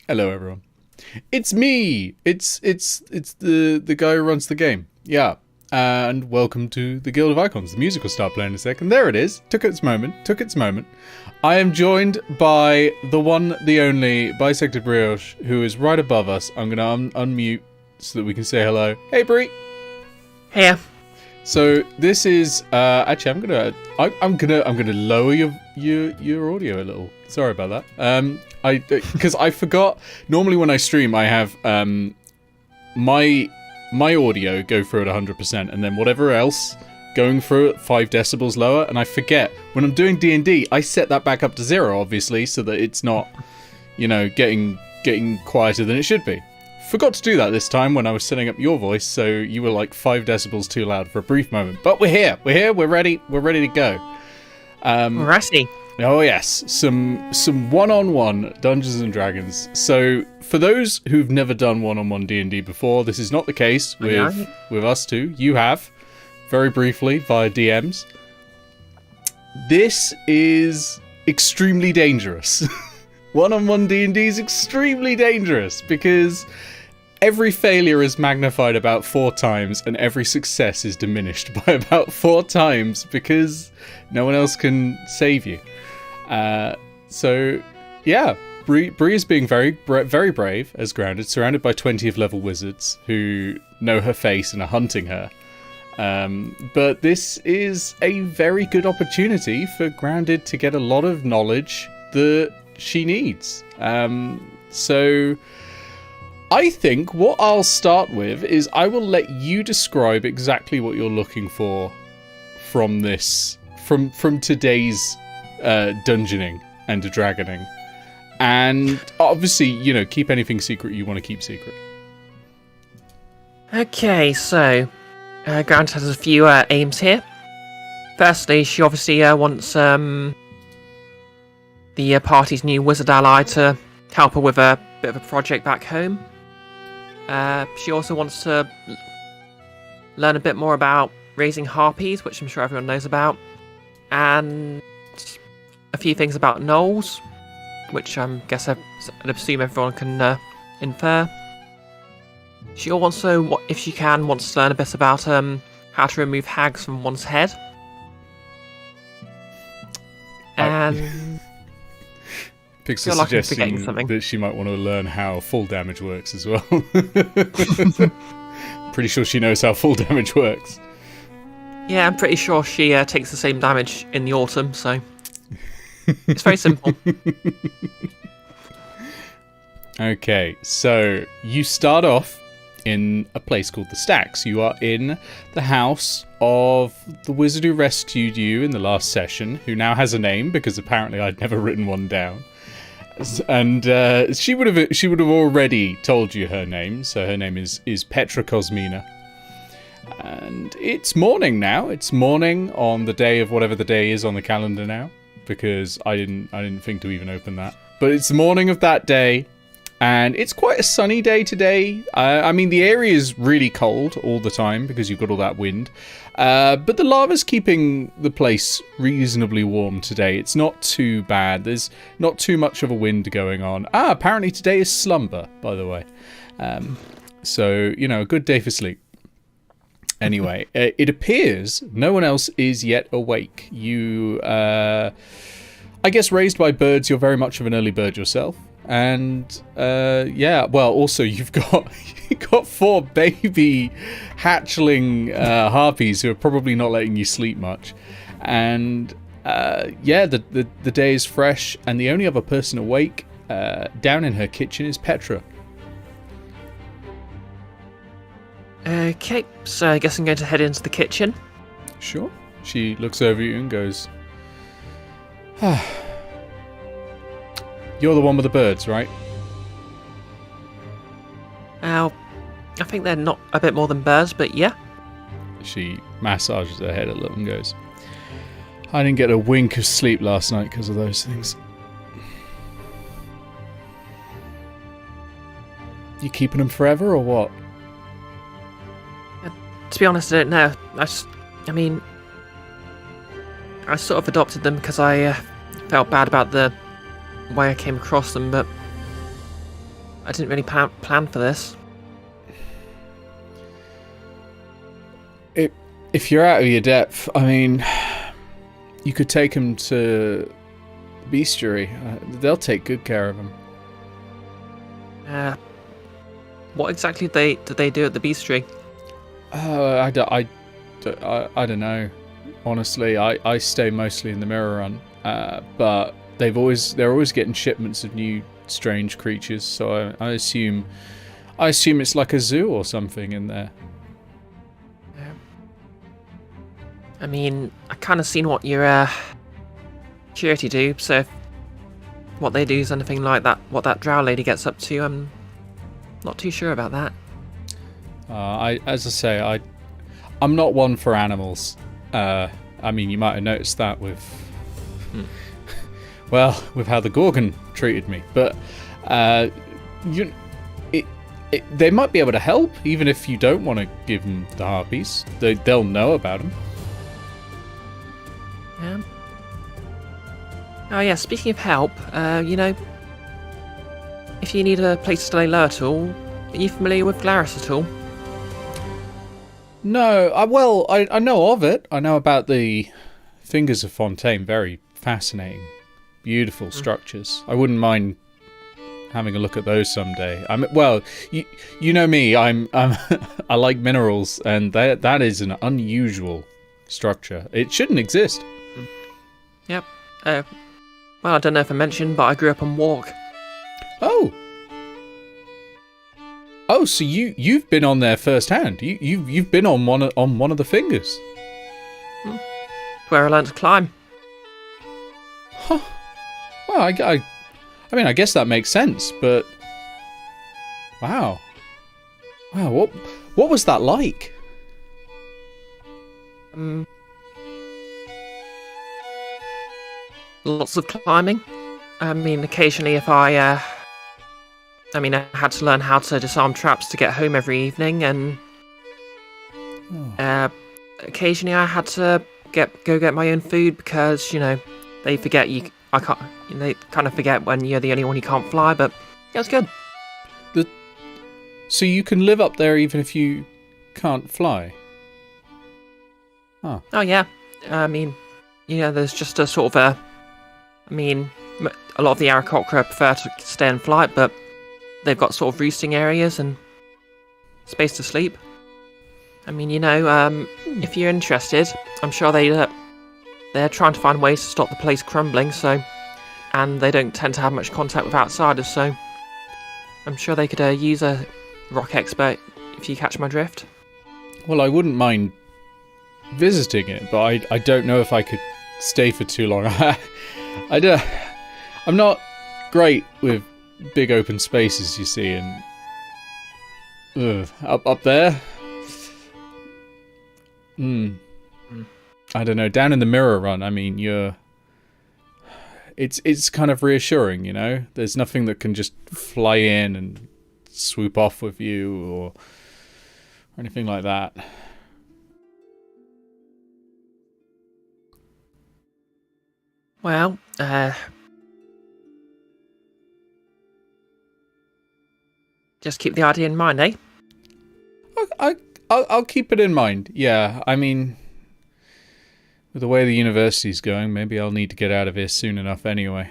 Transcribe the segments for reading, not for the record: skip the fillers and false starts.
Hello, everyone. It's me. It's the guy who runs the game. Yeah. And welcome to the Guild of Icons. The music will start playing in a second. There it is. Took its moment. I am joined by the one, the only, Bisected Brioche, who is right above us. I'm going to unmute so that we can say hello. Hey, Brie. Here. So this is actually I'm gonna lower your audio a little. Sorry about that. Because I forgot. Normally when I stream, I have my audio go through at 100%, and then whatever else going through at 5 decibels lower. And I forget when I'm doing D&D, I set that back up to 0, obviously, so that it's not, getting quieter than it should be. Forgot to do that this time when I was setting up your voice, so you were like 5 decibels too loud for a brief moment. But we're here, we're ready to go. Rusty. Oh yes, some one-on-one Dungeons and Dragons. So for those who've never done one-on-one D&D before, this is not the case with us two. You have, very briefly, via DMs. This is extremely dangerous. One-on-one D&D is extremely dangerous because every failure is magnified about 4 times and every success is diminished by about 4 times because no one else can save you. So, yeah, Bree is being very brave as Grounded, surrounded by 20th level wizards who know her face and are hunting her. But this is a very good opportunity for Grounded to get a lot of knowledge that she needs. So I think what I'll start with is I will let you describe exactly what you're looking for from this, from today's dungeoning and dragoning, and obviously, keep anything secret you want to keep secret. Okay, so Grounded has a few aims here. Firstly, she obviously wants the party's new wizard ally to help her with a bit of a project back home. She also wants to learn a bit more about raising harpies, which I'm sure everyone knows about, and a few things about gnolls, which I'd assume everyone can infer. She also, if she can, wants to learn a bit about how to remove hags from one's head. And Pixel suggesting that she might want to learn how full damage works as well. Pretty sure she knows how full damage works. Yeah, I'm pretty sure she takes the same damage in the autumn, so it's very simple. Okay, so you start off in a place called the Stacks. You are in the house of the wizard who rescued you in the last session, who now has a name because apparently I'd never written one down. And she would have already told you her name. So her name is Petra Cosmina. And it's morning now. It's morning on the day of whatever the day is on the calendar now, because I didn't think to even open that. But it's the morning of that day. And it's quite a sunny day today. I mean, the area is really cold all the time because you've got all that wind. But the lava's keeping the place reasonably warm today. It's not too bad. There's not too much of a wind going on. Apparently today is slumber, by the way. So, a good day for sleep. Anyway, it appears no one else is yet awake. You, I guess raised by birds, you're very much of an early bird yourself. And also you've got 4 baby hatchling harpies who are probably not letting you sleep much. And the day is fresh, and the only other person awake down in her kitchen is Petra. Okay, so I guess I'm going to head into the kitchen. Sure. She looks over you and goes, You're the one with the birds, right? I think they're not a bit more than birds, but yeah. She massages her head a little and goes, I didn't get a wink of sleep last night because of those things. You keeping them forever or what? To be honest, I don't know. I sort of adopted them because I felt bad about the way I came across them, but I didn't really plan for this. If you're out of your depth, I mean, you could take him to the bestiary. They'll take good care of him. What exactly did they do at the bestiary? I don't know. Honestly, I stay mostly in the Mirror Run, but they're always getting shipments of new strange creatures. So I assume it's like a zoo or something in there. I mean, I kind of seen what your security do. So if what they do is anything like that, what that drow lady gets up to, I'm not too sure about that. I'm not one for animals. I mean, you might have noticed that with how the Gorgon treated me. But they might be able to help, even if you don't want to give them the harpies. They'll know about them. Yeah. Oh yeah, speaking of help, if you need a place to lay low at all, are you familiar with Glarus at all? No, I know of it. I know about the Fingers of Fontaine. Very fascinating, beautiful structures. I wouldn't mind having a look at those someday. You know me. I like minerals, and that is an unusual structure. It shouldn't exist. Yep. Well, I don't know if I mentioned, but I grew up on Wark. Oh, so you've been on there firsthand. You've been on one of the fingers. Where I learned to climb. Huh. Well, I mean, I guess that makes sense, but wow, what was that like? Lots of climbing. I mean, occasionally if I had to learn how to disarm traps to get home every evening, and occasionally I had to go get my own food because they forget you. I can't. They kind of forget when you're the only one who can't fly. But yeah, it's good. So you can live up there even if you can't fly. Huh. Oh yeah. I mean, there's just a sort of a. I mean, a lot of the Aaracokra prefer to stay in flight, but they've got sort of roosting areas and space to sleep. I mean, if you're interested, I'm sure they're trying to find ways to stop the place crumbling, and they don't tend to have much contact with outsiders, so I'm sure they could use a rock expert, if you catch my drift. Well, I wouldn't mind visiting it, but I don't know if I could stay for too long. I'm not great with big open spaces, you see, and up there. I don't know. Down in the Mirror Run, I mean, it's kind of reassuring, There's nothing that can just fly in and swoop off with you or anything like that. Well, just keep the idea in mind, eh? I'll keep it in mind. Yeah, I mean, with the way the university's going, maybe I'll need to get out of here soon enough anyway.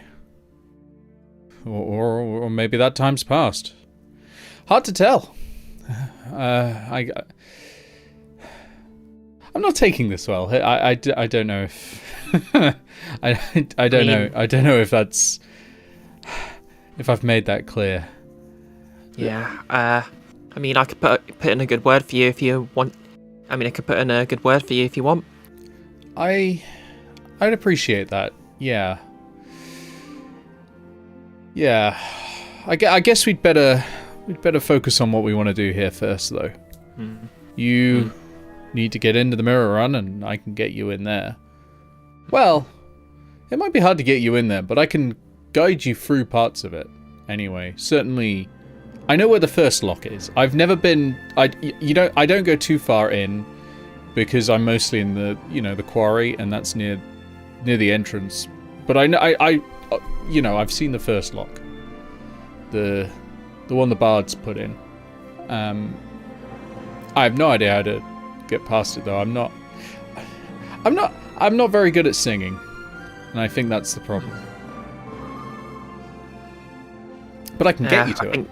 Or maybe that time's passed. Hard to tell. I'm not taking this well. I don't know if I don't know. I don't know if I've made that clear. Yeah. I mean, I could put in a good word for you if you want. I mean, I could put in a good word for you if you want. I'd appreciate that. Yeah. Yeah. I guess we'd better focus on what we want to do here first, though. You need to get into the Mirror Run, and I can get you in there. Well, it might be hard to get you in there, but I can guide you through parts of it. Anyway, certainly, I know where the first lock is. I've never been. I don't go too far in because I'm mostly in the the quarry, and that's near the entrance. But I know I've seen the first lock. The The one the bards put in. I have no idea how to get past it though. I'm not very good at singing, and I think that's the problem. But I can get you to it.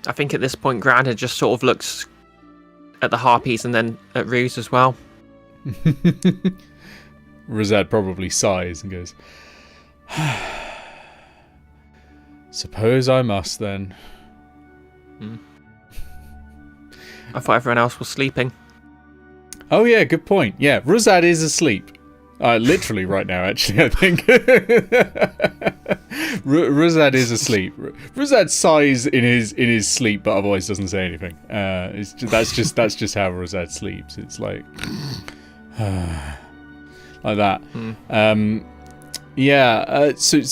I think at this point, Grounded just sort of looks at the harpies and then at Ruse as well. Ruzzad probably sighs and goes, "Suppose I must then." I thought everyone else was sleeping. Oh yeah, good point. Yeah, Ruzzad is asleep. Literally right now, actually, I think. Ruzzad is asleep. Ruzzad sighs in his sleep, but otherwise doesn't say anything. That's just how Ruzzad sleeps. It's like like that. So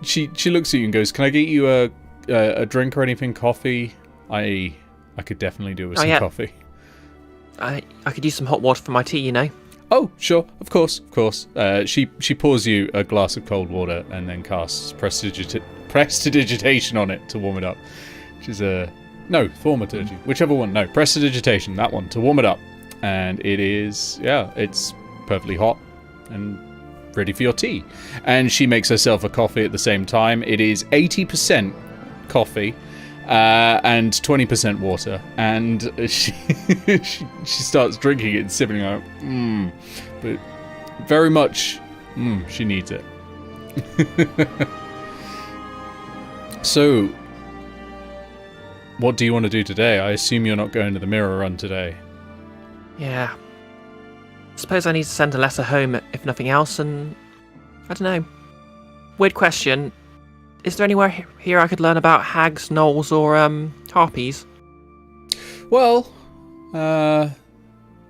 she looks at you and goes, "Can I get you a drink or anything? Coffee? I could definitely do with some coffee. I could use some hot water for my tea, you know." Oh, sure, of course. She pours you a glass of cold water and then casts prestidigitation on it to warm it up. Which is thaumaturgy, whichever one. No, prestidigitation, that one, to warm it up. And it is, it's perfectly hot and ready for your tea. And she makes herself a coffee at the same time. It is 80% coffee. And 20% water, and she starts drinking it and sipping it, but very much, she needs it. So, what do you want to do today? I assume you're not going to the mirror run today. Yeah. Suppose I need to send a letter home, if nothing else, and I don't know. Weird question. Is there anywhere here I could learn about hags, gnolls, or harpies? Well,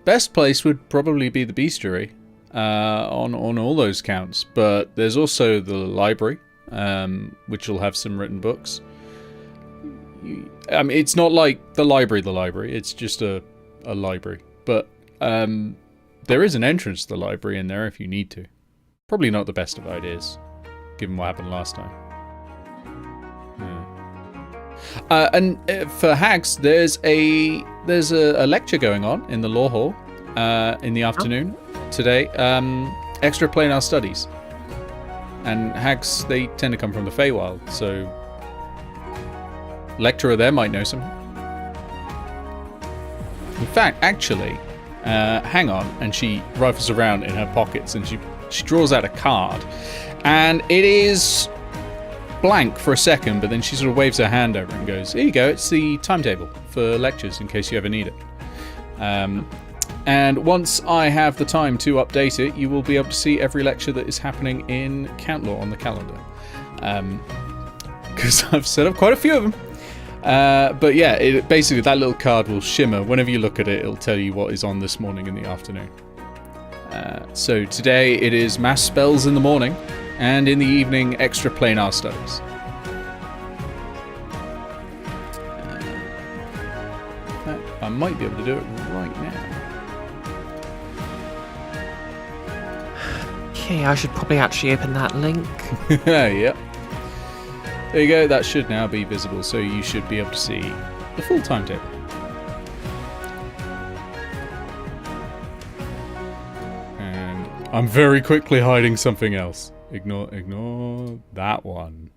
best place would probably be the bestiary, on all those counts. But there's also the library, which will have some written books. I mean, it's not like the library. It's just a library. But there is an entrance to the library in there if you need to. Probably not the best of ideas, given what happened last time. And for hags, there's a lecture going on in the law hall in the afternoon today. Extra planar studies, and hags, they tend to come from the Feywild, so lecturer there might know something. In fact, actually, hang on, and she rifles around in her pockets and she draws out a card, and it is blank for a second, but then she sort of waves her hand over and goes, "Here you go, it's the timetable for lectures in case you ever need it. And once I have the time to update it, you will be able to see every lecture that is happening in Count Law on the calendar. Because I've set up quite a few of them. But yeah, basically that little card will shimmer. Whenever you look at it, it'll tell you what is on this morning in the afternoon. So today it is mass spells in the morning, and in the evening, extra planar studies. I might be able to do it right now. Okay, I should probably actually open that link. Yep. There you go, that should now be visible, so you should be able to see the full timetable. And I'm very quickly hiding something else. Ignore that one.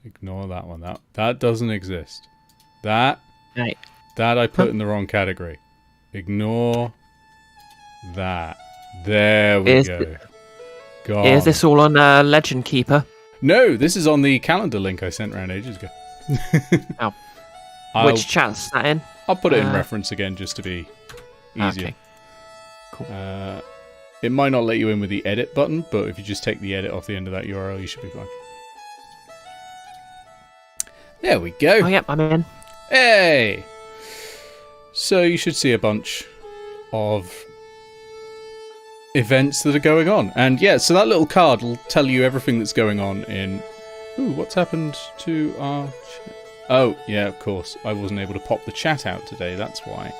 Ignore that one. That doesn't exist. That I put in the wrong category. Ignore that. There we go. Gone. Is this all on Legend Keeper? No, this is on the calendar link I sent around ages ago. Oh. Which chat's that in? I'll put it in reference again just to be easier. Okay. Cool. It might not let you in with the edit button, but if you just take the edit off the end of that URL, you should be fine. There we go. Oh, yep, I'm in. Hey! So you should see a bunch of events that are going on. And yeah, so that little card will tell you everything that's going on in... Ooh, what's happened to our... Oh, yeah, of course. I wasn't able to pop the chat out today, that's why.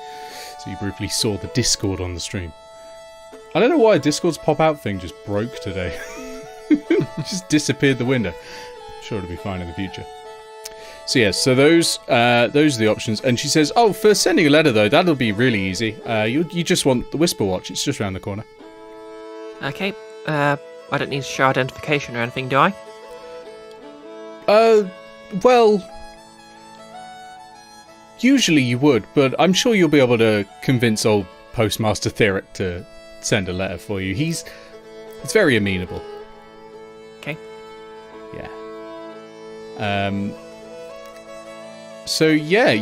So you briefly saw the Discord on the stream. I don't know why Discord's pop-out thing just broke today. It just disappeared the window. sure it'll be fine in the future. So yes, so those are the options. And she says, oh, for sending a letter, though, that'll be really easy. You just want the Whisper Watch. It's just around the corner. Okay. I don't need to show identification or anything, do I? Well, usually you would, but I'm sure you'll be able to convince old Postmaster Theric to send a letter for you. He's very amenable. Okay. Yeah. So yeah,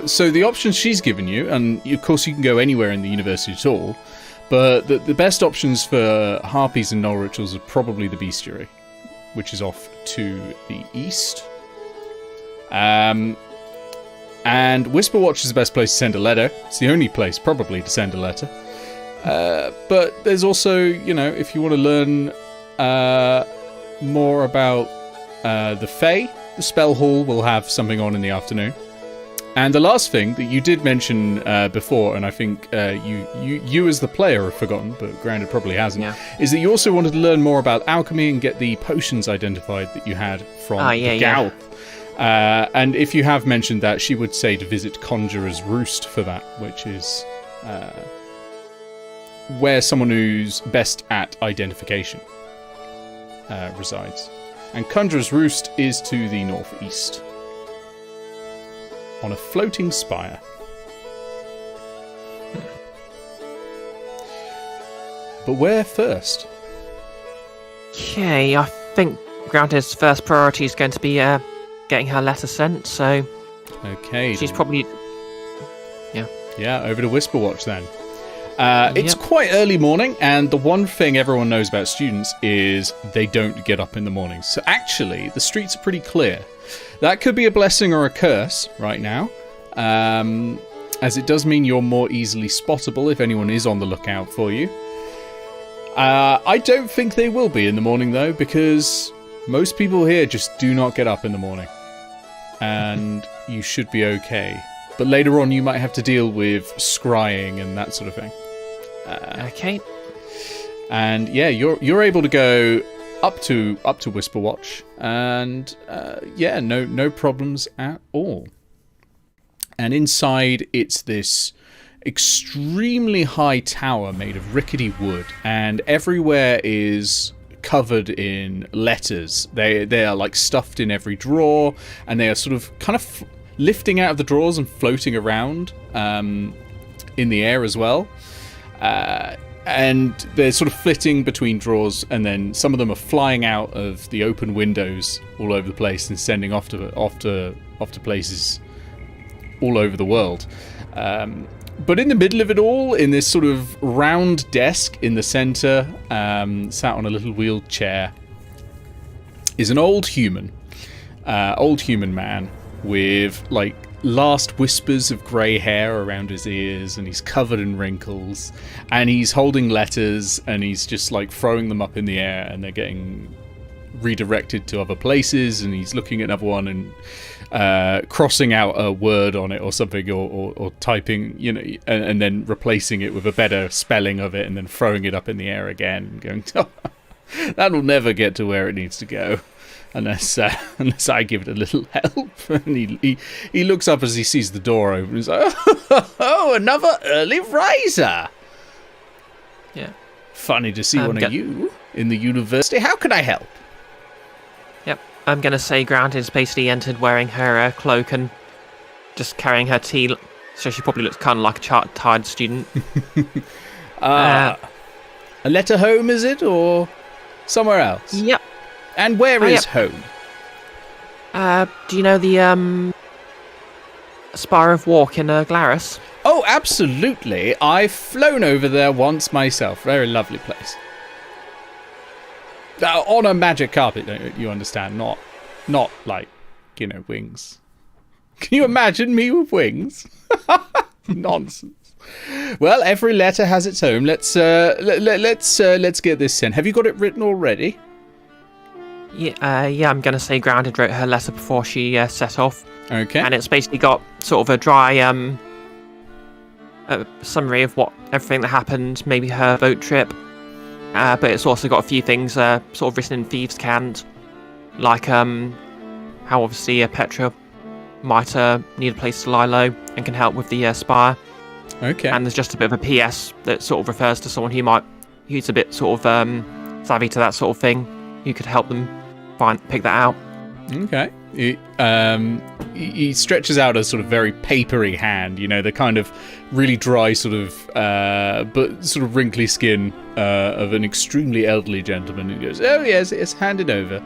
so the options she's given you, and of course you can go anywhere in the university at all, but the best options for harpies and null rituals are probably the bestiary, which is off to the east. And Whisper Watch is the best place to send a letter. It's the only place probably to send a letter. But there's also, if you want to learn more about the Fae, the Spell Hall will have something on in the afternoon. And the last thing that you did mention before, and I think you as the player have forgotten, but Grounded probably hasn't, is that you also wanted to learn more about alchemy and get the potions identified that you had from the Gal. And if you have mentioned that, she would say to visit Conjurer's Roost for that, which is where someone who's best at identification resides. And Conjurer's Roost is to the northeast, on a floating spire. But where first? Okay, I think Grounded's first priority is going to be getting her letter sent, so... Okay. She's probably... Yeah, over to Whisper Watch then. It's quite early morning, and the one thing everyone knows about students is they don't get up in the morning. So actually, the streets are pretty clear. That could be a blessing or a curse right now, as it does mean you're more easily spottable if anyone is on the lookout for you. I don't think they will be in the morning, though, because most people here just do not get up in the morning. And you should be okay. But later on, you might have to deal with scrying and that sort of thing. Okay. And yeah, you're able to go up to Whisper Watch, and no problems at all. And inside, it's this extremely high tower made of rickety wood, and everywhere is covered in letters. They are like stuffed in every drawer, and they are sort of kind of lifting out of the drawers and floating around in the air as well. And they're sort of flitting between drawers, and then some of them are flying out of the open windows all over the place and sending off to places all over the world. But in the middle of it all, in this sort of round desk in the center, sat on a little wheeled chair, is an old human man with like last whispers of grey hair around his ears, and he's covered in wrinkles, and he's holding letters, and he's just like throwing them up in the air, and they're getting redirected to other places, and he's looking at another one and crossing out a word on it or something, or typing, and then replacing it with a better spelling of it, and then throwing it up in the air again and going, oh, that'll never get to where it needs to go. Unless I give it a little help. And he looks up as he sees the door open. He's like, oh, another early riser. Yeah. Funny to see one of you in the university. How can I help? Yep. I'm going to say Grounded's basically entered wearing her cloak and just carrying her tea. So she probably looks kind of like a tired student. A letter home, is it? Or somewhere else? Yep. And where is home? Do you know the Spire of Wark in Glarus? Oh, absolutely. I've flown over there once myself. Very lovely place. On a magic carpet, you understand? Not like, wings. Can you imagine me with wings? Nonsense. Well, every letter has its home. Let's get this sent. Have you got it written already? Yeah, I'm going to say Grounded wrote her letter before she set off. Okay. And it's basically got sort of a dry summary of everything that happened, maybe her boat trip. But it's also got a few things sort of written in thieves' cant, like how obviously Petra might need a place to lie low and can help with the spire. Okay. And there's just a bit of a PS that sort of refers to someone who's a bit sort of savvy to that sort of thing. You could help them pick that out. Okay. He stretches out a sort of very papery hand, the kind of really dry sort of, but sort of wrinkly skin of an extremely elderly gentleman. He goes, "Oh yes, hand it over."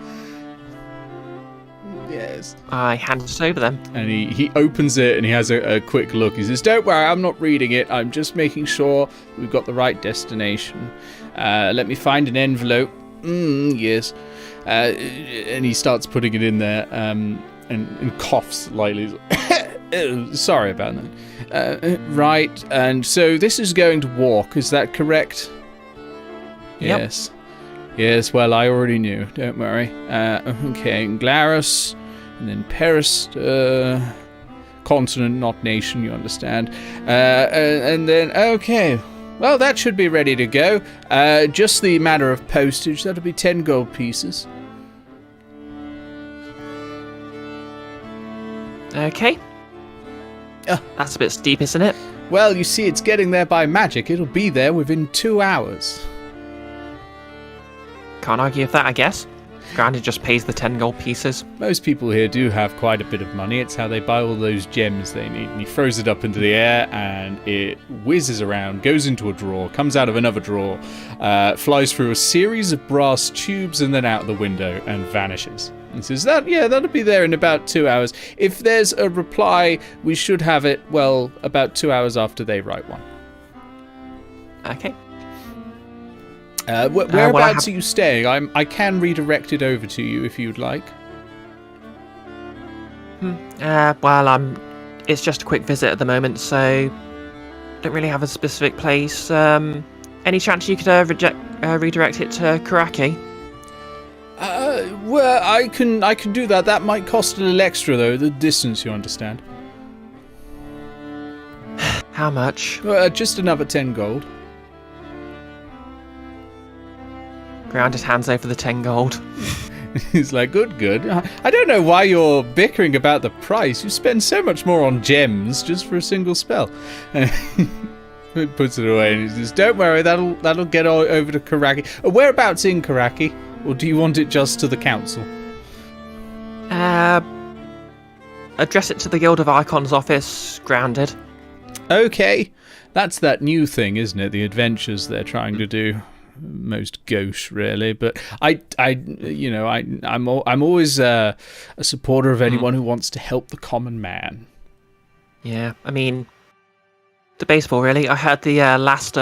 Yes. I hand it over then. And he opens it and he has a quick look. He says, "Don't worry, I'm not reading it. I'm just making sure we've got the right destination. Let me find an envelope. Yes." And he starts putting it in there and coughs slightly. Sorry about that. Right, and so this is going to Wark, is that correct? Yep. Yes. Yes, well, I already knew. Don't worry. Okay, Glarus, and then Paris, continent, not nation, you understand. And then, okay. Well, that should be ready to go. Just the matter of postage. That'll be 10 gold pieces. Okay. That's a bit steep, isn't it? Well, you see, it's getting there by magic. It'll be there within 2 hours. Can't argue with that, I guess. Grounded just pays the 10 gold pieces. Most people here do have quite a bit of money. It's how they buy all those gems they need. And he throws it up into the air and it whizzes around, goes into a drawer, comes out of another drawer, flies through a series of brass tubes and then out the window and vanishes. He says, that'll be there in about 2 hours. If there's a reply, we should have it, well, about 2 hours after they write one. Okay. Whereabouts are you staying? I can redirect it over to you if you'd like. It's just a quick visit at the moment, so don't really have a specific place. Any chance you could redirect it to Karaki? Well, I can do that. That might cost a little extra, though, the distance, you understand. How much? Just another 10 gold. Grounded hands over the 10 gold. He's like, good. I don't know why you're bickering about the price. You spend so much more on gems just for a single spell. He puts it away and he says, don't worry, that'll get over to Karaki. Whereabouts in Karaki? Or do you want it just to the council? Address it to the Guild of Icons office, Grounded. Okay. That's that new thing, isn't it? The adventures they're trying to do. Most gauche, really, but I'm always a supporter of anyone who wants to help the common man. Yeah, I mean, debatable, really. I heard the last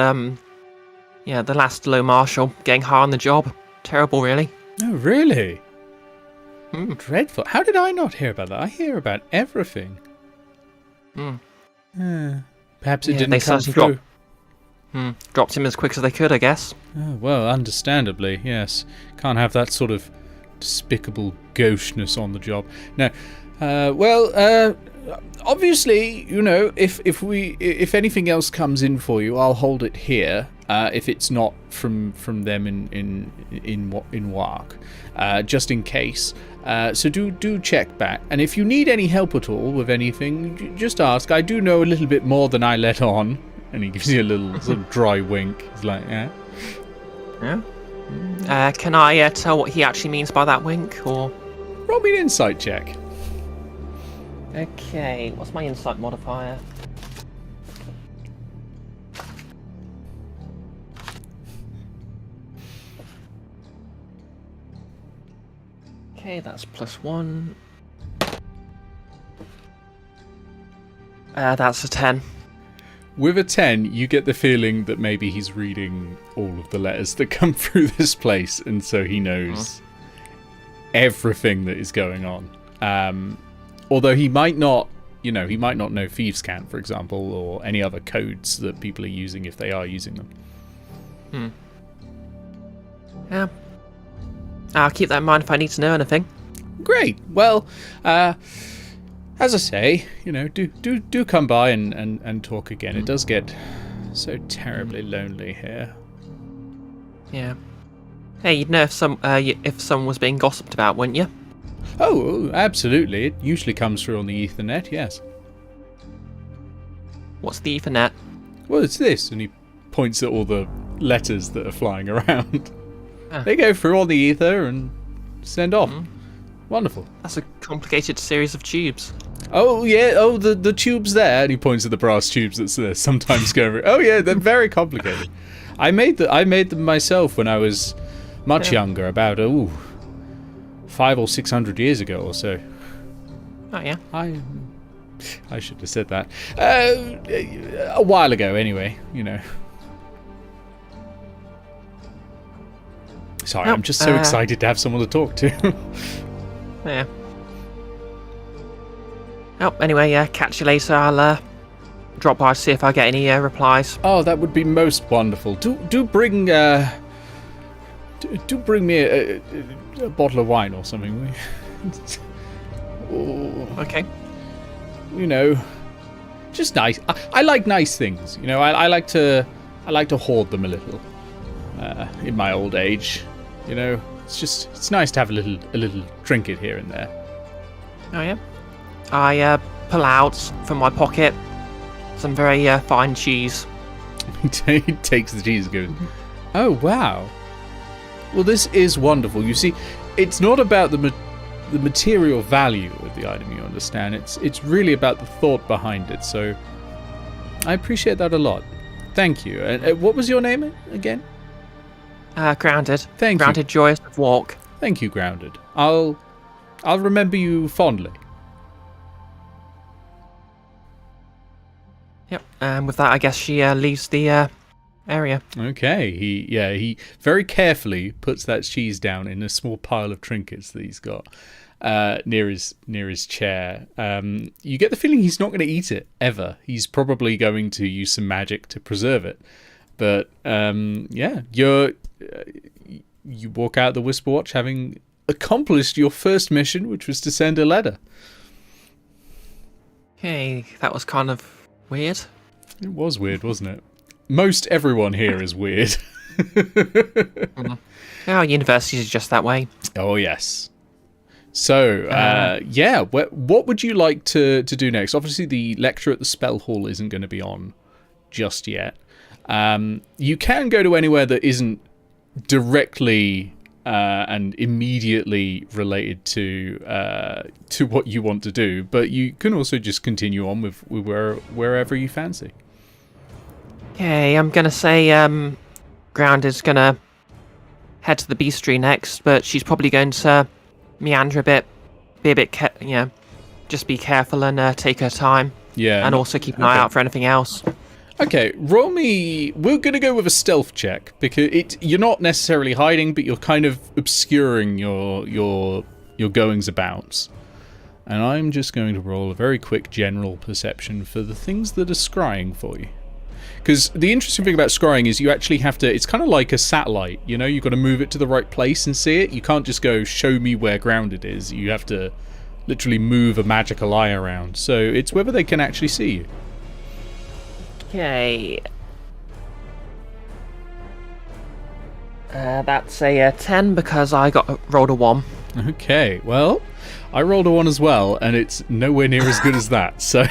low marshal getting high on the job. Terrible, really. Oh, really? Dreadful. How did I not hear about that? I hear about everything. Perhaps it didn't come through. Dropped him as quick as they could, I guess. Oh, well, understandably, yes. Can't have that sort of despicable gaucheness on the job. No. Obviously, if anything else comes in for you, I'll hold it here. If it's not from them in Wark, just in case. So do check back. And if you need any help at all with anything, just ask. I do know a little bit more than I let on. And he gives you a little sort of dry wink. He's like, yeah. Yeah. Can I tell what he actually means by that wink, or? Roll me an insight check. Okay, what's my insight modifier? Okay, that's +1. That's a 10. With a 10, you get the feeling that maybe he's reading all of the letters that come through this place, and so he knows everything that is going on. Although he might not know Thieves' Cant, for example, or any other codes that people are using if they are using them. Yeah. I'll keep that in mind if I need to know anything. Great. Well, as I say, do come by and talk again. It does get so terribly lonely here. Yeah. Hey, you'd know if someone was being gossiped about, wouldn't you? Oh, absolutely. It usually comes through on the Ethernet, yes. What's the Ethernet? Well, it's this, and he points at all the letters that are flying around. Ah. They go through all the ether and send off. Wonderful. That's a complicated series of tubes. Oh, yeah. Oh, the tubes there. And he points at the brass tubes that sometimes go over. Oh, yeah, they're very complicated. I made them myself when I was much younger, about 500 or 600 years ago or so. Oh, yeah. I should have said that. A while ago, anyway, you know. Sorry, I'm just so excited to have someone to talk to. Yeah. Oh, anyway, catch you later. I'll drop by to see if I get any replies. Oh, that would be most wonderful. Do bring me a bottle of wine or something. Okay. You know, just nice. I like nice things. You know, I like to hoard them a little. In my old age, you know, it's nice to have a little trinket here and there. Oh yeah. I pull out from my pocket some very fine cheese. He takes the cheese and goes, "Oh wow. Well, this is wonderful. You see, it's not about the material value of the item, you understand. It's really about the thought behind it. So I appreciate that a lot. Thank you. And what was your name again?" Grounded. Thank you. Grounded, joyous of Wark. Thank you, Grounded. I'll remember you fondly. Yep. And with that, I guess she leaves the area. Okay. He very carefully puts that cheese down in a small pile of trinkets that he's got near his chair. You get the feeling he's not going to eat it ever. He's probably going to use some magic to preserve it. But you walk out the Whisper Watch having accomplished your first mission, which was to send a letter. Hey, that was kind of weird. It was weird, wasn't it? Most everyone here is weird. Our university is just that way. Oh, yes. So, what would you like to do next? Obviously, the lecture at the Spell Hall isn't going to be on just yet. You can go to anywhere that isn't directly and immediately related to what you want to do, but you can also just continue on with wherever you fancy. Okay, I'm gonna say Grounded's gonna head to the bestiary next, but she's probably going to meander a bit, be a bit, just be careful and take her time. Yeah, and also keep an eye out for anything else. Okay, roll me. We're going to go with a stealth check because you're not necessarily hiding, but you're kind of obscuring your goings abouts. And I'm just going to roll a very quick general perception for the things that are scrying for you. Because the interesting thing about scrying is you actually have to. It's kind of like a satellite, you know. You've got to move it to the right place and see it. You can't just go show me where Grounded is. You have to literally move a magical eye around. So it's whether they can actually see you. Okay. That's a 10 because I rolled a 1. Okay, well, I rolled a 1 as well, and it's nowhere near as good as that, so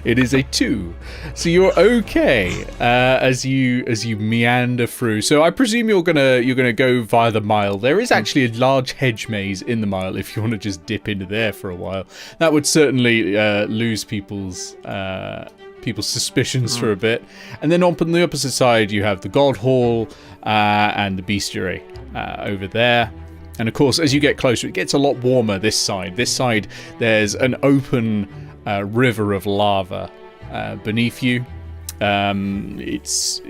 it is a 2. So you're okay as you meander through. So I presume you're gonna go via the mile. There is actually a large hedge maze in the mile if you want to just dip into there for a while. That would certainly lose people's suspicions for a bit. And then on the opposite side, you have the God Hall and the Bestiary over there. And of course, as you get closer, it gets a lot warmer this side. This side, there's an open river of lava beneath you. It's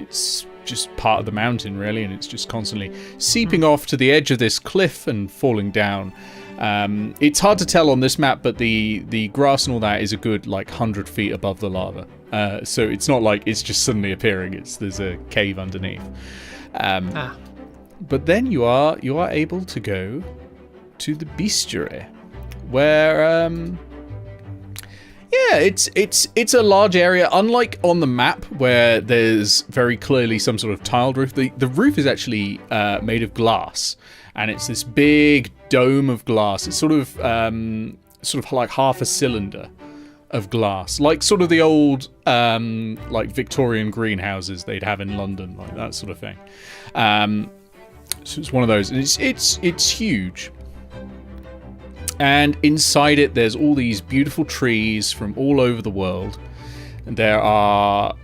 just part of the mountain, really, and it's just constantly seeping off to the edge of this cliff and falling down. It's hard to tell on this map, but the grass and all that is a good 100 feet above the lava. So it's not like it's just suddenly appearing. There's a cave underneath. But then you are able to go to the bestiary, where it's a large area. Unlike on the map where there's very clearly some sort of tiled roof, the roof is actually made of glass, and it's this big dome of glass. It's sort of like half a cylinder of glass, like sort of the old like Victorian greenhouses they'd have in London, like that sort of thing. So it's one of those, and it's huge. And inside it, there's all these beautiful trees from all over the world. And there are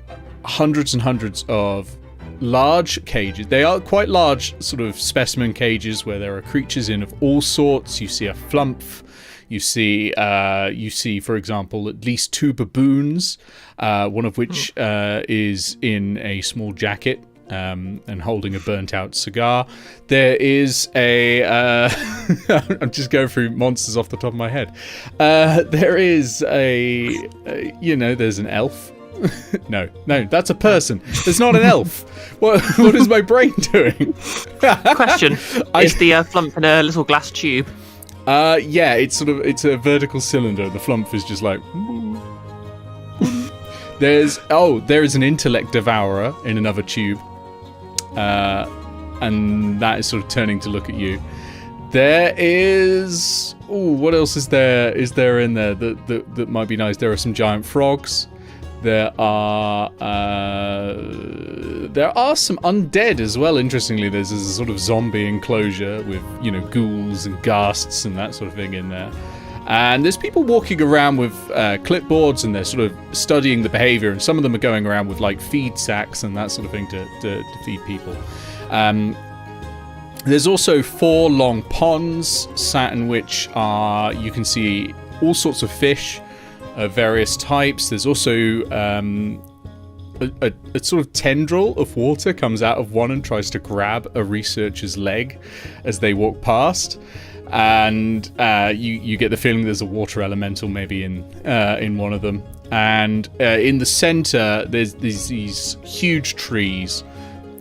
hundreds and hundreds of large cages. They are quite large sort of specimen cages where there are creatures in of all sorts. You see a flumph. You see, for example, at least 2 baboons, one of which is in a small jacket and holding a burnt-out cigar. There is a... I'm just going through monsters off the top of my head. There is there's an elf. No, that's a person. It's not an elf. What is my brain doing? Question: is the flump in a little glass tube? Yeah, it's a vertical cylinder. The flump is just like. There is an intellect devourer in another tube, and that is sort of turning to look at you. There is. What else is there? Is there in there that might be nice? There are some giant frogs. There are some undead as well. Interestingly, there's a sort of zombie enclosure with ghouls and ghasts and that sort of thing in there. And there's people walking around with clipboards, and they're sort of studying the behavior. And some of them are going around with like feed sacks and that sort of thing to feed people. There's also 4 long ponds, sat in which you can see all sorts of fish of various types. There's also a sort of tendril of water comes out of one and tries to grab a researcher's leg as they walk past, and you get the feeling there's a water elemental maybe in one of them. And in the center there's these huge trees,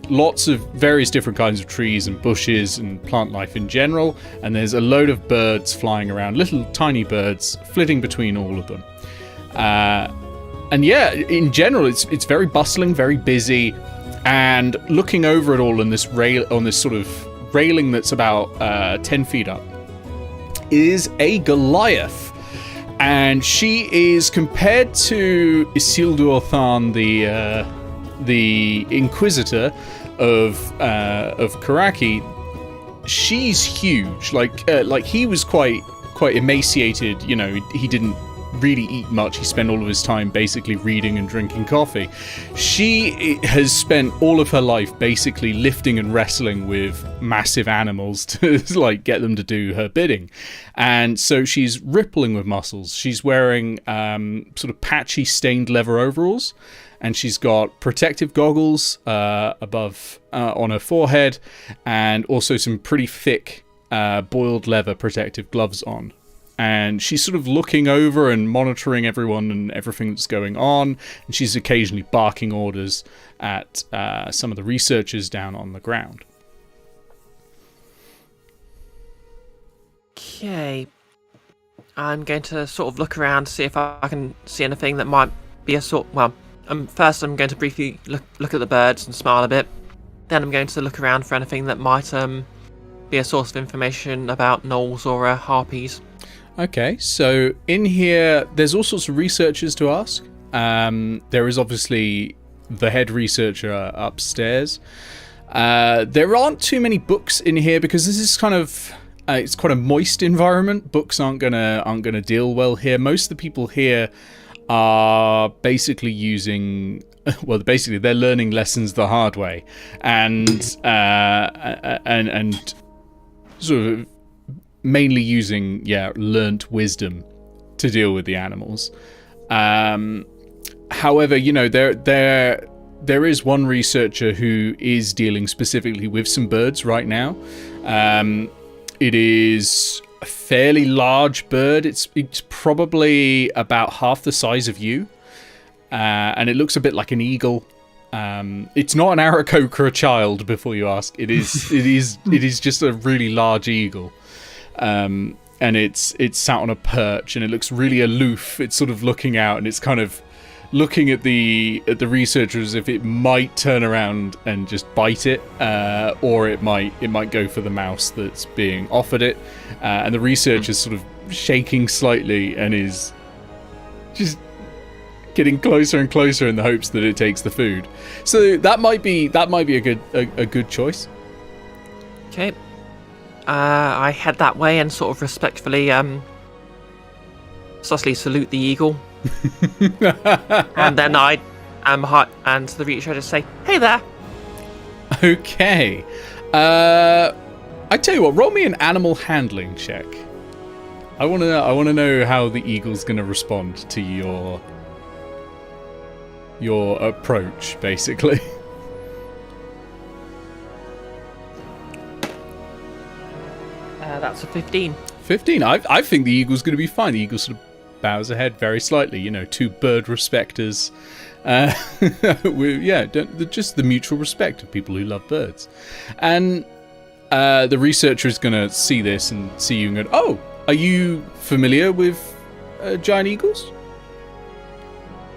lots of various different kinds of trees and bushes and plant life in general, and there's a load of birds flying around, little tiny birds flitting between all of them. And yeah, in general, it's very bustling, very busy, and looking over it all on this sort of railing that's about 10 feet up is a Goliath, and she is compared to Isildur Than, the Inquisitor of Karaki. She's huge. Like he was quite emaciated. He didn't really eat much. He spent all of his time basically reading and drinking coffee. She has spent all of her life basically lifting and wrestling with massive animals to like get them to do her bidding, and so she's rippling with muscles. She's wearing sort of patchy stained leather overalls, and she's got protective goggles above on her forehead, and also some pretty thick boiled leather protective gloves on. And she's sort of looking over and monitoring everyone and everything that's going on. And she's occasionally barking orders at some of the researchers down on the ground. Okay. I'm going to sort of look around to see if I can see anything that might be a sort... Well, first I'm going to briefly look at the birds and smile a bit. Then I'm going to look around for anything that might be a source of information about gnolls or harpies. Okay, so in here, there's all sorts of researchers to ask. There is obviously the head researcher upstairs. There aren't too many books in here because this is kind of it's quite a moist environment. Books aren't gonna deal well here. Most of the people here are basically using. Well, basically they're learning lessons the hard way, and sort of. Mainly using, learnt wisdom to deal with the animals. However, there is one researcher who is dealing specifically with some birds right now. It is a fairly large bird. It's probably about half the size of you, and it looks a bit like an eagle. It's not an Aaracokra child, before you ask. It is just a really large eagle. And it's sat on a perch, and it looks really aloof. It's sort of looking out, and it's kind of looking at the researcher as if it might turn around and just bite it, or it might go for the mouse that's being offered it. And the researcher's sort of shaking slightly and is just getting closer and closer in the hopes that it takes the food. So that might be a good choice. Okay. I head that way and sort of respectfully subtly salute the eagle. And then I and to the researcher just say, "Hey there." Okay. I tell you what, roll me an animal handling check. I want to know how the eagle's going to respond to your approach, basically. That's a 15. 15. I think the eagle's going to be fine. The eagle sort of bows ahead very slightly. You know, two bird respecters. Just the mutual respect of people who love birds. And the researcher is going to see this and see you and go, "Oh, are you familiar with giant eagles?"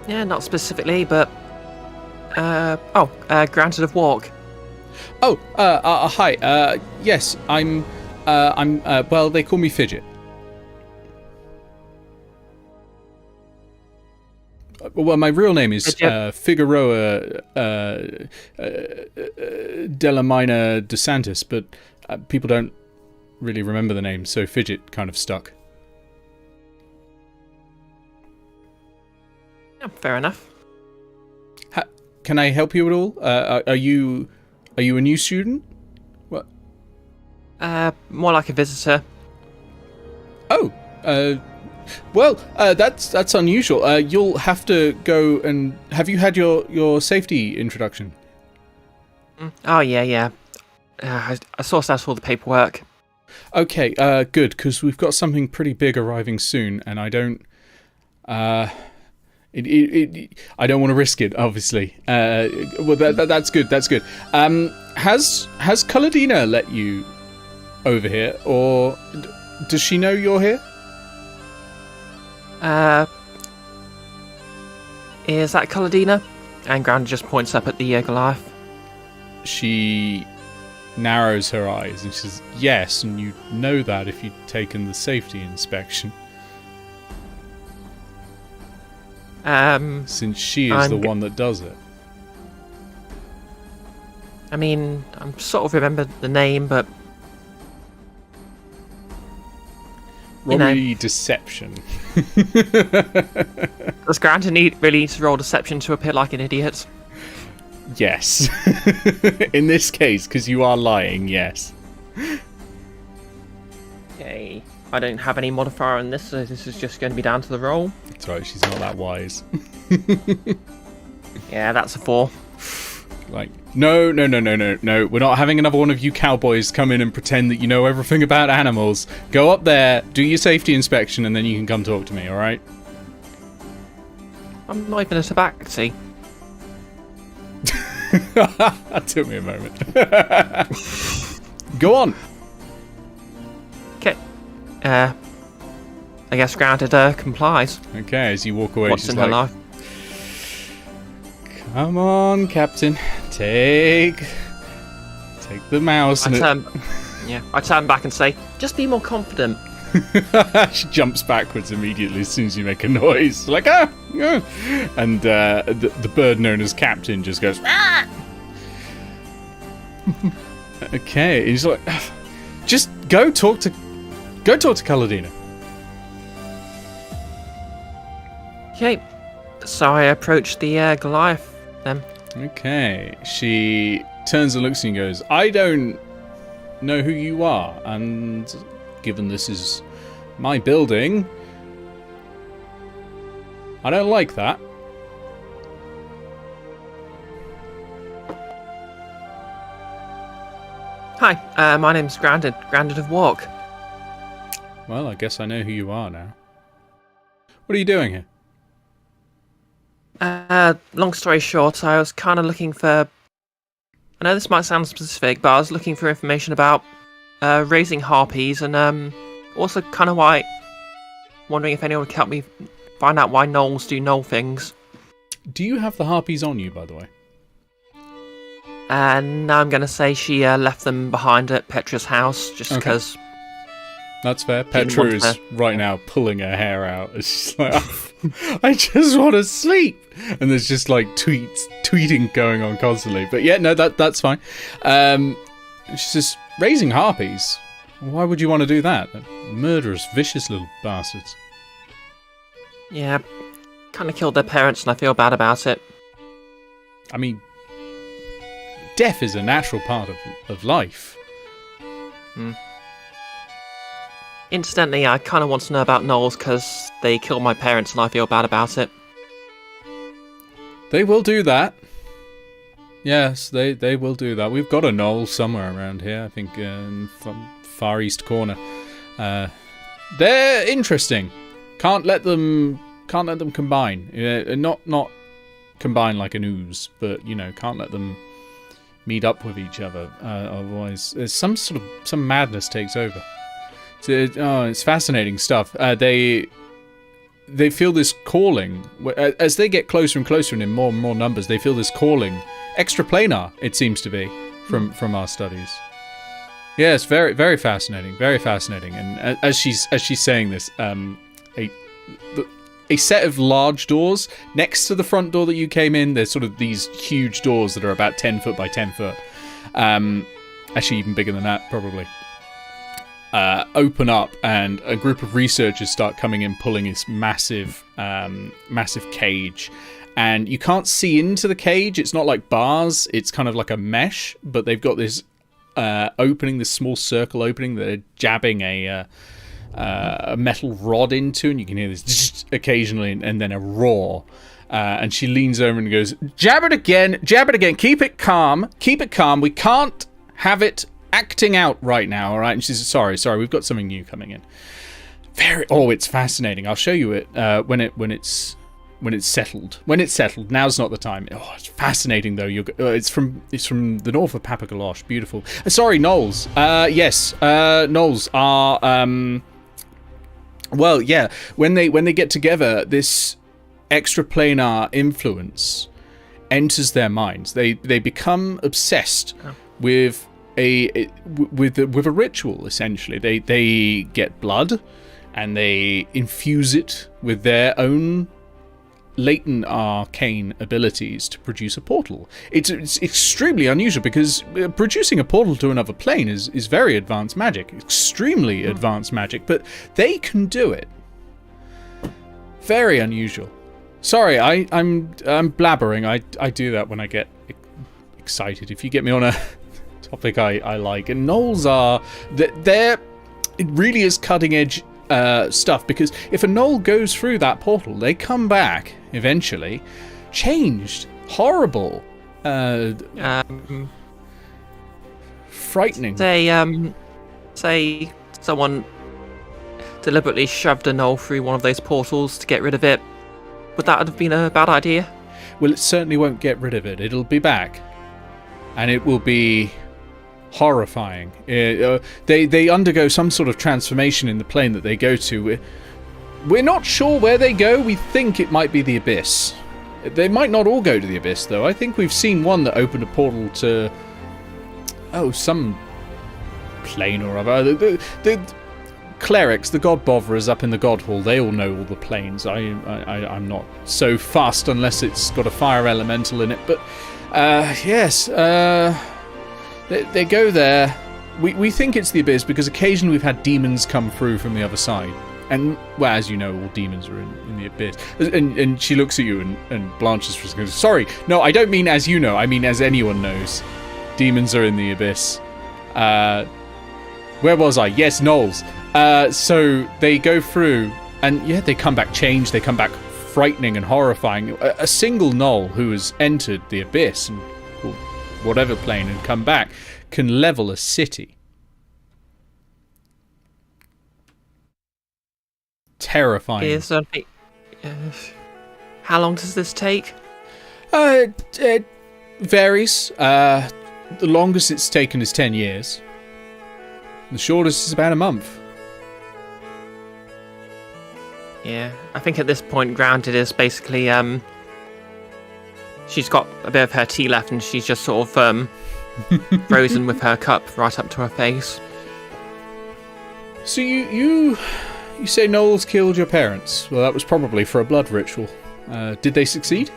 Yeah, not specifically, but Grounded of Wark. Oh, hi. Yes, I'm well, they call me Fidget. Well, my real name is Figueroa Delamina DeSantis, but people don't really remember the name, so Fidget kind of stuck. Yeah, fair enough. Can I help you at all? Are you a new student? What? More like a visitor. Oh, well, that's unusual. You'll have to go and... Have you had your safety introduction? Oh, yeah. I sourced out all the paperwork. Okay, good, because we've got something pretty big arriving soon, and I don't... I don't want to risk it, obviously. Well, that's good. Has Kaladina let you over here, or does she know you're here? Is that Kaladina? And Grounded just points up at the Goliath. She narrows her eyes and she says, "Yes, and you know that if you'd taken the safety inspection. Since she is the one that does it." I mean, I'm sort of remember the name, but... Roll me deception. Does Grounded really need to roll deception to appear like an idiot? Yes. In this case, because you are lying, yes. Okay. I don't have any modifier on this, so this is just going to be down to the roll. That's right, she's not that wise. Yeah, that's a 4. Like, no. We're not having another one of you cowboys come in and pretend that you know everything about animals. Go up there, do your safety inspection, and then you can come talk to me, alright? I'm not even a tabaxi. That took me a moment. Go on. Okay. I guess Grounded complies. Okay, as you walk away, What's she's in like, her life? "Come on, Captain. Take the mouse." I turn back and say, "Just be more confident." She jumps backwards immediately as soon as you make a noise. Like, ah! And the bird known as Captain just goes, "Ah!" Okay, and he's like, "Just go talk to Kaladina." Okay, so I approach the Goliath then. Okay, she turns and looks at you and goes, "I don't know who you are, and given this is my building, I don't like that." Hi, my name's Grounded of Wark. Well, I guess I know who you are now. What are you doing here? Long story short, I was kind of looking for... I know this might sound specific, but I was looking for information about raising harpies, and also kind of wondering if anyone could help me find out why gnolls do gnoll things. Do you have the harpies on you, by the way? Now I'm going to say she left them behind at Petra's house, just because... That's fair. Petra is right now pulling her hair out. She's like, I just want to sleep. And there's just like tweeting going on constantly. But yeah, no, that's fine. She's just raising harpies. Why would you want to do that? They're murderous, vicious little bastards. Yeah, kind of killed their parents and I feel bad about it. I mean, death is a natural part of life. Incidentally, I kind of want to know about gnolls because they killed my parents and I feel bad about it. They will do that. Yes, they will do that. We've got a gnoll somewhere around here, I think, in far east corner. They're interesting. Can't let them combine. Not combine like an ooze, but can't let them meet up with each other. Otherwise, there's some madness takes over. It's fascinating stuff. They feel this calling as they get closer and closer and in more and more numbers. They feel this calling, extraplanar. It seems to be from our studies. Yes, very very fascinating, very fascinating. And as she's saying this, a set of large doors next to the front door that you came in. There's sort of these huge doors that are about 10 foot by 10 foot. Actually, even bigger than that, probably. Open up, and a group of researchers start coming in, pulling this massive cage. And you can't see into the cage. It's not like bars. It's kind of like a mesh, but they've got this opening, this small circle opening that they're jabbing a metal rod into, and you can hear this occasionally, and then a roar. And she leans over and goes, "Jab it again, keep it calm. We can't have it acting out right now, all right?" And she says, sorry, we've got something new coming in. It's fascinating. I'll show you it when it's settled. When it's settled, now's not the time. Oh, it's fascinating though. It's from the north of Papagalosh. Beautiful. Sorry, gnolls. Yes, gnolls are well, yeah. When they get together, this extraplanar influence enters their minds. They become obsessed with a ritual. Essentially, they get blood and they infuse it with their own latent arcane abilities to produce a portal. It's extremely unusual because producing a portal to another plane is very advanced magic, extremely advanced magic, but they can do it. Very unusual. Sorry, I'm blabbering. I do that when I get excited. If you get me on a topic I like, and gnolls are it really is cutting edge stuff, because if a gnoll goes through that portal, they come back eventually changed, horrible, frightening. Say someone deliberately shoved a gnoll through one of those portals to get rid of it. Would that have been a bad idea? Well, it certainly won't get rid of it. It'll be back, and it will be horrifying. They undergo some sort of transformation in the plane that they go to. We're not sure where they go. We think it might be the Abyss. They might not all go to the Abyss, though. I think we've seen one that opened a portal to some plane or other. The clerics, the god botherers up in the god hall, they all know all the planes. I'm not so fussed unless it's got a fire elemental in it. But yes, they go there. We think it's the Abyss because occasionally we've had demons come through from the other side. And, well, as you know, all demons are in the Abyss. And she looks at you and blanches for a second. Sorry, no, I don't mean as you know. I mean as anyone knows. Demons are in the Abyss. Where was I? Yes, gnolls. So they go through, and yeah, they come back changed. They come back frightening and horrifying. A single gnoll who has entered the Abyss, and whatever plane, and come back, can level a city. Terrifying. How long does this take? It varies. The longest it's taken is 10 years. The shortest is about a month. Yeah, I think at this point, Grounded is basically she's got a bit of her tea left, and she's just sort of frozen with her cup right up to her face. So you say Noel's killed your parents? Well, that was probably for a blood ritual. Did they succeed?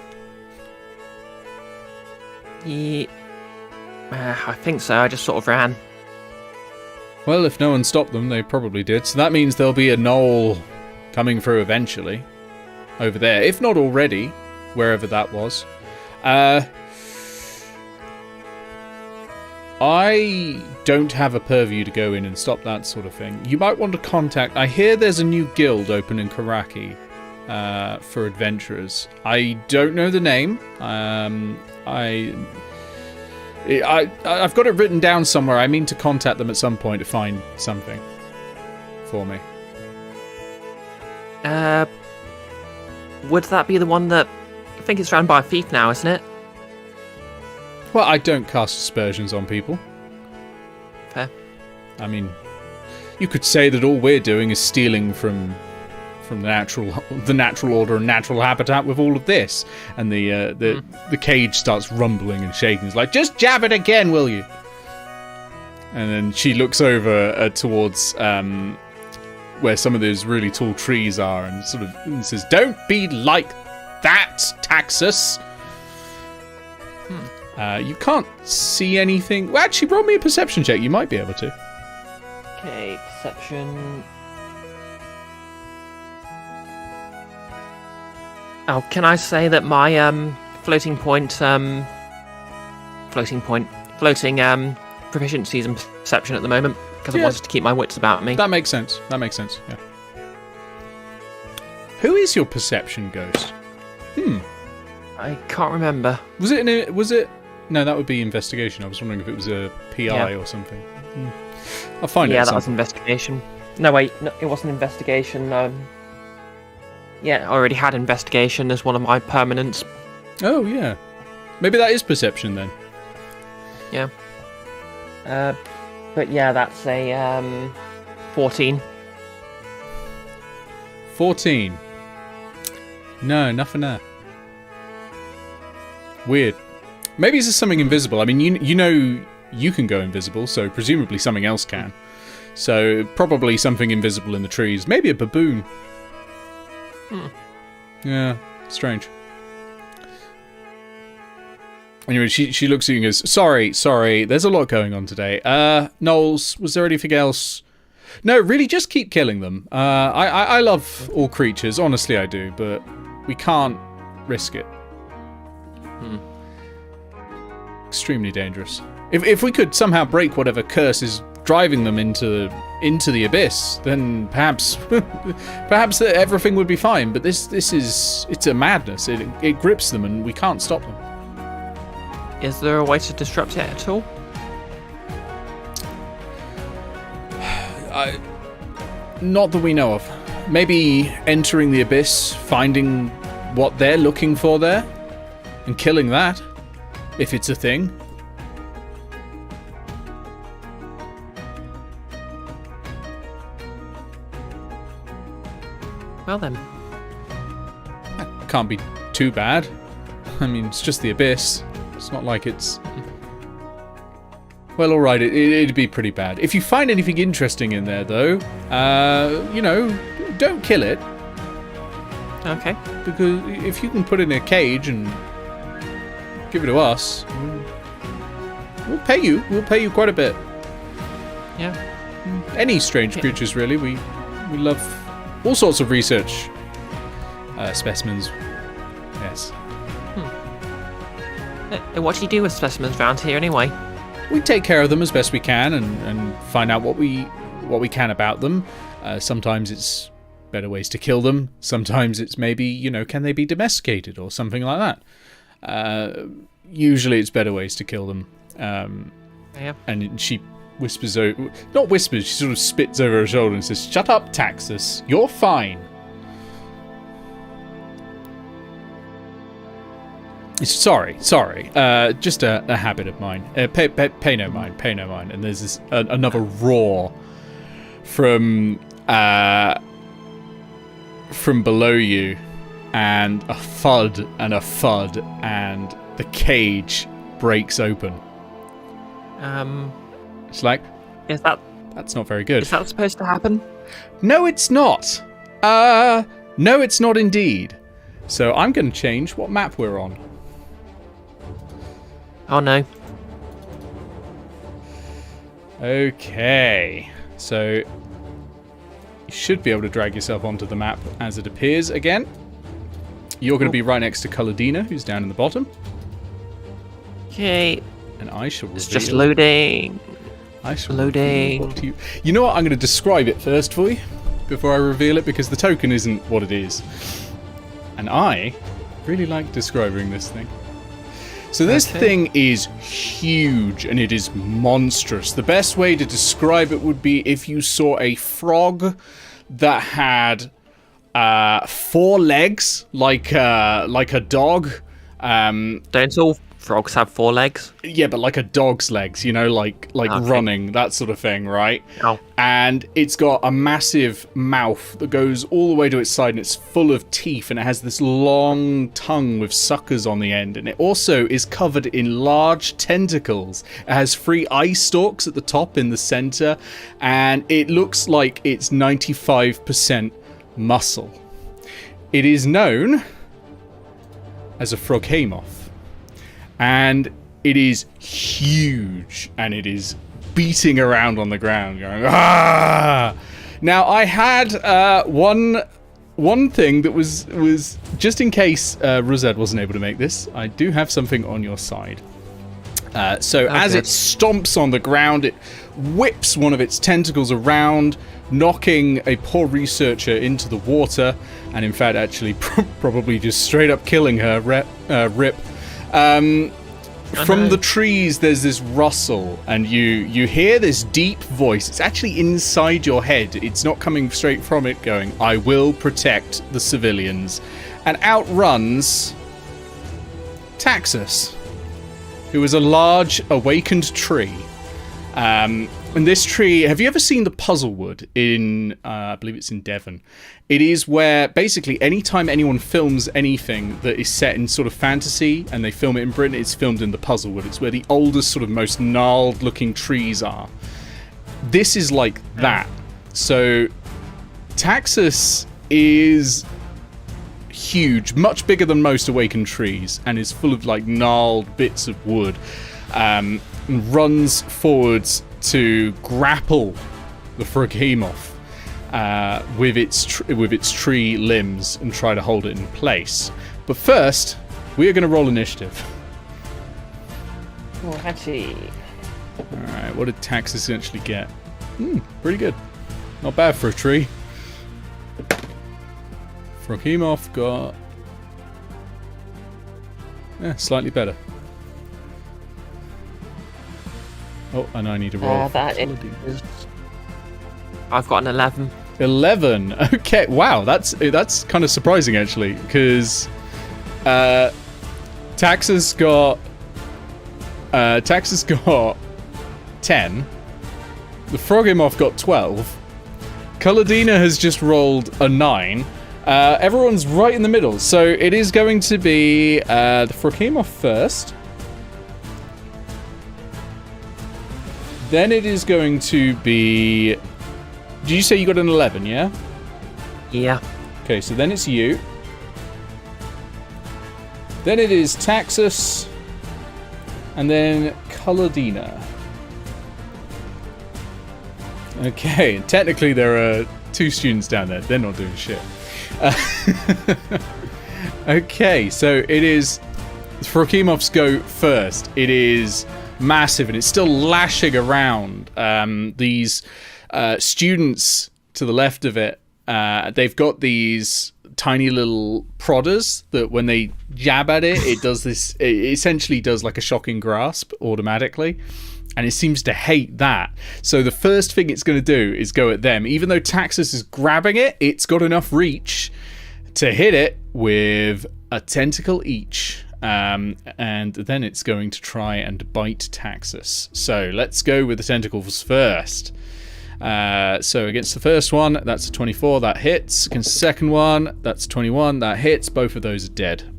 I think so. I just sort of ran. Well, if no one stopped them, they probably did. So that means there'll be a Noel coming through eventually. Over there. If not already. Wherever that was. I don't have a purview to go in and stop that sort of thing. You might want to contact... I hear there's a new guild open in Karaki for adventurers. I don't know the name. I've got it written down somewhere. I mean to contact them at some point to find something for me. Would that be the one that... I think it's run by a thief now, isn't it? Well, I don't cast aspersions on people. Fair. I mean, you could say that all we're doing is stealing from the natural order and natural habitat with all of this. And the cage starts rumbling and shaking. It's like, just jab it again, will you? And then she looks over towards where some of those really tall trees are and sort of says, "Don't be like that, Taxus." You can't see anything. Well, actually, roll me a perception check. You might be able to. Okay, perception. Oh, can I say that my floating proficiencies in perception at the moment, because I wanted to keep my wits about me. That makes sense. Yeah. Who is your perception ghost? I can't remember. Was it? No, that would be investigation. I was wondering if it was a PI or something. I'll find it. Yeah, that was investigation. No, wait, no, it wasn't investigation. Yeah, I already had investigation as one of my permanents. Oh, yeah. Maybe that is perception then. Yeah. But yeah, that's a 14. 14. No, nothing there. Weird. Maybe it's just something invisible. I mean, you know you can go invisible, so presumably something else can. So probably something invisible in the trees. Maybe a baboon. Yeah, strange. Anyway, she looks at you and goes, Sorry, there's a lot going on today. Knowles, was there anything else? No, really, just keep killing them. I love all creatures, honestly I do, but we can't risk it. Extremely dangerous. If we could somehow break whatever curse is driving them into the abyss, then perhaps everything would be fine. But it's a madness. It grips them, and we can't stop them. Is there a way to disrupt it at all? Not that we know of. Maybe entering the abyss, finding what they're looking for there, and killing that. If it's a thing. Well then. That can't be too bad. I mean, it's just the abyss. It's not like it's... Well, alright, it'd be pretty bad. If you find anything interesting in there, though, don't kill it. Okay. Because if you can put it in a cage and give it to us, we'll pay you. We'll pay you quite a bit. Yeah. Any strange creatures, really. We love all sorts of research specimens. Yes. What do you do with specimens around here, anyway? We take care of them as best we can and find out what we can about them. Sometimes it's better ways to kill them. Sometimes it's maybe, can they be domesticated or something like that. Usually it's better ways to kill them. Yeah. And she whispers over... Not whispers, she sort of spits over her shoulder and says, "Shut up, Taxus. You're fine." Sorry. Just a habit of mine. Pay no mind. And there's this another roar from below you. and a thud, and the cage breaks open. It's like, that's not very good. Is that supposed to happen? No, it's not. No, it's not indeed. So I'm going to change what map we're on. Oh no. Okay. So you should be able to drag yourself onto the map as it appears again. You're going to be right next to Caladina, who's down in the bottom. Okay. And I shall reveal... It's just loading. I shall loading. What you know what? I'm going to describe it first for you before I reveal it, because the token isn't what it is. And I really like describing this thing. So this thing is huge and it is monstrous. The best way to describe it would be if you saw a frog that had 4 legs, like a dog. Don't all frogs have 4 legs? Yeah, but like a dog's legs, you know, like running, that sort of thing, right? Oh. And it's got a massive mouth that goes all the way to its side, and it's full of teeth, and it has this long tongue with suckers on the end, and it also is covered in large tentacles. It has 3 eye stalks at the top in the center, and it looks like it's 95% muscle. It is known as a froghemoth. And it is huge, and it is beating around on the ground, going, ah! Now, I had one thing that was just in case Ruzzad wasn't able to make this. I do have something on your side. So as it stomps on the ground, it whips one of its tentacles around, knocking a poor researcher into the water, and in fact, actually, probably just straight up killing her. Rip. From the trees, there's this rustle, and you hear this deep voice. It's actually inside your head. It's not coming straight from it, going, I will protect the civilians. And out runs Taxus, who is a large, awakened tree. And this tree, have you ever seen the Puzzlewood in, I believe it's in Devon? It is where, basically, anytime anyone films anything that is set in sort of fantasy, and they film it in Britain, it's filmed in the Puzzlewood. It's where the oldest, sort of most gnarled-looking trees are. This is like that. So, Taxus is huge, much bigger than most awakened trees, and is full of, like, gnarled bits of wood. And runs forwards to grapple the froghemoth with its tree limbs and try to hold it in place. But first, we are going to roll initiative. Oh, actually. Alright, what did Taxus essentially get? Pretty good. Not bad for a tree. Froghemoth got... slightly better. Oh, and I need to roll. I've got an 11. 11. Okay. Wow, that's kind of surprising actually, because Taxus got 10. The Froghemoth got 12. Caladina has just rolled a 9. Everyone's right in the middle, so it is going to be the Froghemoth first. Then it is going to be... Did you say you got an 11, yeah? Yeah. Okay, so then it's you. Then it is Taxus. And then Caladina. Okay, technically there are 2 students down there. They're not doing shit. Okay, so it is... Froghemoths go first. It is... massive, and it's still lashing around. These students to the left of it, they've got these tiny little prodders that when they jab at it, it does this. It essentially does like a shocking grasp automatically, and it seems to hate that. So the first thing it's going to do is go at them. Even though Taxus is grabbing it, it's got enough reach to hit it with a tentacle each. And then it's going to try and bite Taxus. So let's go with the tentacles first. So against the first one, that's a 24, that hits. Against the second one, that's 21, that hits. Both of those are dead.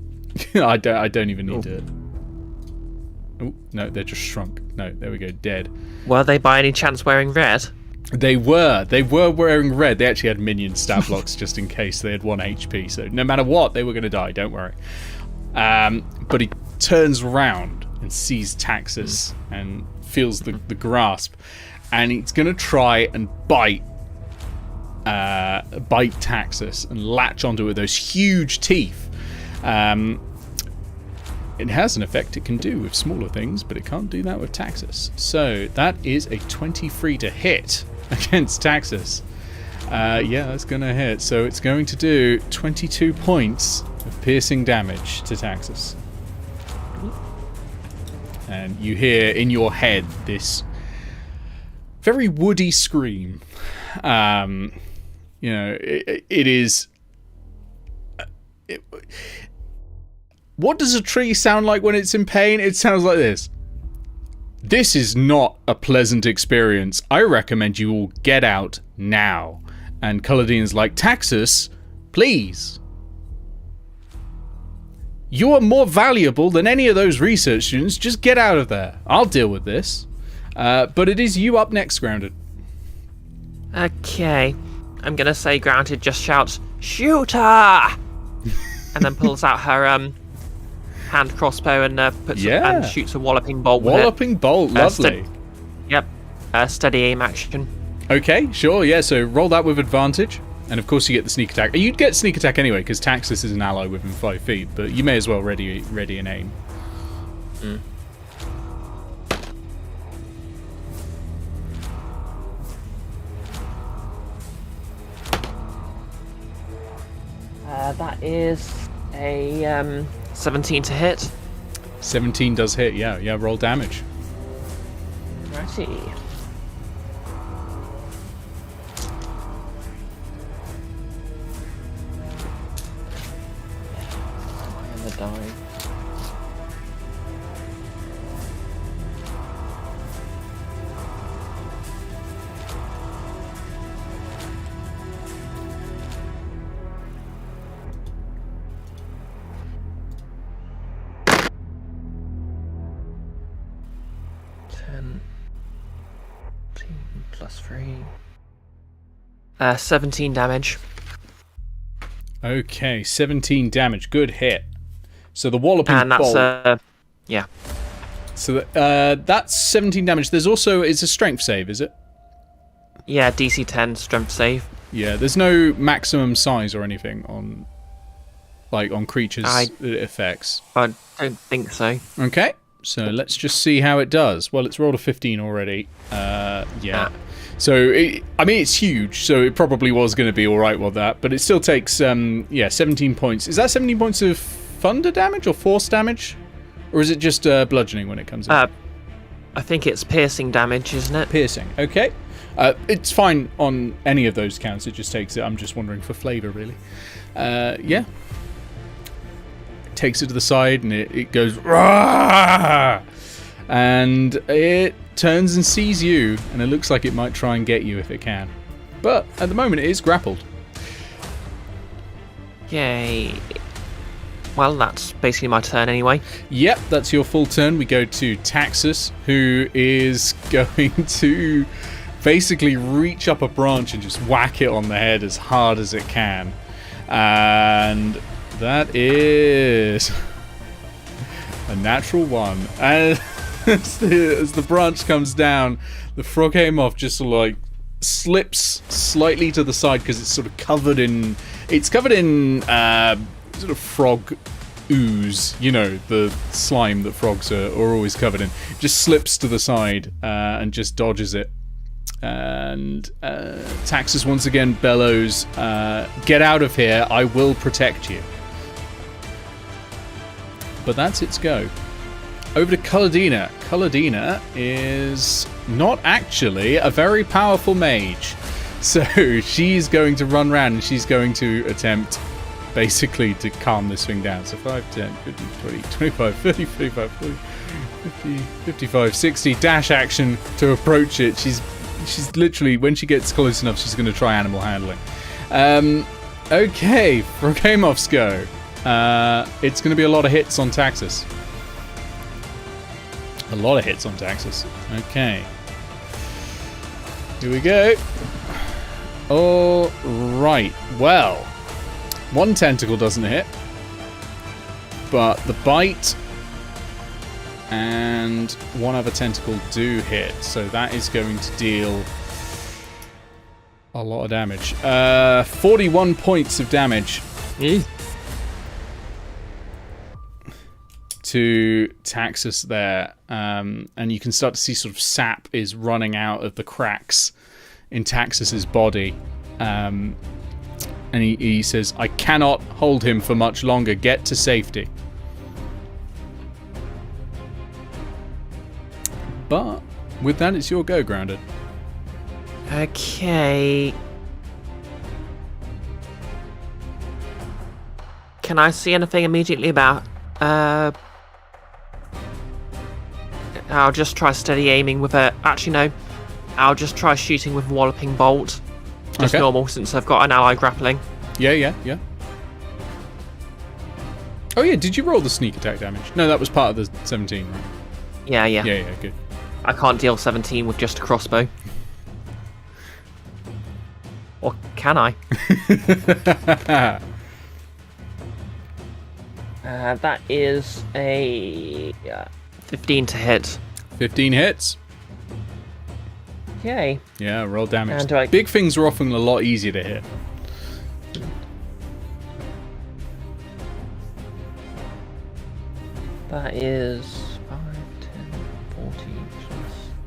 I don't even need to... Oh, no, they're just shrunk. No, there we go, dead. Were they by any chance wearing red? They were wearing red. They actually had minion stat blocks just in case they had 1 HP. So no matter what, they were going to die, don't worry. But he turns around and sees Taxus and feels the grasp. And he's going to try and bite Taxus and latch onto it with those huge teeth. It has an effect it can do with smaller things, but it can't do that with Taxus. So that is a 23 to hit against Taxus. Yeah, that's going to hit. So it's going to do 22 points of piercing damage to Taxus. And you hear in your head this very woody scream. You know, it is... What does a tree sound like when it's in pain? It sounds like this. This is not a pleasant experience. I recommend you all get out now. And Kaladin's like, Taxus, please. You are more valuable than any of those research students. Just get out of there. I'll deal with this. But it is you up next, Grounded. Okay. I'm going to say Grounded just shouts, shoot her! And then pulls out her hand crossbow and and shoots a walloping bolt with it. Walloping bolt, lovely. Yep. Steady aim action. Okay, sure, yeah, so roll that with advantage. And of course you get the sneak attack. You'd get sneak attack anyway, because Taxus is an ally within 5 feet, but you may as well ready and aim. Mm. That is a 17 to hit. 17 does hit, yeah, roll damage. Righty. And the die. Plus 3. 17 damage. Okay, 17 damage. Good hit. So the walloping bolt... And that's, yeah. So that's 17 damage. There's also... It's a strength save, is it? Yeah, DC 10 strength save. Yeah, there's no maximum size or anything on... Like, on creatures that it affects. I don't think so. Okay, so let's just see how it does. Well, it's rolled a 15 already. Yeah. So, it's huge, so it probably was going to be alright with that, but it still takes, 17 points. Is that 17 points of thunder damage or force damage? Or is it just bludgeoning when it comes in? I think it's piercing damage, isn't it? Piercing, okay. It's fine on any of those counts, it just takes it. I'm just wondering for flavour, really. Yeah. It takes it to the side and it goes, Rah! And it turns and sees you, and it looks like it might try and get you if it can. But at the moment, it is grappled. Yay. Well, that's basically my turn anyway. Yep, that's your full turn. We go to Taxus, who is going to basically reach up a branch and just whack it on the head as hard as it can. And that is a natural 1. And as the branch comes down, the frog moth just sort of like slips slightly to the side because it's sort of covered in sort of frog ooze, you know, the slime that frogs are always covered in. It just slips to the side and just dodges it. And Taxus once again bellows, "Get out of here! I will protect you." But that's its go. Over to Kaladina. Kaladina is not actually a very powerful mage. So she's going to run around and she's going to attempt basically to calm this thing down. So 5, 10, 15, 20, 25, 30, 35, 40, 50, 55, 60. Dash action to approach it. She's she's literally, when she gets close enough, she's going to try animal handling. Okay, Froghemoth's go. It's going to be a lot of hits on Taxus. A lot of hits on Taxus. Okay. Here we go. All right. Well, one tentacle doesn't hit, but the bite and one other tentacle do hit, so that is going to deal a lot of damage. 41 points of damage to Taxus there, and you can start to see sort of sap is running out of the cracks in Taxus's body, and he says, "I cannot hold him for much longer. Get to safety." But with that, it's your go, Grounded. Okay. Can I see anything immediately about... I'll just try steady aiming with a... Actually, no. I'll just try shooting with Walloping Bolt. Just normal, since I've got an ally grappling. Yeah. Oh, yeah, did you roll the sneak attack damage? No, that was part of the 17, right? Yeah. Yeah, good. I can't deal 17 with just a crossbow. Or can I? That is a 15 to hit. 15 hits. Yay. Yeah, roll damage. And big things are often a lot easier to hit. That is 5, 10, 14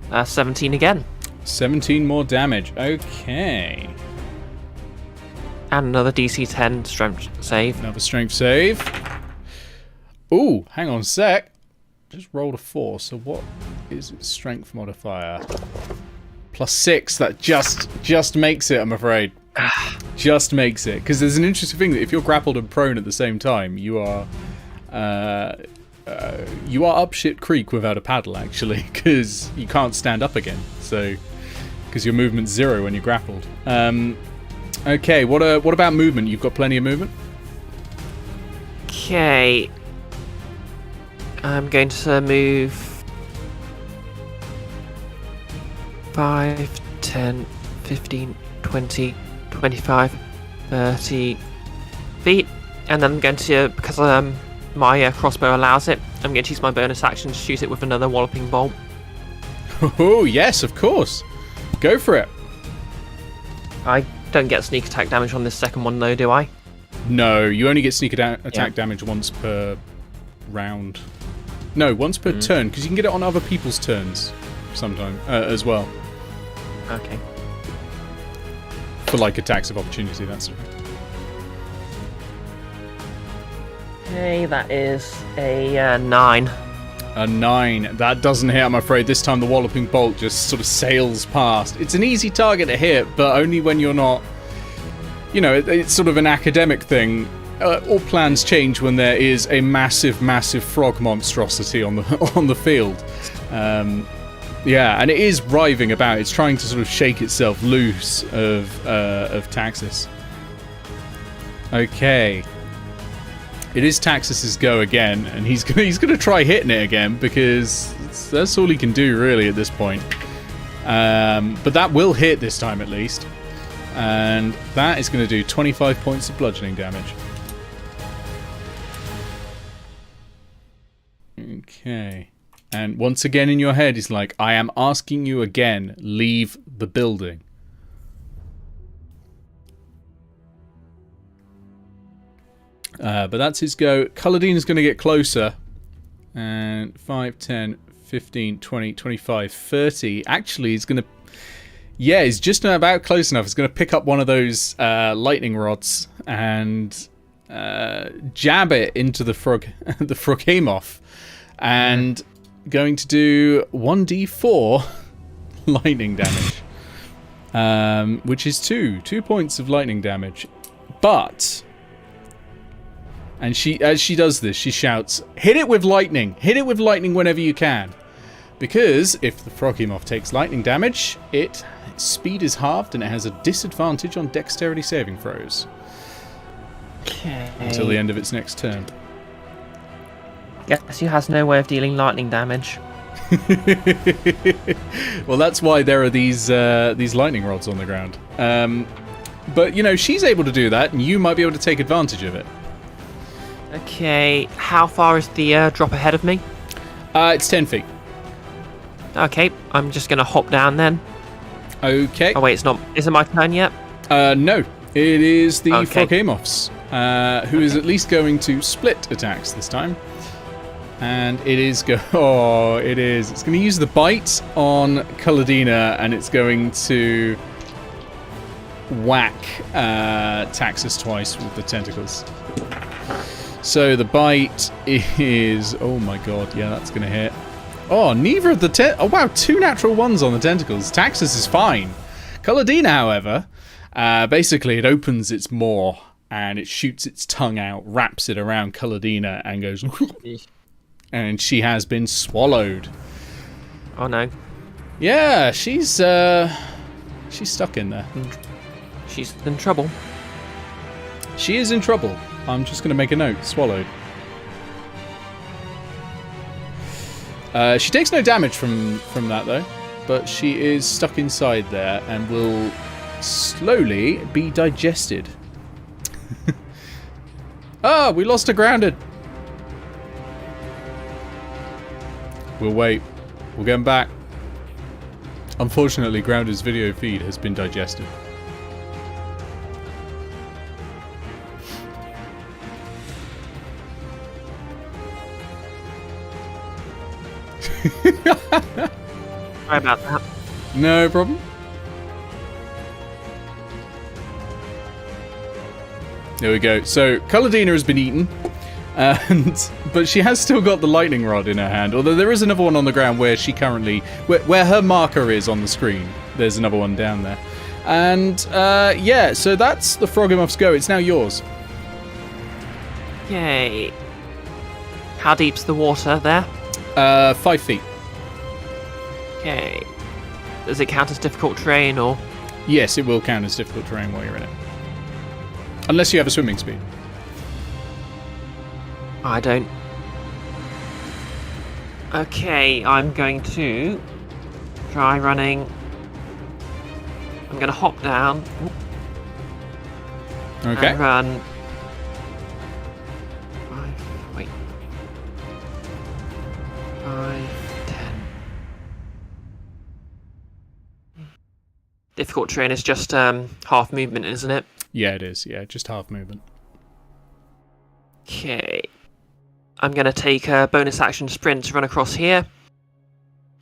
plus 17 again. 17 more damage. Okay. And another DC 10 strength save. Another strength save. Ooh, hang on a sec. Just rolled a 4, so what is its strength modifier? +6, that just makes it, I'm afraid. Just makes it. Because there's an interesting thing that if you're grappled and prone at the same time, you are up shit creek without a paddle, actually, because you can't stand up again. So, because your movement's 0 when you're grappled. Okay, what about movement? You've got plenty of movement? Okay. I'm going to move 5, 10, 15, 20, 25, 30 feet. And then I'm going to, because my crossbow allows it, I'm going to use my bonus action to shoot it with another Walloping Bolt. Oh, yes, of course. Go for it. I don't get sneak attack damage on this second one, though, do I? No, you only get sneak attack damage once per round. No, once per turn, because you can get it on other people's turns sometime as well. Okay. For like attacks of opportunity, that's it. Okay, that is a 9. A 9. That doesn't hit, I'm afraid. This time the Walloping Bolt just sort of sails past. It's an easy target to hit, but only when you're not... You know, it's sort of an academic thing. All plans change when there is a massive frog monstrosity on the field. Yeah, and it is writhing about. It's trying to sort of shake itself loose of Taxus. Okay. It is Taxus's go again, and he's gonna try hitting it again because that's all he can do really at this point. But that will hit this time at least, and that is going to do 25 points of bludgeoning damage. Okay. And once again in your head, he's like, I am asking you again, leave the building. But that's his go. Culloden is going to get closer. And 5, 10, 15, 20, 25, 30. Actually, he's going to... Yeah, he's just about close enough. He's going to pick up one of those lightning rods and jab it into the Froghemoth. And going to do 1d4 lightning damage. Which is 2 points of lightning damage. But... And as she does this, she shouts, hit it with lightning! Hit it with lightning whenever you can! Because if the froggy moth takes lightning damage, its speed is halved and it has a disadvantage on dexterity saving throws. Okay. Until the end of its next turn. Guess he has no way of dealing lightning damage. Well, that's why there are these lightning rods on the ground. But, you know, she's able to do that, and you might be able to take advantage of it. Okay, how far is the drop ahead of me? It's 10 feet. Okay, I'm just going to hop down then. Okay. Oh, wait, it's not. Is it my turn yet? No. It is the Okay. Froghemoths, who is at least going to split attacks this time. And it is it is. It's going to use the bite on Kaladina, and it's going to whack Taxus twice with the tentacles. So the bite is... Oh my god, yeah, that's going to hit. Oh, neither of the... Oh wow, 2 natural ones on the tentacles. Taxus is fine. Kaladina, however, basically it opens its maw and it shoots its tongue out, wraps it around Kaladina and goes... And she has been swallowed. Oh no. Yeah, she's stuck in there. She's in trouble. She is in trouble. I'm just going to make a note. Swallowed. She takes no damage from that though, but she is stuck inside there and will slowly be digested. Ah, we lost her grounded. We'll wait. We'll get him back. Unfortunately, Grounded's video feed has been digested. Sorry about that. No problem. There we go. So, Kaladina has been eaten. But she has still got the lightning rod in her hand, although there is another one on the ground where she currently... Where her marker is on the screen. There's another one down there. And, yeah, so that's the Froghemoth's go. It's now yours. Yay. How deep's the water there? 5 feet. Okay. Does it count as difficult terrain, or...? Yes, it will count as difficult terrain while you're in it. Unless you have a swimming speed. I don't. Okay, I'm going to try running. I'm going to hop down. Okay. And run. Wait. 5, 10. Difficult terrain is just half movement, isn't it? Yeah, it is. Yeah, just half movement. Okay. I'm going to take a bonus action sprint to run across here.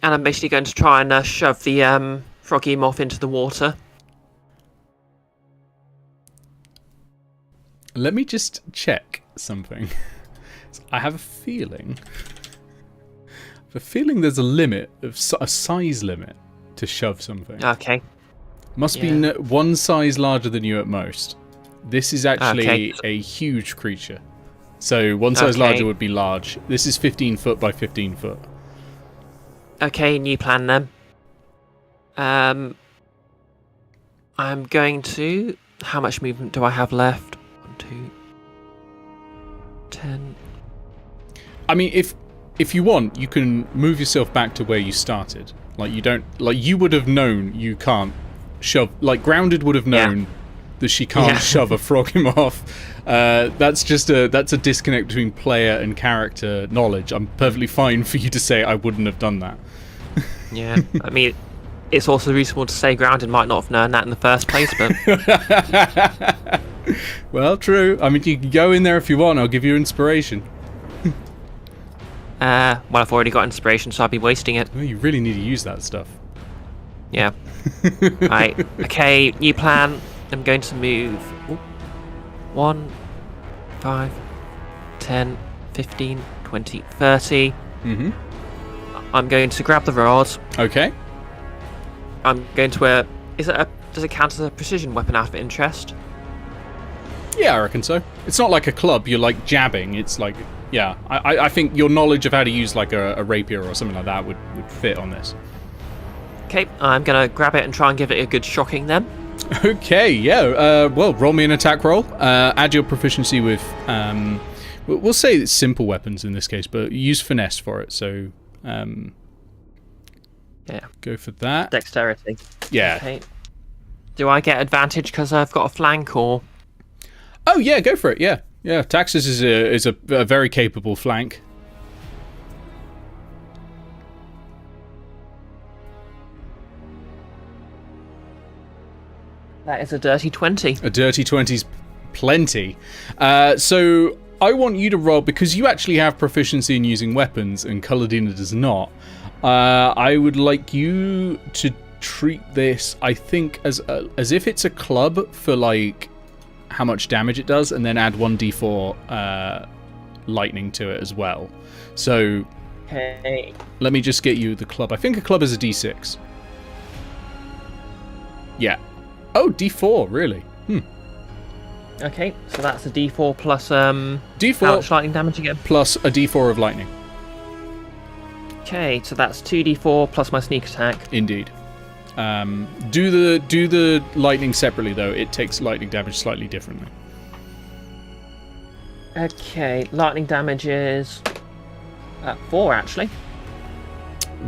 And I'm basically going to try and shove the froggy moth into the water. Let me just check something. I have a feeling there's a limit, a size limit, to shove something. Okay. Must be one size larger than you at most. This is actually a huge creature. So one size larger would be large. This is 15 foot by 15 foot. Okay, new plan then. I'm going to... How much movement do I have left? 1, 2... 10... I mean, if you want, you can move yourself back to where you started. Like, you don't... Like, you would have known you can't shove... Like, Grounded would have known that she can't shove a Froghemoth. That's a disconnect between player and character knowledge. I'm perfectly fine for you to say I wouldn't have done that. Yeah, I mean, it's also reasonable to say Grounded might not have known that in the first place, but... Well, true. I mean, you can go in there if you want. I'll give you inspiration. Well, I've already got inspiration, so I'd be wasting it. Well, you really need to use that stuff. Yeah. Right, okay, new plan. I'm going to move 1, 5, 10, 15, 20, 30. Mm-hmm. I'm going to grab the rod. Okay. I'm going to does it count as a precision weapon out of interest? Yeah, I reckon so. It's not like a club, you're like jabbing. It's like Yeah. I think your knowledge of how to use like a rapier or something like that would fit on this. Okay, I'm gonna grab it and try and give it a good shocking then. Okay, yeah. Well, roll me an attack roll. Add your proficiency with, we'll say it's simple weapons in this case, but use finesse for it. So, yeah, go for that. Dexterity. Yeah. Okay. Do I get advantage because I've got a flank or? Oh yeah, go for it. Yeah, yeah. Taxus is a very capable flank. That is a dirty 20. A dirty 20's plenty. So I want you to roll, because you actually have proficiency in using weapons and Kaladina does not. I would like you to treat this, I think, as if it's a club for like how much damage it does, and then add 1d4 lightning to it as well. So Okay. let me just get you the club. I think a club is a d6. Yeah. Oh, d4, really? Okay, so that's a D4 plus D4 how much lightning damage again? plus a d4 of lightning. Okay, so that's 2D4 plus my sneak attack. Indeed. Do the lightning separately though. It takes lightning damage slightly differently. Okay, lightning damage is 4 actually,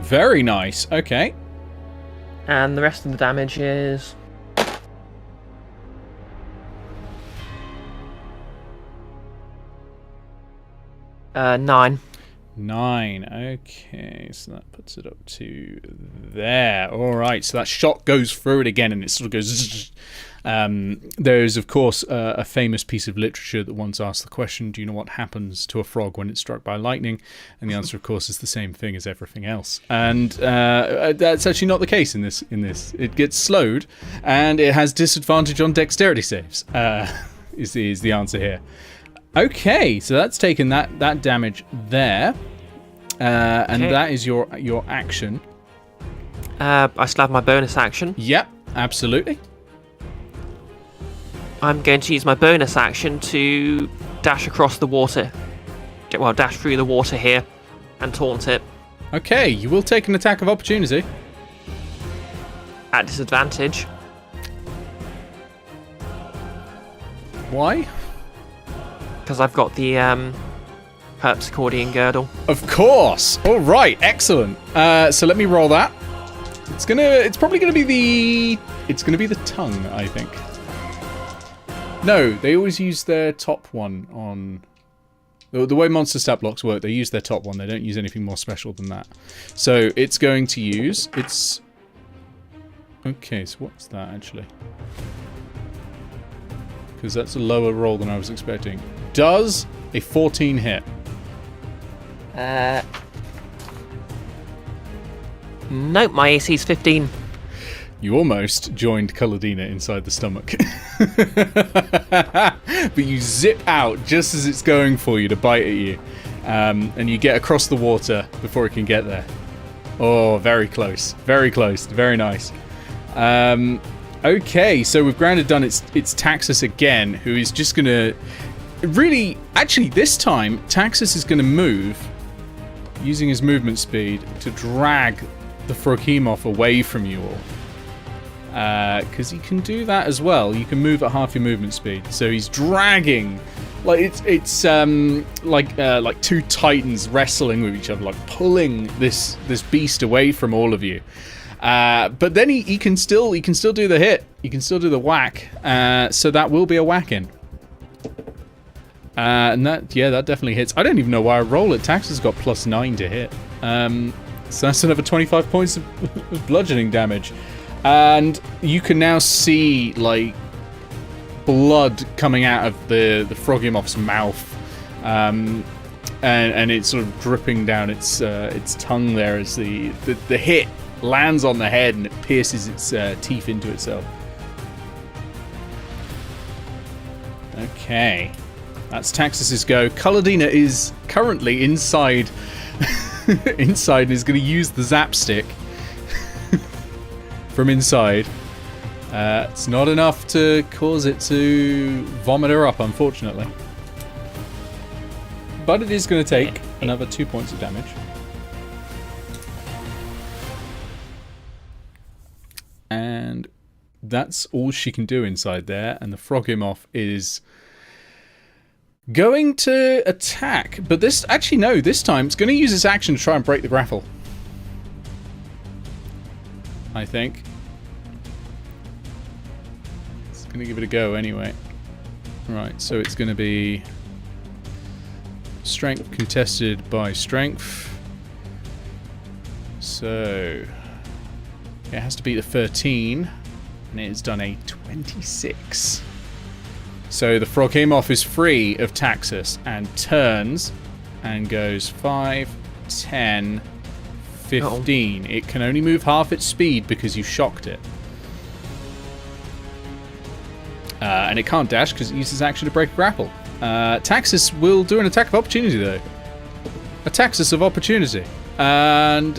Very nice. Okay. and the rest of the damage is 9. 9. Okay, so that puts it up to there. All right, so that shot goes through it again, and it sort of goes. Zzz. There's, of course, a famous piece of literature that once asked the question, "Do you know what happens to a frog when it's struck by lightning?" And the answer, of course, is the same thing as everything else. And that's actually not the case in this. It gets slowed, and it has disadvantage on dexterity saves. Is the answer here? Okay, so that's taken that damage there, and that is your action. I still have my bonus action. Yep, absolutely. I'm going to use my bonus action to dash across the water. Well, dash through the water here and taunt it. Okay, you will take an attack of opportunity. At disadvantage. Why? Because I've got the Herp's accordion girdle. Of course. All right, excellent. So let me roll that. It's probably gonna be the tongue, I think. No, they always use their top one on. The way monster stat blocks work, they use their top one. They don't use anything more special than that. So it's going to use its. Okay, so what's that actually? Because that's a lower roll than I was expecting. Does a 14 hit? Nope, my AC is 15. You almost joined Kaladina inside the stomach. But you zip out just as it's going for you to bite at you. And you get across the water before it can get there. Oh, very close. Very close. Very nice. Okay, so with Grounded done, it's Taxus again, who is just going to... Really, actually, this time, Taxus is going to move, using his movement speed, to drag the Froghemoth away from you all. Because he can do that as well. You can move at half your movement speed. So he's dragging... Like, it's like two titans wrestling with each other, like pulling this beast away from all of you. But then he can still do the hit. He can still do the whack. So that will be a whack in. And that definitely hits. I don't even know why I roll it. Tax has got +9 to hit. So that's another 25 points of bludgeoning damage. And you can now see like blood coming out of the Froghemoth's mouth. And it's sort of dripping down its tongue there as the hit lands on the head and it pierces its teeth into itself. Okay. That's Taxus's go. Kaladina is currently inside and is going to use the zap stick from inside. It's not enough to cause it to vomit her up, unfortunately. but it is going to take another 2 points of damage. And that's all she can do inside there. And the Frogimoth is going to attack. But this time it's going to use its action to try and break the grapple. I think. It's going to give it a go anyway. Right, so it's going to be strength contested by strength. So it has to beat the 13, and it has done a 26. So the Frogimoth is free of Taxus and turns and goes 5, 10, 15. It can only move half its speed because you shocked it. And it can't dash because it uses action to break a grapple. Taxus will do an attack of opportunity, though. A Taxus of opportunity. And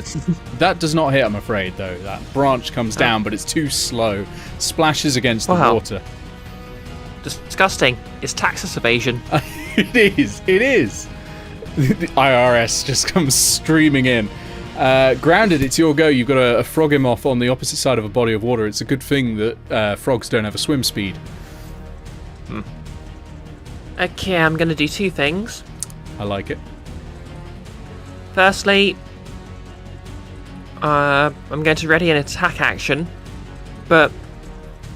that does not hit, I'm afraid, though. That branch comes down, but it's too slow. Splashes against the water. Disgusting. It's Taxus evasion. It is. The IRS just comes streaming in. Grounded, it's your go. You've got a Frogimoth on the opposite side of a body of water. It's a good thing that frogs don't have a swim speed. Okay, I'm going to do two things. I like it. Firstly, I'm going to ready an attack action, but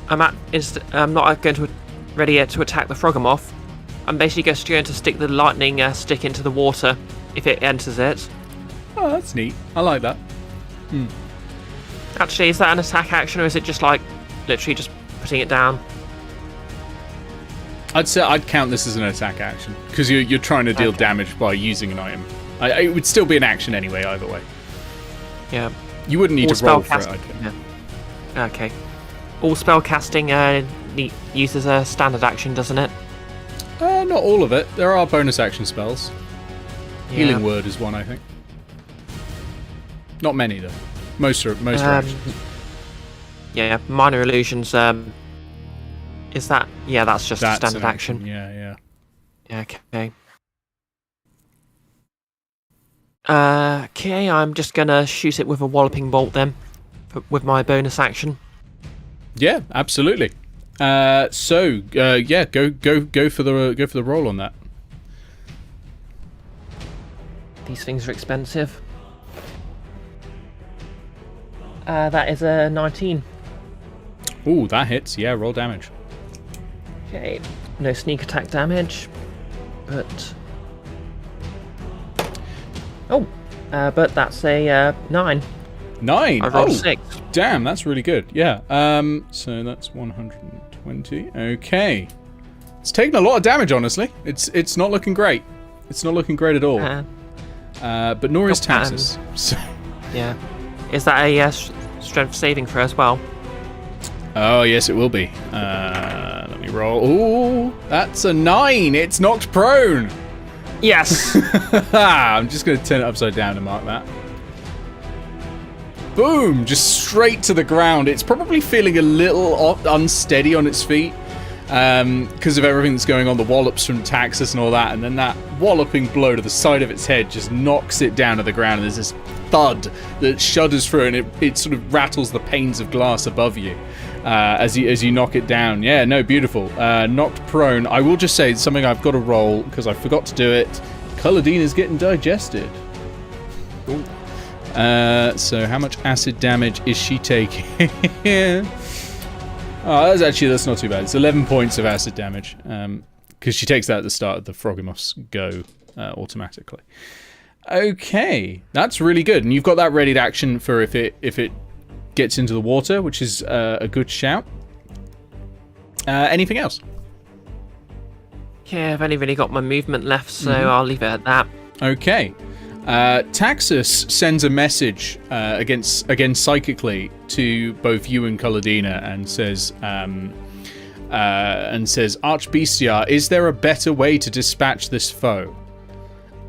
I'm not going to ready it to attack the Frogimoth. I'm basically just going to stick the lightning stick into the water if it enters it. Oh, that's neat. I like that. Actually, is that an attack action, or is it just like literally just putting it down? I'd say I'd count this as an attack action because you're trying to deal damage by using an item. It would still be an action anyway, either way. Yeah. You wouldn't need to roll for it, I think. Yeah. Okay. All spell casting uses a standard action, doesn't it? Not all of it. There are bonus action spells. Yeah. Healing Word is one, I think. Not many though. Most are actions. Yeah, minor illusions. Is that? Yeah, that's just a standard action. Yeah. Yeah. Okay. Okay, I'm just gonna shoot it with a walloping bolt then, with my bonus action. Yeah, absolutely. Go for the roll on that. These things are expensive. That is a 19. Ooh, that hits. Yeah, roll damage. Okay, no sneak attack damage, but but that's a 9. 9. I rolled 6. Damn, that's really good. Yeah. So that's 120. Okay. It's taken a lot of damage, honestly. It's not looking great. It's not looking great at all. But nor is Taxus. So. Yeah. Is that a strength saving throw as well? Oh, yes, it will be. Let me roll. Ooh, that's a 9. It's knocked prone. Yes. I'm just going to turn it upside down to mark that. Boom! Just straight to the ground. It's probably feeling a little unsteady on its feet because of everything that's going on, the wallops from Taxus and all that, and then that walloping blow to the side of its head just knocks it down to the ground, and there's this thud that shudders through, and it sort of rattles the panes of glass above you as you knock it down. Yeah, no, beautiful. Knocked prone. I will just say something I've got to roll because I forgot to do it. Culladina's getting digested. Ooh. So how much acid damage is she taking? That's not too bad. It's 11 points of acid damage because she takes that at the start of the Frogimoth's go automatically. Okay, that's really good, and you've got that ready to action for if it gets into the water, which is a good shout. Anything else? Yeah, I've only really got my movement left, so I'll leave it at that. Okay. Taxus sends a message again psychically to both you and Culladina and says, Archbestiar, is there a better way to dispatch this foe?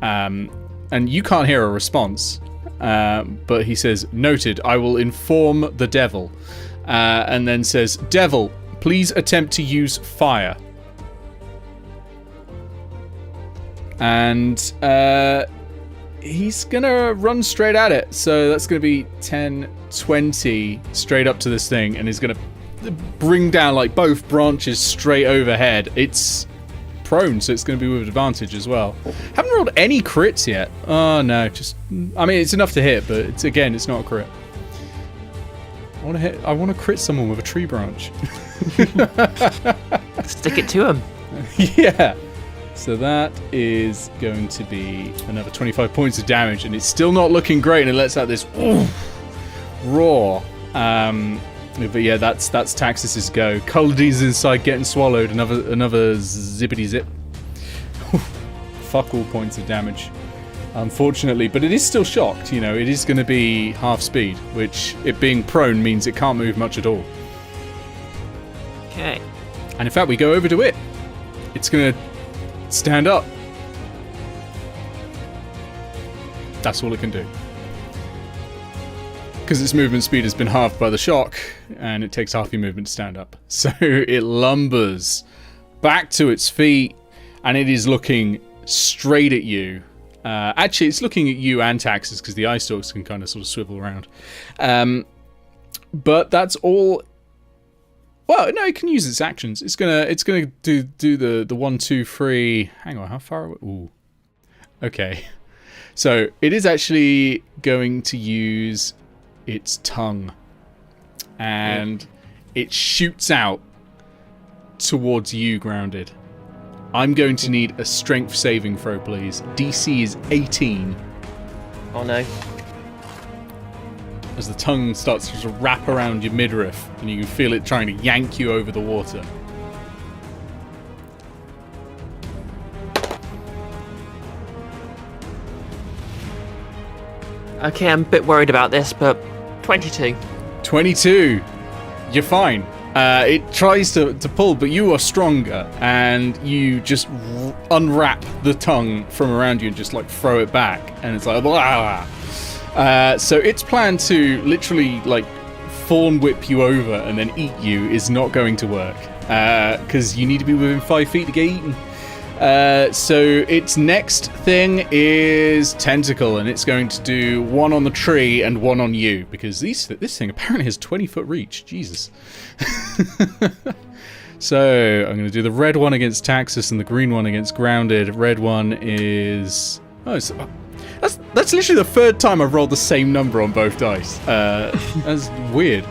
And you can't hear a response, but he says, noted, I will inform the devil. And then says, devil, please attempt to use fire. And he's going to run straight at it. So that's going to be 10, 20 straight up to this thing. And he's going to bring down like both branches straight overhead. It's prone, so it's going to be with advantage as well. Haven't rolled any crits yet. Oh no, it's enough to hit, but it's not a crit. I want to crit someone with a tree branch. Stick it to him. Yeah. So that is going to be another 25 points of damage, and it's still not looking great, and it lets out this roar. But yeah, that's Taxus's go. Culdi's inside getting swallowed. Another zippity zip. Fuck all points of damage, unfortunately. But it is still shocked. You know, it is going to be half speed, which it being prone means it can't move much at all. Okay. And in fact, we go over to it. It's going to stand up. That's all it can do. Because its movement speed has been halved by the shock, and it takes half your movement to stand up. So it lumbers back to its feet, and it is looking straight at you. Actually, it's looking at you and Taxus, because the eye stalks can kind of sort of swivel around. But that's all. Well, no, it can use its actions. It's gonna do the 1, 2, 3. Hang on, how far away? Ooh. Okay. So it is actually going to use its tongue, and it shoots out towards you, Grounded. I'm going to need a strength saving throw, please. DC is 18. Oh no. As the tongue starts to sort of wrap around your midriff, and you can feel it trying to yank you over the water. Okay, I'm a bit worried about this, but 22. 22. You're fine. It tries to pull, but you are stronger, and you just unwrap the tongue from around you and just like throw it back, and it's like blah. So its plan to literally like fawn whip you over and then eat you is not going to work, because you need to be within 5 feet to get eaten. So its next thing is tentacle, and it's going to do one on the tree and one on you, because this thing apparently has 20-foot reach. Jesus. So I'm going to do the red one against Taxus and the green one against Grounded. Red one is that's literally the third time I've rolled the same number on both dice. That's weird.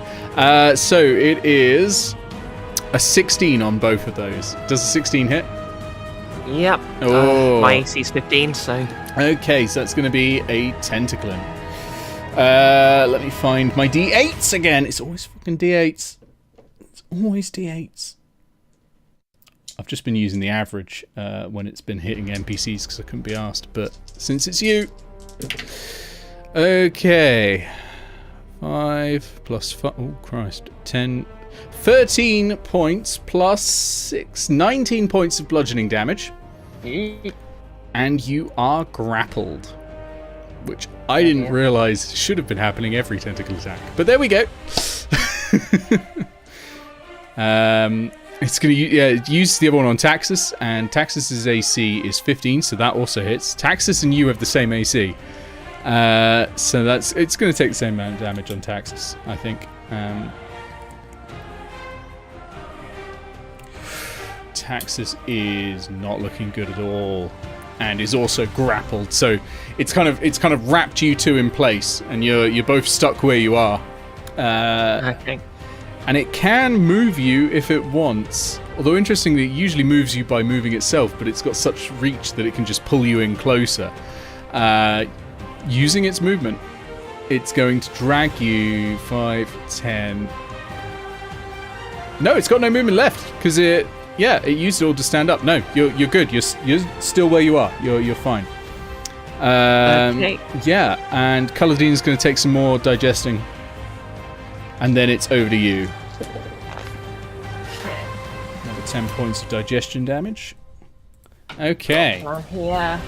So it is a 16 on both of those. Does a 16 hit? Yep. Oh. My AC is 15, so. Okay, so that's going to be a tentacling. Let me find my D8s again. It's always fucking D8s. It's always D8s. I've just been using the average when it's been hitting NPCs because I couldn't be asked. But since it's you. Okay. 5 plus 5. Oh, Christ. 10. 13 points plus 6. 19 points of bludgeoning damage. And you are grappled. Which I didn't realise should have been happening every tentacle attack. But there we go. It's going to use the other one on Taxus. And Taxus's AC is 15, so that also hits. Taxus and you have the same AC. So it's going to take the same amount of damage on Taxus, I think. Taxus is not looking good at all, and is also grappled. So it's kind of wrapped you two in place, and you're both stuck where you are. Okay. And it can move you if it wants. Although interestingly, it usually moves you by moving itself, but it's got such reach that it can just pull you in closer. Using its movement, it's going to drag you 5, 10. No, it's got no movement left because it used it all to stand up. No, you're good. You're still where you are. You're fine. Okay. Yeah, and Cullidine's going to take some more digesting, and then it's over to you. Another 10 points of digestion damage. Okay. Yeah.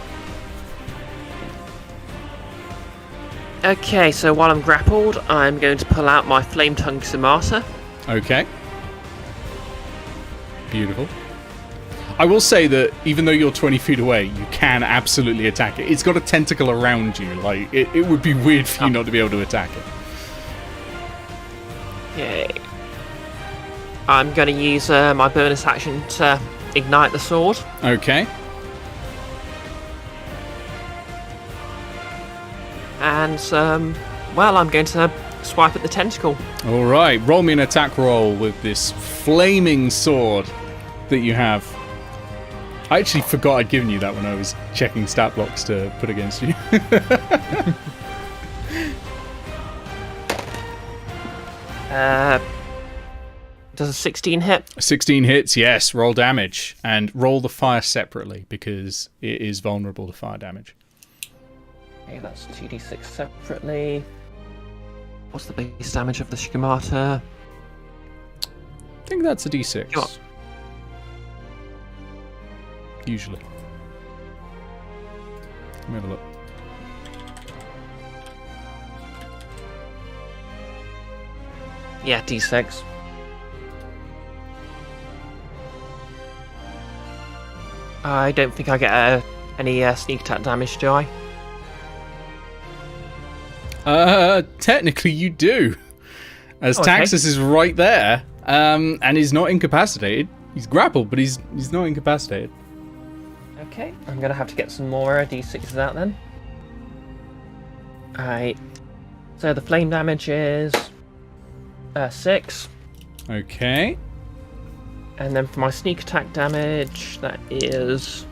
Okay, so while I'm grappled, I'm going to pull out my flame tongue Samasa. Okay. Beautiful. I will say that even though you're 20 feet away, you can absolutely attack it. It's got a tentacle around you. Like, it would be weird for you not to be able to attack it. Okay. I'm going to use my bonus action to ignite the sword. Okay. And, well, I'm going to swipe at the tentacle. All right. Roll me an attack roll with this flaming sword that you have. I actually forgot I'd given you that when I was checking stat blocks to put against you. Does a 16 hit? 16 hits, yes. Roll damage. And roll the fire separately because it is vulnerable to fire damage. Okay, that's 2d6 separately. What's the base damage of the Shikimata? I think that's a d6. Sure. Usually. Let me have a look. Yeah, d6. I don't think I get any sneak attack damage, do I? Technically you do. As okay. Taxus is right there, and he's not incapacitated. He's grappled, but he's not incapacitated. Okay, I'm going to have to get some more d6s out then. Alright, so the flame damage is 6. Okay. And then for my sneak attack damage, that is...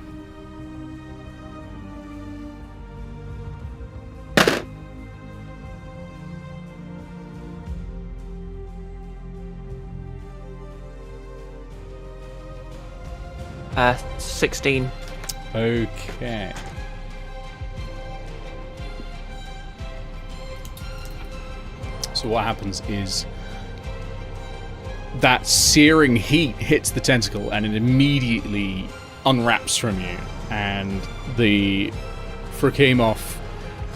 Uh, 16. Okay. So what happens is that searing heat hits the tentacle and it immediately unwraps from you, and the Frakamoth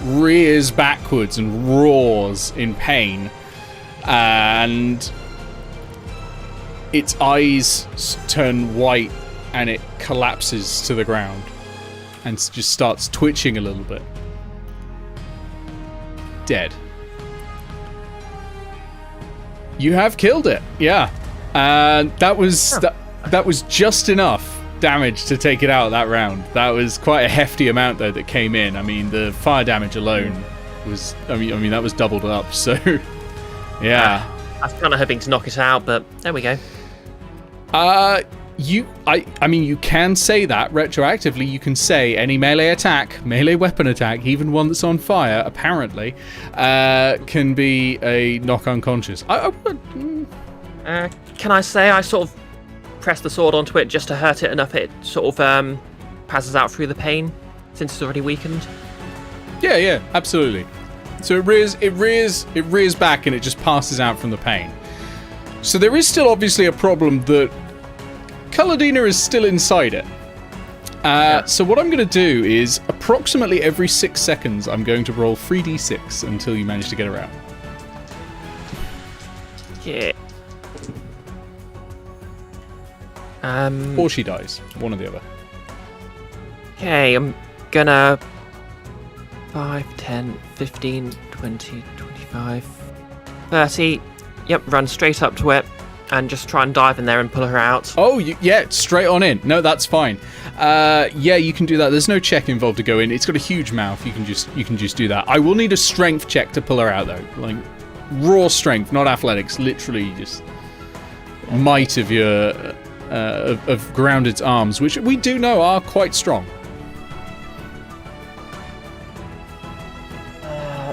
rears backwards and roars in pain, and its eyes turn white and it collapses to the ground and just starts twitching a little bit. Dead. You have killed it, yeah. And that was that was just enough damage to take it out that round. That was quite a hefty amount though that came in. I mean, the fire damage alone was I mean that was doubled up. So yeah. I was kind of hoping to knock it out, but there we go. I mean, you can say that retroactively. You can say any melee weapon attack, even one that's on fire, apparently, can be a knock unconscious. Can I say I sort of press the sword onto it just to hurt it enough it sort of passes out through the pain since it's already weakened? Yeah, absolutely. So it rears back and it just passes out from the pain. So there is still obviously a problem that Kaladina is still inside it. So what I'm going to do is approximately every 6 seconds I'm going to roll 3d6 until you manage to get her out. Yeah. Or she dies. One or the other. Okay, I'm gonna 5, 10, 15, 20, 25, 30. Yep, run straight up to it and just try and dive in there and pull her out. Oh, yeah, straight on in. No, that's fine. Yeah, you can do that. There's no check involved to go in. It's got a huge mouth. You can just do that. I will need a strength check to pull her out though. Like raw strength, not athletics. Literally just might of your of Grounded's arms, which we do know are quite strong.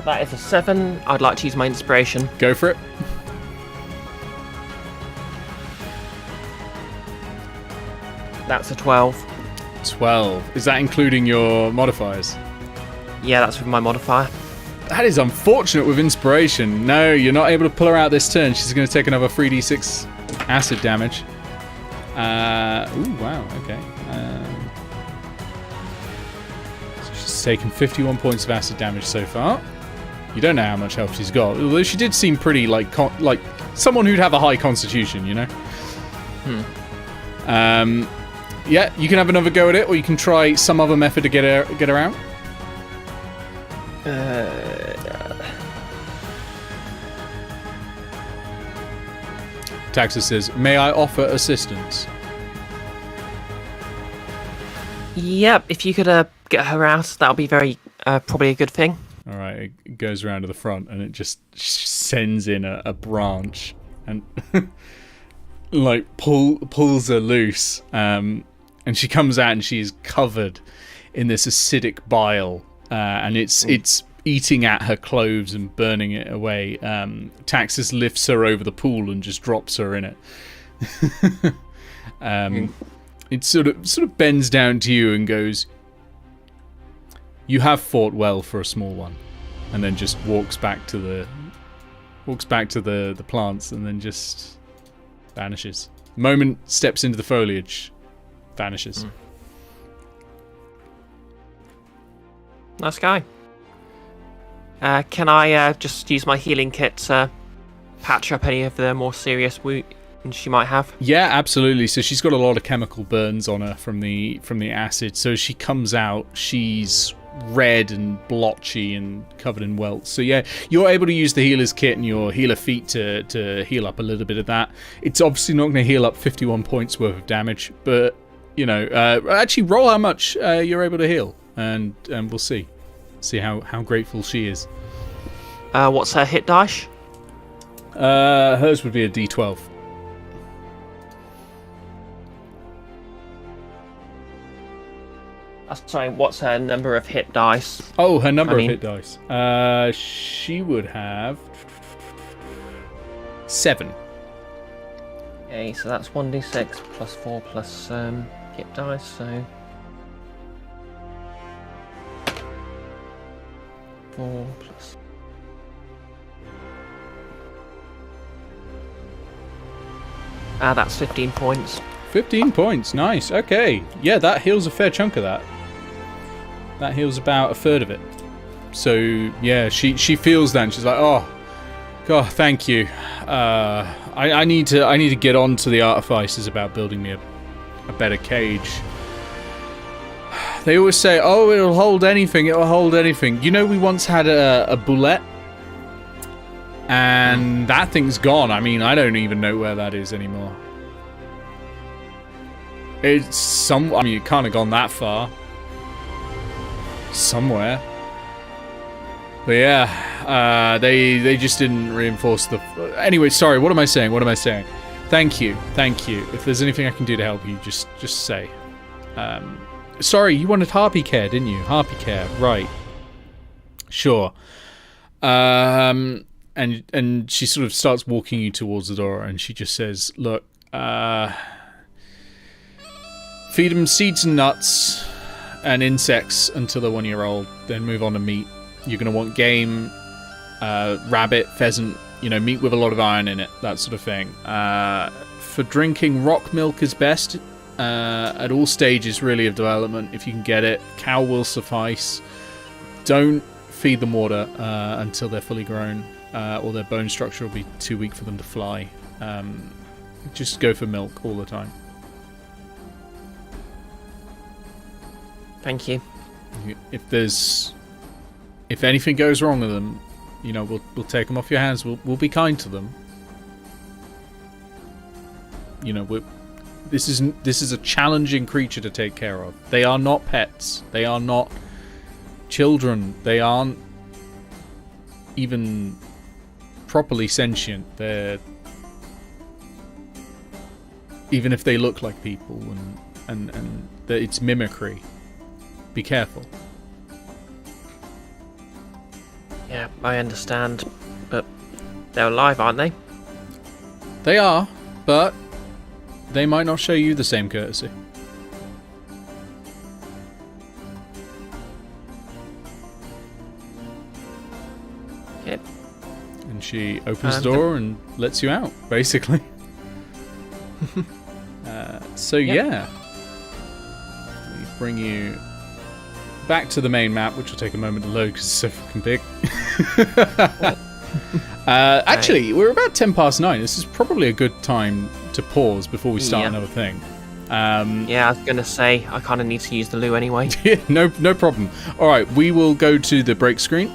That is a 7. I'd like to use my inspiration. Go for it. That's a 12. 12. Is that including your modifiers? Yeah, that's with my modifier. That is unfortunate with inspiration. No, you're not able to pull her out this turn. She's going to take another 3d6 acid damage. Ooh, wow, okay. So she's taken 51 points of acid damage so far. You don't know how much health she's got, although she did seem pretty like someone who'd have a high constitution, you know? Yeah, you can have another go at it, or you can try some other method to get her out. Taxa says, "May I offer assistance?" Yep, if you could get her out, that'll be very probably a good thing. All right, it goes around to the front, and it just sends in a branch and like pulls her loose. And she comes out, and she's covered in this acidic bile, and it's eating at her clothes and burning it away. Taxus lifts her over the pool and just drops her in it. It sort of bends down to you and goes, "You have fought well for a small one," and then just walks back to the plants and then just vanishes. Moment steps into the foliage, vanishes. Nice guy. Can I just use my healing kit to patch up any of the more serious wounds she might have? Yeah, absolutely. So she's got a lot of chemical burns on her from the acid. So she comes out, she's red and blotchy and covered in welts. So yeah, you're able to use the healer's kit and your healer feat to heal up a little bit of that. It's obviously not going to heal up 51 points worth of damage, but you know, actually roll how much you're able to heal, and we'll see how grateful she is. What's her hit dice? Hers would be a D12. Sorry, what's her number of hit dice? Oh, her number of hit dice. She would have 7. Okay, so that's 1d6 plus 4 plus hit dice, so 4 plus. That's 15 points. 15 points, nice. Okay, yeah, that heals a fair chunk of that. That heals about a third of it. So yeah, she feels that, and she's like, "Oh, God, thank you. I need to get on to the artificers about building me a better cage." They always say, "Oh, it'll hold anything. It'll hold anything." You know, we once had a bullet, and that thing's gone. I mean, I don't even know where that is anymore. It's I mean, it can't have gone that far. Somewhere. But yeah, they just didn't reinforce the... Anyway, sorry, what am I saying? Thank you. If there's anything I can do to help you, just say. Sorry, you wanted harpy care, didn't you? Harpy care, right. Sure. And she sort of starts walking you towards the door, and she just says, "Look, feed them seeds and nuts and insects until they're 1 year old, then move on to meat. You're going to want game, rabbit, pheasant, you know, meat with a lot of iron in it, that sort of thing. For drinking, rock milk is best at all stages, really, of development, if you can get it. Cow will suffice. Don't feed them water until they're fully grown, or their bone structure will be too weak for them to fly. Just go for milk all the time." Thank you. If anything goes wrong with them, you know, we'll take them off your hands. We'll be kind to them. You know, this is a challenging creature to take care of. They are not pets. They are not children. They aren't even properly sentient. They're, even if they look like people, and it's mimicry. Be careful. Yeah, I understand, but they're alive, aren't they? They are, but they might not show you the same courtesy. Okay. And she opens the door and lets you out, basically. So yeah. Let me bring you back to the main map, which will take a moment to load because it's so fucking big. Actually, we're about 9:10. This is probably a good time to pause before we start another thing. Yeah, I was gonna say I kind of need to use the loo anyway. no problem. All right, we will go to the break screen,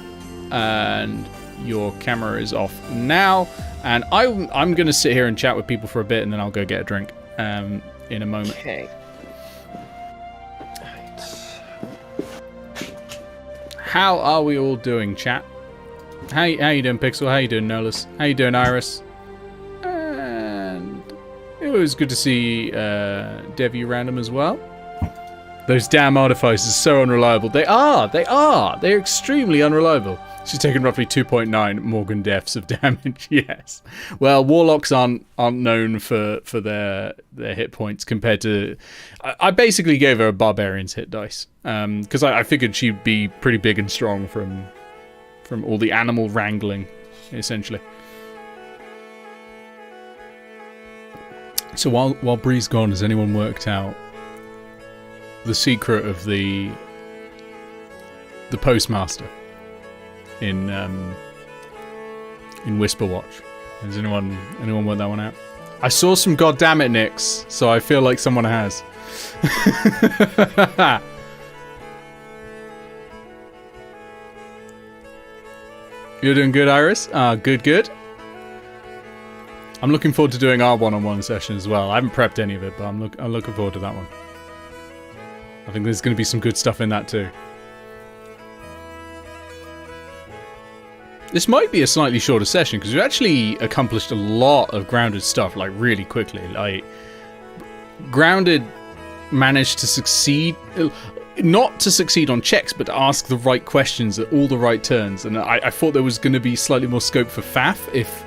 and your camera is off now. And I'm gonna sit here and chat with people for a bit, and then I'll go get a drink in a moment. Okay. How are we all doing, chat? How you doing, Pixel? How you doing, Nolus? How you doing, Iris? And it was good to see Devi random as well. Those damn artificers are so unreliable. They are. They're extremely unreliable. She's taken roughly 2.9 Morgan deaths of damage. Yes. Well, warlocks aren't known for their hit points compared to. I basically gave her a barbarian's hit dice because I figured she'd be pretty big and strong from all the animal wrangling, essentially. So while Bree's gone, has anyone worked out the secret of the postmaster in Whisperwatch? Has anyone worked that one out? I saw some goddammit nicks, so I feel like someone has. You're doing good, Iris? Good. I'm looking forward to doing our one-on-one session as well. I haven't prepped any of it, but I'm looking forward to that one. I think there's going to be some good stuff in that too. This might be a slightly shorter session because we've actually accomplished a lot of Grounded stuff, like, really quickly. Like, Grounded managed to succeed, not to succeed on checks, but to ask the right questions at all the right turns. And I thought there was going to be slightly more scope for faff if,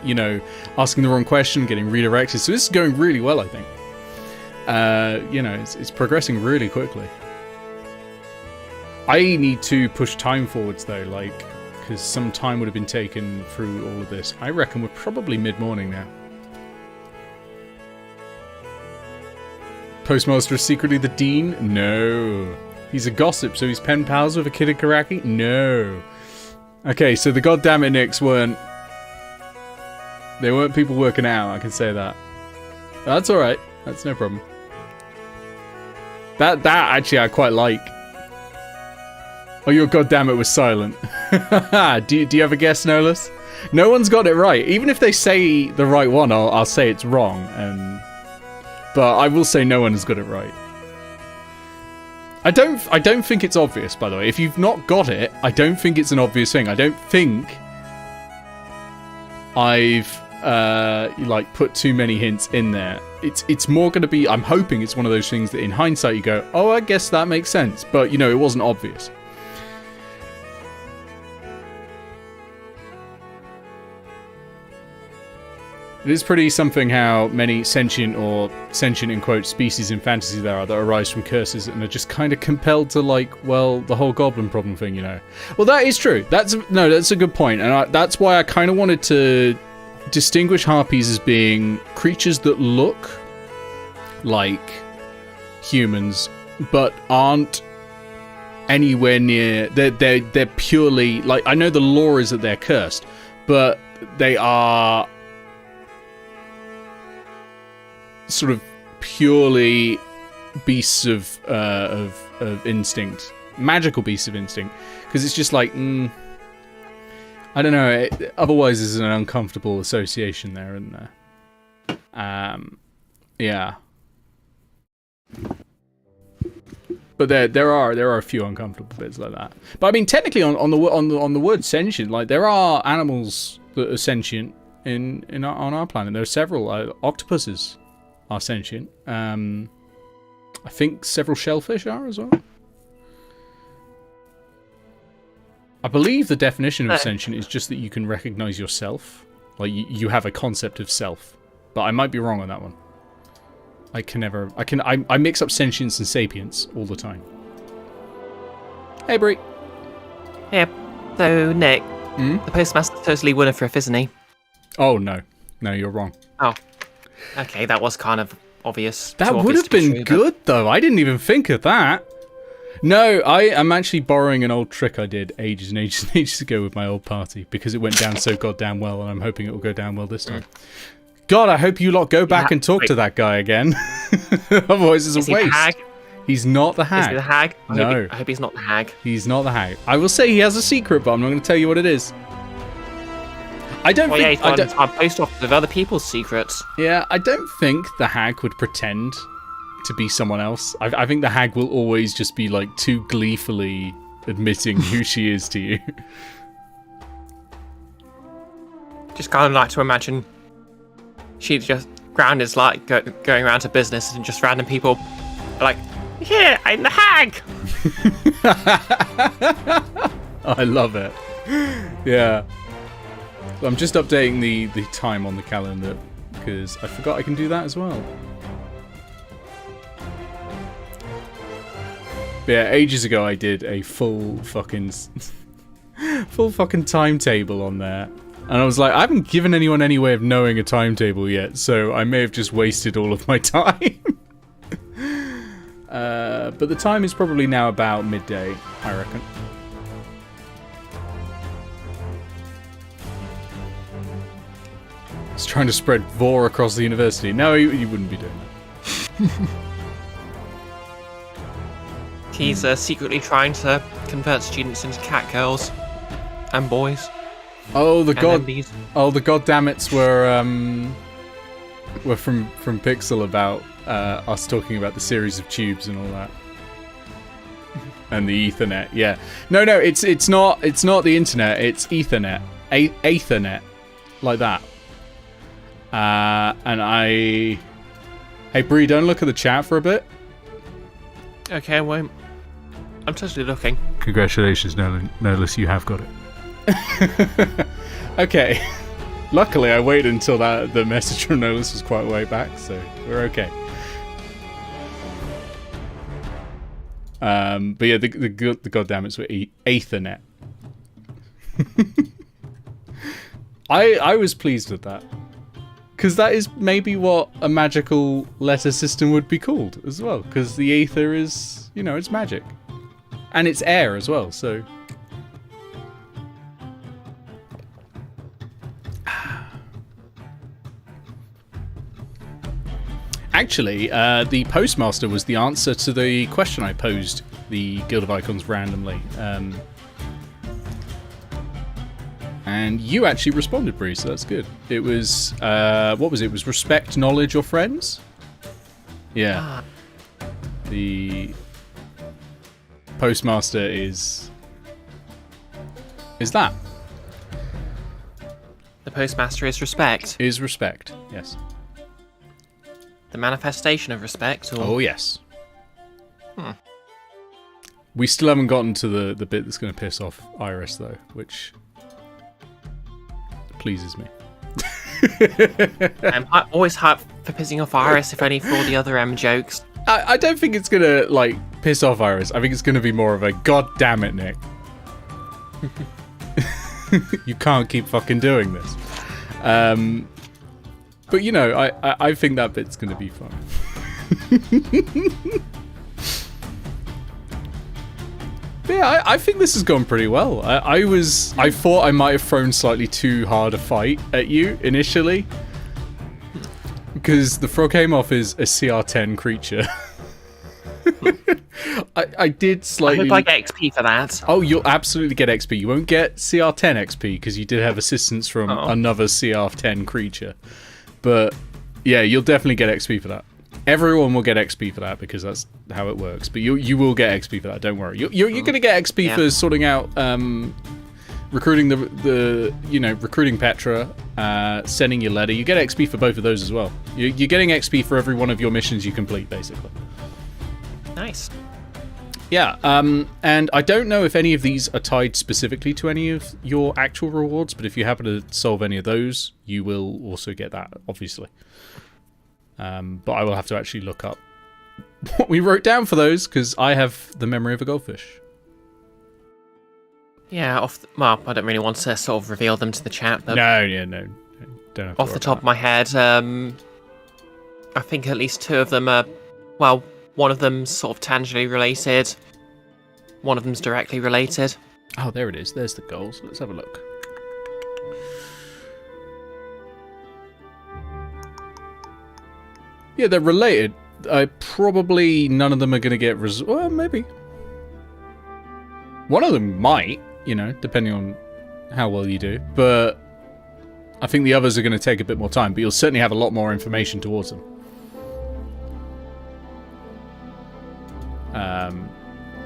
asking the wrong question, getting redirected. So this is going really well, I think. It's progressing really quickly. I need to push time forwards, though, because some time would have been taken through all of this. I reckon we're probably mid-morning now. Postmaster is secretly the dean? No. He's a gossip, so he's pen pals with a kid at Karaki? No. Okay, so the goddammit nicks weren't... They weren't people working out, I can say that. That's alright. That's no problem. That actually I quite like. Oh, your goddammit was silent. do you have a guess, Nolus? No one's got it right. Even if they say the right one, I'll say it's wrong. But I will say no one has got it right. I don't think it's obvious, by the way. If you've not got it, I don't think it's an obvious thing. I don't think I've put too many hints in there. It's more going to be, I'm hoping it's one of those things that in hindsight you go, oh, I guess that makes sense. But, it wasn't obvious. It is pretty something how many sentient in quotes species in fantasy there are that arise from curses and are just kind of compelled to the whole goblin problem thing, Well, that is true. That's a good point, and that's why I kind of wanted to distinguish harpies as being creatures that look like humans but aren't anywhere near. They're purely I know the lore is that they're cursed, but they are sort of purely beasts of instinct, magical beasts of instinct, because it's just I don't know. Otherwise, there's an uncomfortable association there, isn't there? Yeah. But there are a few uncomfortable bits like that. But I mean, technically, on the word sentient, there are animals that are sentient on our planet. There are several octopuses are sentient. I think several shellfish are as well. I believe the definition of sentient is just that you can recognize yourself. You have a concept of self. But I might be wrong on that one. I mix up sentience and sapience all the time. Hey, Brie. Yep. So, Nick, the postmaster's totally Winifred, isn't he? Oh, no. No, you're wrong. Oh. Okay, that was kind of obvious. That would have been good, though. I didn't even think of that. No, I am actually borrowing an old trick I did ages and ages and ages ago with my old party because it went down so goddamn well, and I'm hoping it will go down well this time. God, I hope you lot go back and talk to that guy again. Otherwise, it's Is a he the waste. hag? He's not the hag. Is he the hag? No. I hope he's not the hag. He's not the hag. I will say he has a secret, but I'm not going to tell you what it is. I don't Well, yeah, he's think. got a post office with other people's secrets. Yeah, I don't think the hag would pretend to be someone else. I think the hag will always just be like too gleefully admitting who she is to you. Just kind of like to imagine she just Grounded's like going around to business and just random people are like, "Yeah, I'm the hag." I love it. Yeah. I'm just updating the time on the calendar because I forgot I can do that as well. But yeah, ages ago I did a full fucking timetable on there. And I was like, I haven't given anyone any way of knowing a timetable yet, so I may have just wasted all of my time. But the time is probably now about midday, I reckon. He's trying to spread vor across the university. No, you wouldn't be doing that. He's the trying to convert students into cat girls and boys. Oh, the MBs. goddammits were from Pixel about us talking about the series of tubes and all that. And the Ethernet, yeah. No, it's not the internet, it's Ethernet. Ethernet. Like that. Hey Bree, don't look at the chat for a bit. Okay, I won't. I'm totally looking. Congratulations, Nolus, you have got it. Okay. Luckily, I waited until the message from Nolus was quite way back, so we're okay. But yeah, the goddammits were Ethernet. I was pleased with that. Because that is maybe what a magical letter system would be called as well. Because the ether is, it's magic. And it's air as well, so... Actually, the postmaster was the answer to the question I posed the Guild of Icons randomly. And you actually responded, Bree, so that's good. It was, what was it? It was respect, knowledge, or friends? Yeah. The postmaster is that. The postmaster is respect. Is respect, yes. The manifestation of respect, or... Oh, yes. We still haven't gotten to the bit that's going to piss off Iris, though, which pleases me. I'm always hyped for pissing off Iris, if only for all the other M jokes. I don't think it's going to, piss off Iris. I think it's going to be more of a, God damn it, Nick. You can't keep fucking doing this. But, I think that bit's going to be fun. Yeah, I think this has gone pretty well. I thought I might have thrown slightly too hard a fight at you initially. Because the Froghemoth is a CR10 creature. I did slightly... I hope I get XP for that. Oh, you'll absolutely get XP. You won't get CR10 XP because you did have assistance from another CR10 creature. But, yeah, you'll definitely get XP for that. Everyone will get XP for that because that's how it works. But you will get XP for that. Don't worry. You're going to get XP for sorting out, recruiting recruiting Petra, sending your letter. You get XP for both of those as well. You're getting XP for every one of your missions you complete, basically. Nice. Yeah. And I don't know if any of these are tied specifically to any of your actual rewards, but if you happen to solve any of those, you will also get that, obviously. But I will have to actually look up what we wrote down for those, because I have the memory of a goldfish. Yeah, I don't really want to sort of reveal them to the chat. But No, don't have to off the top of my head, I think at least two of them are, one of them's sort of tangentially related, one of them's directly related. Oh, there it is. There's the goals. Let's have a look. Yeah, they're related. probably none of them are going to get... well, maybe. One of them might, depending on how well you do. But I think the others are going to take a bit more time. But you'll certainly have a lot more information towards them.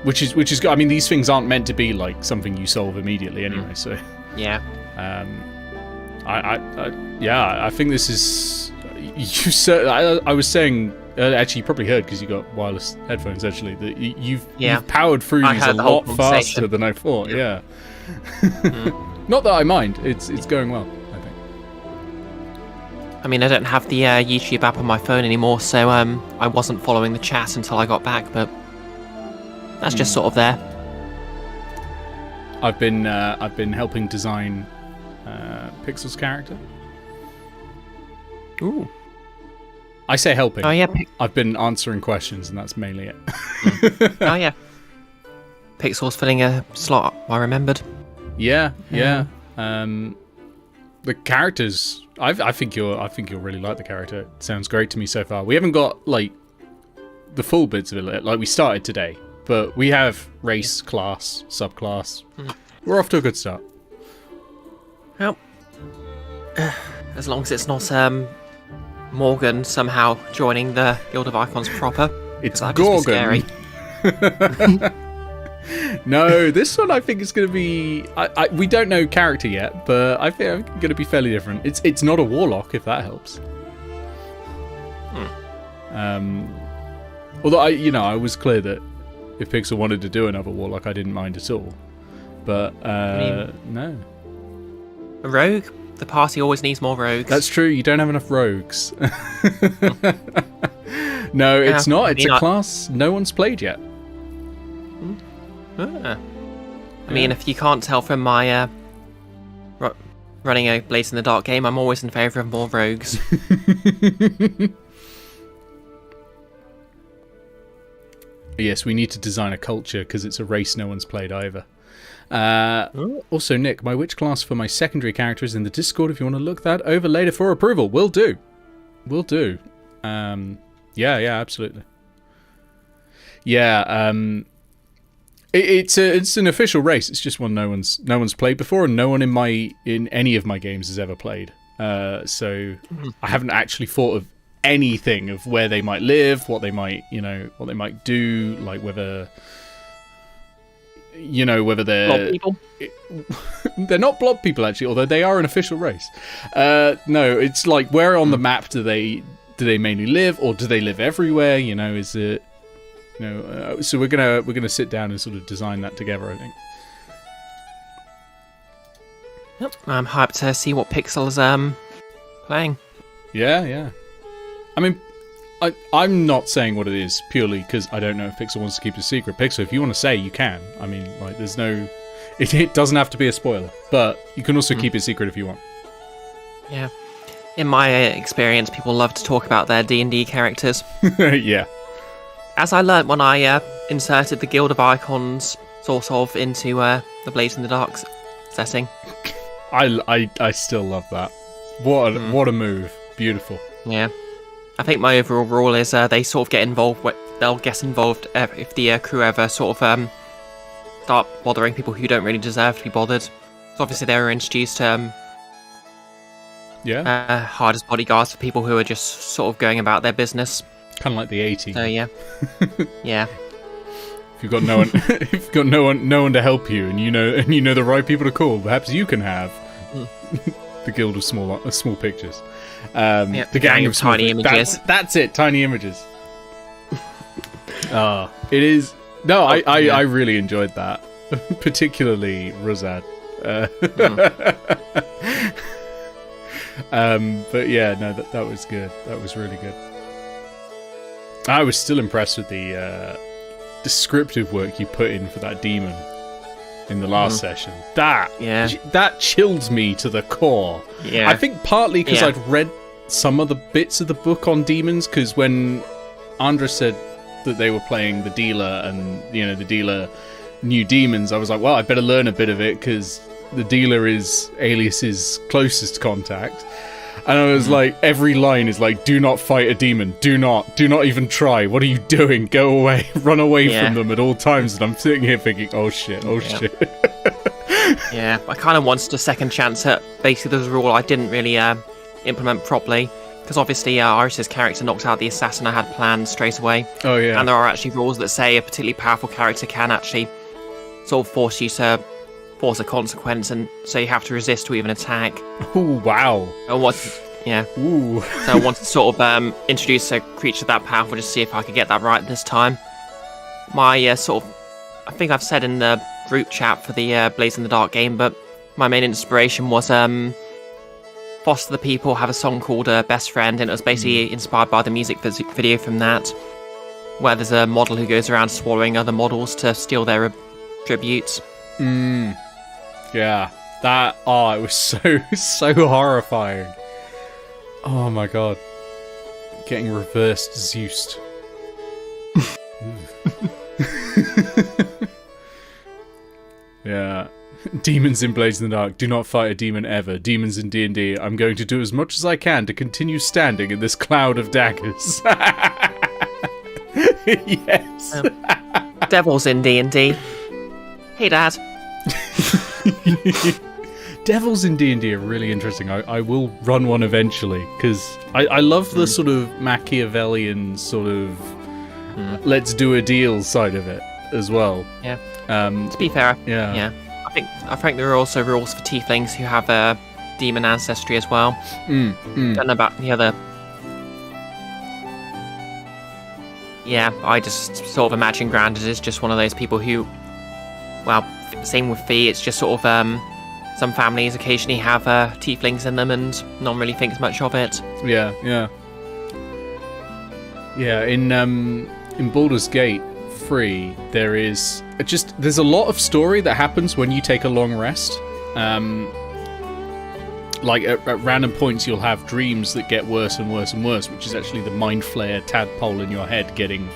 Which is good. I mean, these things aren't meant to be like something you solve immediately anyway. So yeah. I think this is. I was saying. Actually, you probably heard because you got wireless headphones. Actually, that you've powered through these a lot faster than I thought. Yeah. Not that I mind. It's going well. I think. I mean, I don't have the YouTube app on my phone anymore, so I wasn't following the chat until I got back, but that's just sort of there. I've been helping design Pixel's character. Ooh. I say helping. Oh yeah. I've been answering questions, and that's mainly it. Oh yeah. Pixel's filling a slot. I remembered. Yeah. The characters. I think you'll really like the character. It sounds great to me so far. We haven't got like the full bits of it. Like we started today, but we have race, class, subclass. We're off to a good start. Well, as long as it's not Morgan somehow joining the Guild of Icons proper. It's Gorgon. No, this one I think is going to be... we don't know character yet, but I think it's going to be fairly different. It's not a warlock, if that helps. Although I was clear that if Pixel wanted to do another warlock, I didn't mind at all. But no. A rogue? The party always needs more rogues. That's true. You don't have enough rogues. No, it's not. It's a class no one's played yet. I mean, if you can't tell from my running a Blaze in the Dark game, I'm always in favour of more rogues. Yes, we need to design a culture because it's a race no one's played either. Also, Nick, my witch class for my secondary character is in the Discord if you want to look that over later for approval. Will do. Yeah, absolutely. Yeah, it's an official race. It's just one no one's played before, and no one in any of my games has ever played. So I haven't actually thought of anything of where they might live, what they might do, like whether they're blob people. They're not blob people actually, although they are an official race. No, it's like where on the map do they mainly live, or do they live everywhere? Is it so we're gonna sit down and sort of design that together, I think. Yep, I'm hyped to see what Pixel's playing. Yeah. I mean, I'm not saying what it is purely because I don't know if Pixel wants to keep it a secret. Pixel, if you want to say, you can. I mean, like, there's no... It doesn't have to be a spoiler, but you can also keep it secret if you want. Yeah. In my experience, people love to talk about their D&D characters. Yeah. As I learnt when I inserted the Guild of Icons sort of into the Blaze in the Dark setting. I still love that. What a move. Beautiful. Yeah. I think my overall rule is they sort of get involved. They'll get involved if the crew ever sort of start bothering people who don't really deserve to be bothered. So obviously they were introduced to hired as bodyguards for people who are just sort of going about their business. Kind of like the A-team. So yeah, yeah. If you've got no one, if you've got no one to help you, and you know the right people to call, perhaps you can have the Guild of Small Pictures. The gang of tiny images. That's it, tiny images. It is. No, I really enjoyed that, particularly Ruzzad. But yeah, no, that was good. That was really good. I was still impressed with the descriptive work you put in for that demon in the last session. That chilled me to the core. Yeah. I think partly because I'd read some of the bits of the book on demons, because when Andra said that they were playing the dealer and the dealer knew demons, I was like, well, I better learn a bit of it because the dealer is Alias's closest contact. And I was like, every line is like, do not fight a demon. Do not even try. What are you doing? Go away. Run away from them at all times. And I'm sitting here thinking, oh shit. Yeah, I kind of wanted a second chance at basically the rule I didn't really implement properly. Because obviously Iris's character knocked out the assassin I had planned straight away. Oh yeah. And there are actually rules that say a particularly powerful character can actually sort of force you to force a consequence, and so you have to resist to even attack. Oh wow. Ooh. So I wanted to sort of introduce a creature that powerful, just to see if I could get that right this time. My I think I've said in the group chat for the Blaze in the Dark game, but my main inspiration was Foster the People have a song called Best Friend, and it was basically inspired by the music video from that, where there's a model who goes around swallowing other models to steal their tributes. Yeah, that, it was so horrifying. Oh my god. Getting reversed Zeused. Yeah. Demons in Blades in the Dark. Do not fight a demon ever. Demons in D&D. I'm going to do as much as I can to continue standing in this cloud of daggers. Yes. Devils in D&D. Hey, Dad. Devils in D&D are really interesting. I will run one eventually, because I love the sort of Machiavellian sort of let's do a deal side of it as well. Yeah. To be fair, yeah. I think there are also rules for Tieflings who have a demon ancestry as well. Don't know about the other. Yeah, I just sort of imagine Grounded as just one of those people who, well, same with Fee, it's just sort of some families occasionally have Tieflings in them and no one really thinks much of it. Yeah. In Baldur's Gate 3, there's a lot of story that happens when you take a long rest. Like at random points you'll have dreams that get worse and worse and worse, which is actually the mind flayer tadpole in your head getting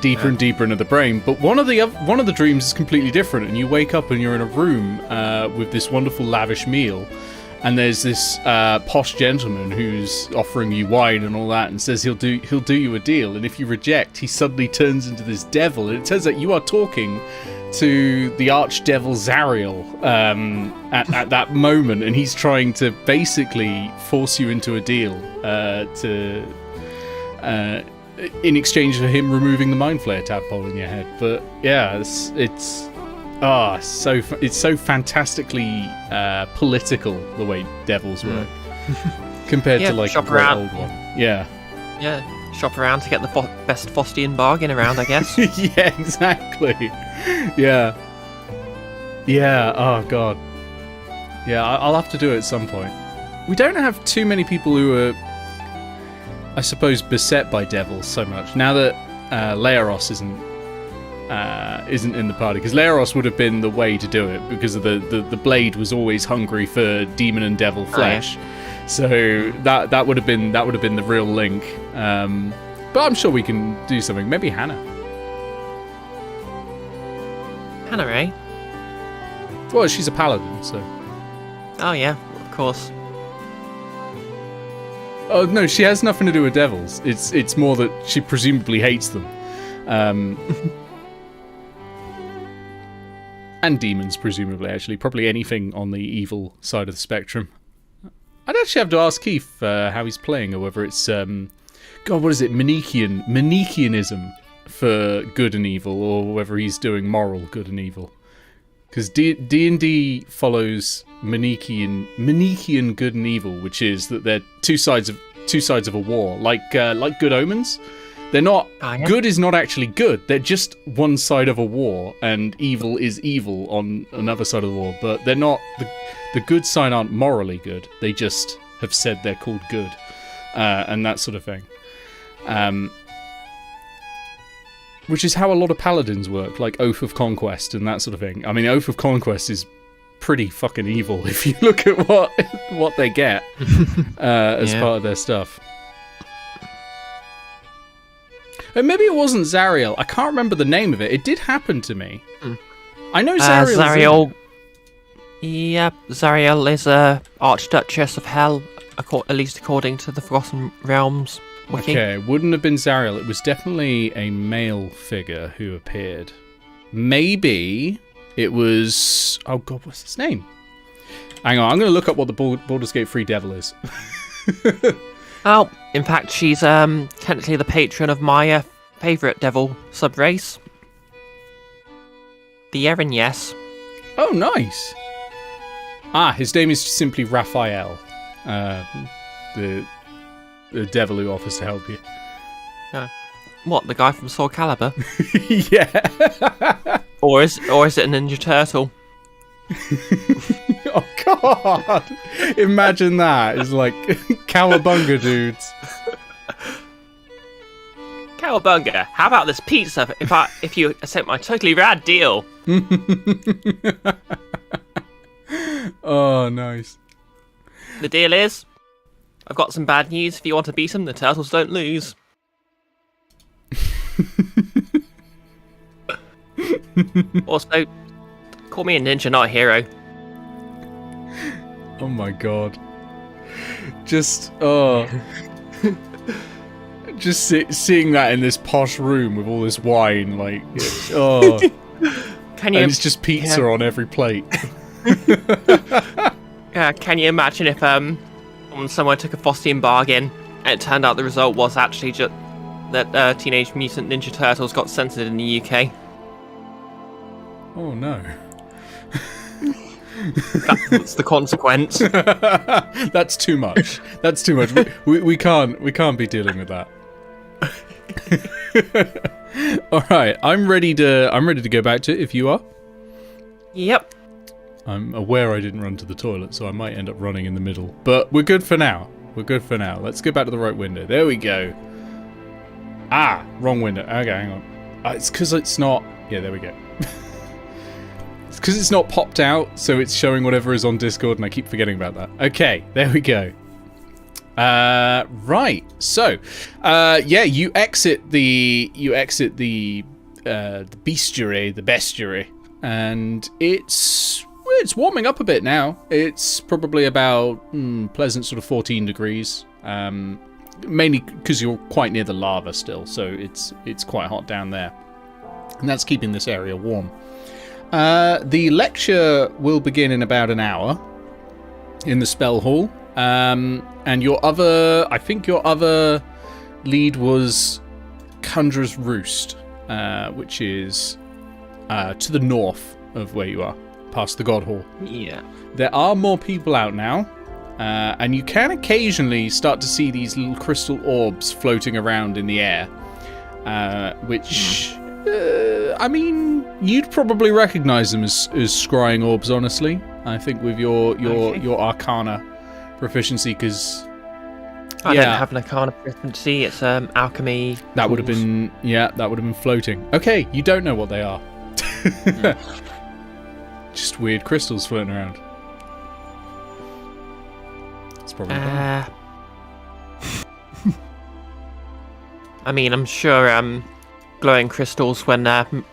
deeper and deeper into the brain. But one of the dreams is completely different, and you wake up and you're in a room with this wonderful lavish meal, and there's this posh gentleman who's offering you wine and all that, and says he'll do you a deal, and if you reject, he suddenly turns into this devil, and it turns out you are talking to the archdevil Zariel at that moment, and he's trying to basically force you into a deal in exchange for him removing the mind flayer tadpole in your head. But yeah, it's so fantastically political the way devils work compared to like a shop around. old one. Yeah, shop around to get the best Faustian bargain around, I guess. Yeah, exactly. Yeah. Oh god. Yeah, I'll have to do it at some point. We don't have too many people who are, I suppose, beset by devils so much now that Leoros isn't in the party, because Leoros would have been the way to do it, because of the blade was always hungry for demon and devil flesh. So that would have been the real link. But I'm sure we can do something. Maybe Hannah. Hannah, eh? Well, she's a paladin, so. Oh yeah, of course. Oh no, she has nothing to do with devils. It's more that she presumably hates them. And demons, presumably, actually. Probably anything on the evil side of the spectrum. I'd actually have to ask Keith how he's playing, or whether it's, God, what is it? Manichaeanism for good and evil, or whether he's doing moral good and evil. Because D&D follows Manichaean good and evil, which is that they're two sides of a war, like Good Omens. They're not. Good is not actually good. They're just one side of a war, and evil is evil on another side of the war. But they're not. The good side aren't morally good. They just have said they're called good, and that sort of thing. Which is how a lot of paladins work, like Oath of Conquest and that sort of thing. I mean, Oath of Conquest is pretty fucking evil if you look at what they get as part of their stuff. And maybe it wasn't Zariel. I can't remember the name of it. It did happen to me. I know Zariel. Yep, Zariel is Archduchess of Hell. at least according to the Forgotten Realms wiki. Okay, wouldn't have been Zariel. It was definitely a male figure who appeared. Maybe it was... Oh god, what's his name? Hang on, I'm going to look up what the Baldur's Gate 3 devil is. Oh, in fact, she's technically the patron of my favourite devil subrace. The Erin, yes. Oh, nice. His name is simply Raphael. The devil who offers to help you. What, the guy from Soul Calibur? Yeah. or is it a Ninja Turtle? Oh god! Imagine that. It's like cowabunga dudes. Cowabunga, how about this pizza if you accept my totally rad deal? Oh, nice. The deal is, I've got some bad news. If you want to beat them, the turtles don't lose. Also, call me a ninja, not a hero. Oh my god. Just seeing that in this posh room with all this wine, like, oh. Can you? And it's just pizza on every plate. Can you imagine if somewhere took a Faustian bargain and it turned out the result was actually just that Teenage Mutant Ninja Turtles got censored in the UK? Oh no. That's the consequence. That's too much. That's too much. We can't be dealing with that. All right, I'm ready to go back to it if you are. Yep. I'm aware I didn't run to the toilet, so I might end up running in the middle. But we're good for now. Let's go back to the right window. There we go. Wrong window. Okay, hang on. It's because it's not... Yeah, there we go. It's because it's not popped out, so it's showing whatever is on Discord, and I keep forgetting about that. Okay, there we go. Right. So, you exit the bestiary, and it's warming up a bit now. It's probably about pleasant sort of 14 degrees. Mainly because you're quite near the lava still, so it's quite hot down there, and that's keeping this area warm. The lecture will begin in about an hour in the spell hall. And your other lead was Conjurer's Roost, which is to the north of where you are, past the God Hall. Yeah. There are more people out now, and you can occasionally start to see these little crystal orbs floating around in the air, which, I mean, you'd probably recognize them as scrying orbs, honestly. I think with your Arcana proficiency, because I don't have an Arcana proficiency. It's alchemy. That would have been floating. Okay, you don't know what they are. Just weird crystals floating around. It's probably fun. I mean, I'm sure glowing crystals when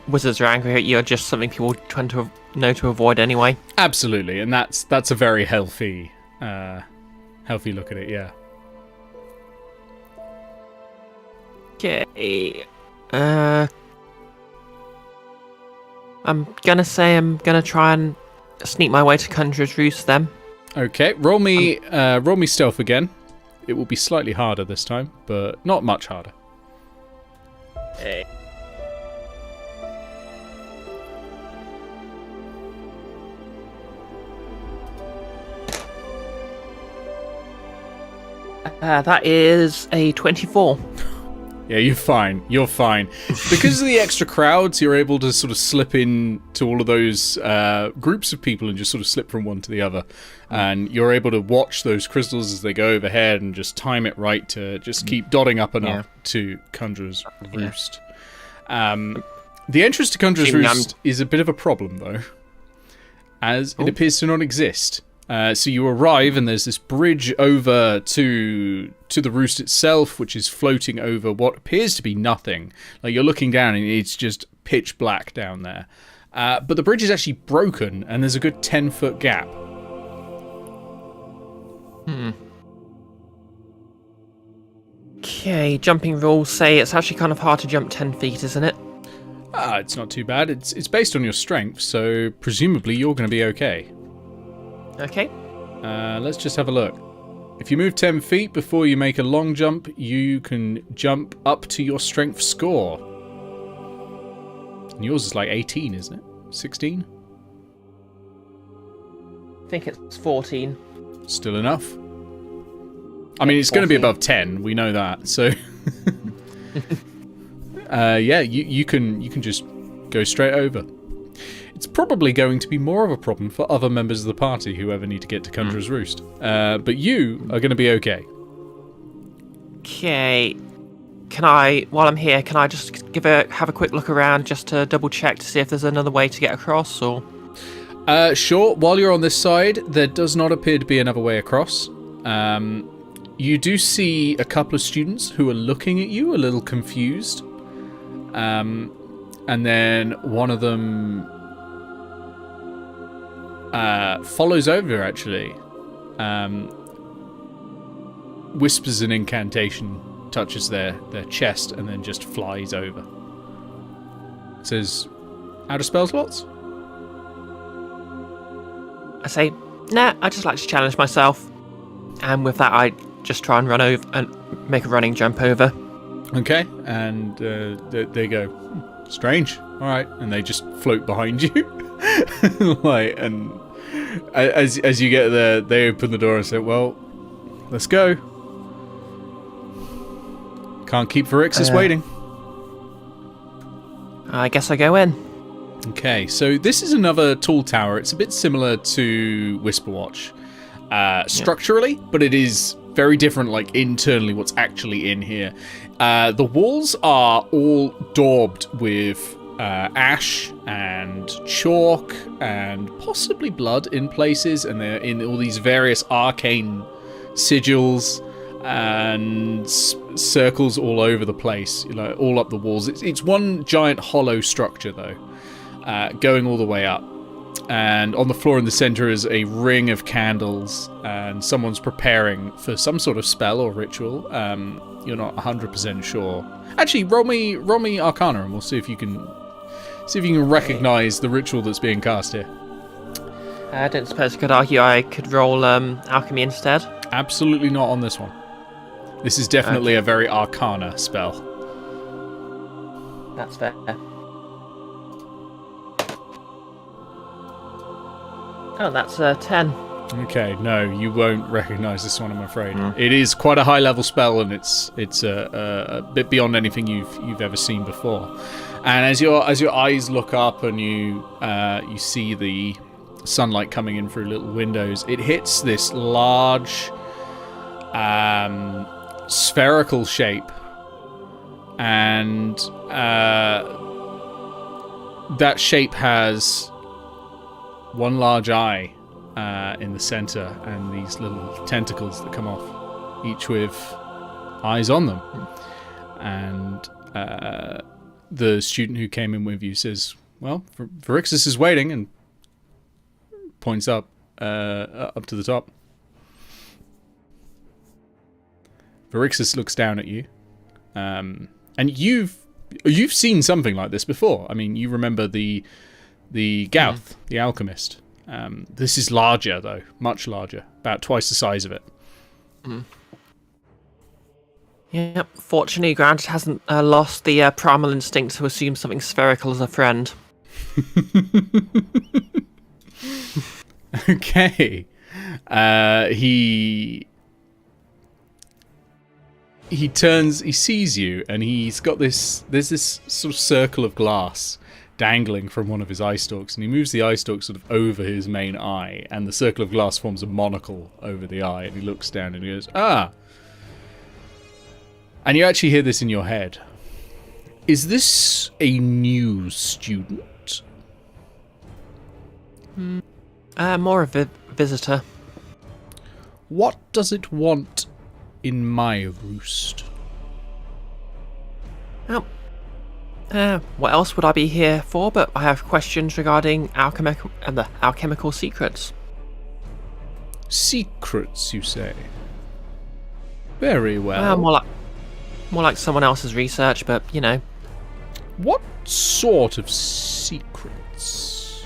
wizards are angry at you are just something people tend to know to avoid anyway. Absolutely, and that's a very healthy look at it, yeah. Okay. I'm gonna try and sneak my way to Conjurer's Roost then. Okay, roll me stealth again. It will be slightly harder this time, but not much harder. Hey. That is a 24. Yeah, you're fine. Because of the extra crowds, you're able to sort of slip in to all of those groups of people and just sort of slip from one to the other. And you're able to watch those crystals as they go overhead and just time it right to just keep dotting up and up to Conjurer's Roost. The entrance to Conjurer's Roost is a bit of a problem, though, as it appears to not exist. So you arrive, and there's this bridge over to the roost itself, which is floating over what appears to be nothing. Like, you're looking down, and it's just pitch black down there. But the bridge is actually broken, and there's a good 10-foot gap. Okay, jumping rules say it's actually kind of hard to jump 10 feet, isn't it? It's not too bad. It's based on your strength, so presumably you're going to be okay. Okay. Let's just have a look. If you move 10 feet before you make a long jump, you can jump up to your strength score. And yours is like 18, isn't it? 16? I think it's 14. Still enough. I mean, it's going to be above 10. We know that. So, yeah, you can just go straight over. It's probably going to be more of a problem for other members of the party who ever need to get to Conjurer's Roost. But you are going to be okay. Okay. While I'm here, can I just have a quick look around just to double check to see if there's another way to get across, or? Sure. While you're on this side, there does not appear to be another way across. You do see a couple of students who are looking at you, a little confused. And then one of them follows over, actually. Whispers an incantation, touches their chest, and then just flies over. It says, out of spell slots? I say, nah, I just like to challenge myself. And with that, I just try and run over and make a running jump over. Okay, and they go, strange, alright, and they just float behind you. Like, and as you get there, they open the door and say, well, let's go. Can't keep Varixis waiting. I guess I go in. Okay, so this is another tall tower. It's a bit similar to Whisperwatch structurally, but it is very different, like, internally, what's actually in here. The walls are all daubed with ash and chalk and possibly blood in places, and they're in all these various arcane sigils and circles all over the place, all up the walls. It's one giant hollow structure, though, going all the way up. And on the floor in the center is a ring of candles, and someone's preparing for some sort of spell or ritual. You're not 100% sure. Actually, roll me Arcana, and we'll see if you can recognize the ritual that's being cast here. I don't suppose I could argue I could roll alchemy instead. Absolutely not on this one. This is definitely a very Arcana spell. That's fair. Oh, that's 10. Okay, no, you won't recognise this one, I'm afraid. It is quite a high-level spell, and it's a bit beyond anything you've ever seen before. And as your eyes look up and you see the sunlight coming in through little windows, it hits this large spherical shape, and that shape has one large eye in the center, and these little tentacles that come off, each with eyes on them. And the student who came in with you says, well, Varixis is waiting, and points up to the top. Varixis looks down at you, and you've seen something like this before. I mean, you remember the Gauth, the alchemist. This is larger, though, much larger, about twice the size of it. Yep. Fortunately, Grounded hasn't lost the primal instinct to assume something spherical as a friend. Okay. He turns, he sees you, and he's got there's this sort of circle of glass dangling from one of his eye stalks, and he moves the eye stalk sort of over his main eye, and the circle of glass forms a monocle over the eye, and he looks down and he goes, ah! And you actually hear this in your head. Is this a new student? More of a visitor. What does it want in my roost? Well, what else would I be here for? But I have questions regarding the alchemical secrets. Secrets, you say? Very well. more like someone else's research, but you know. What sort of secrets?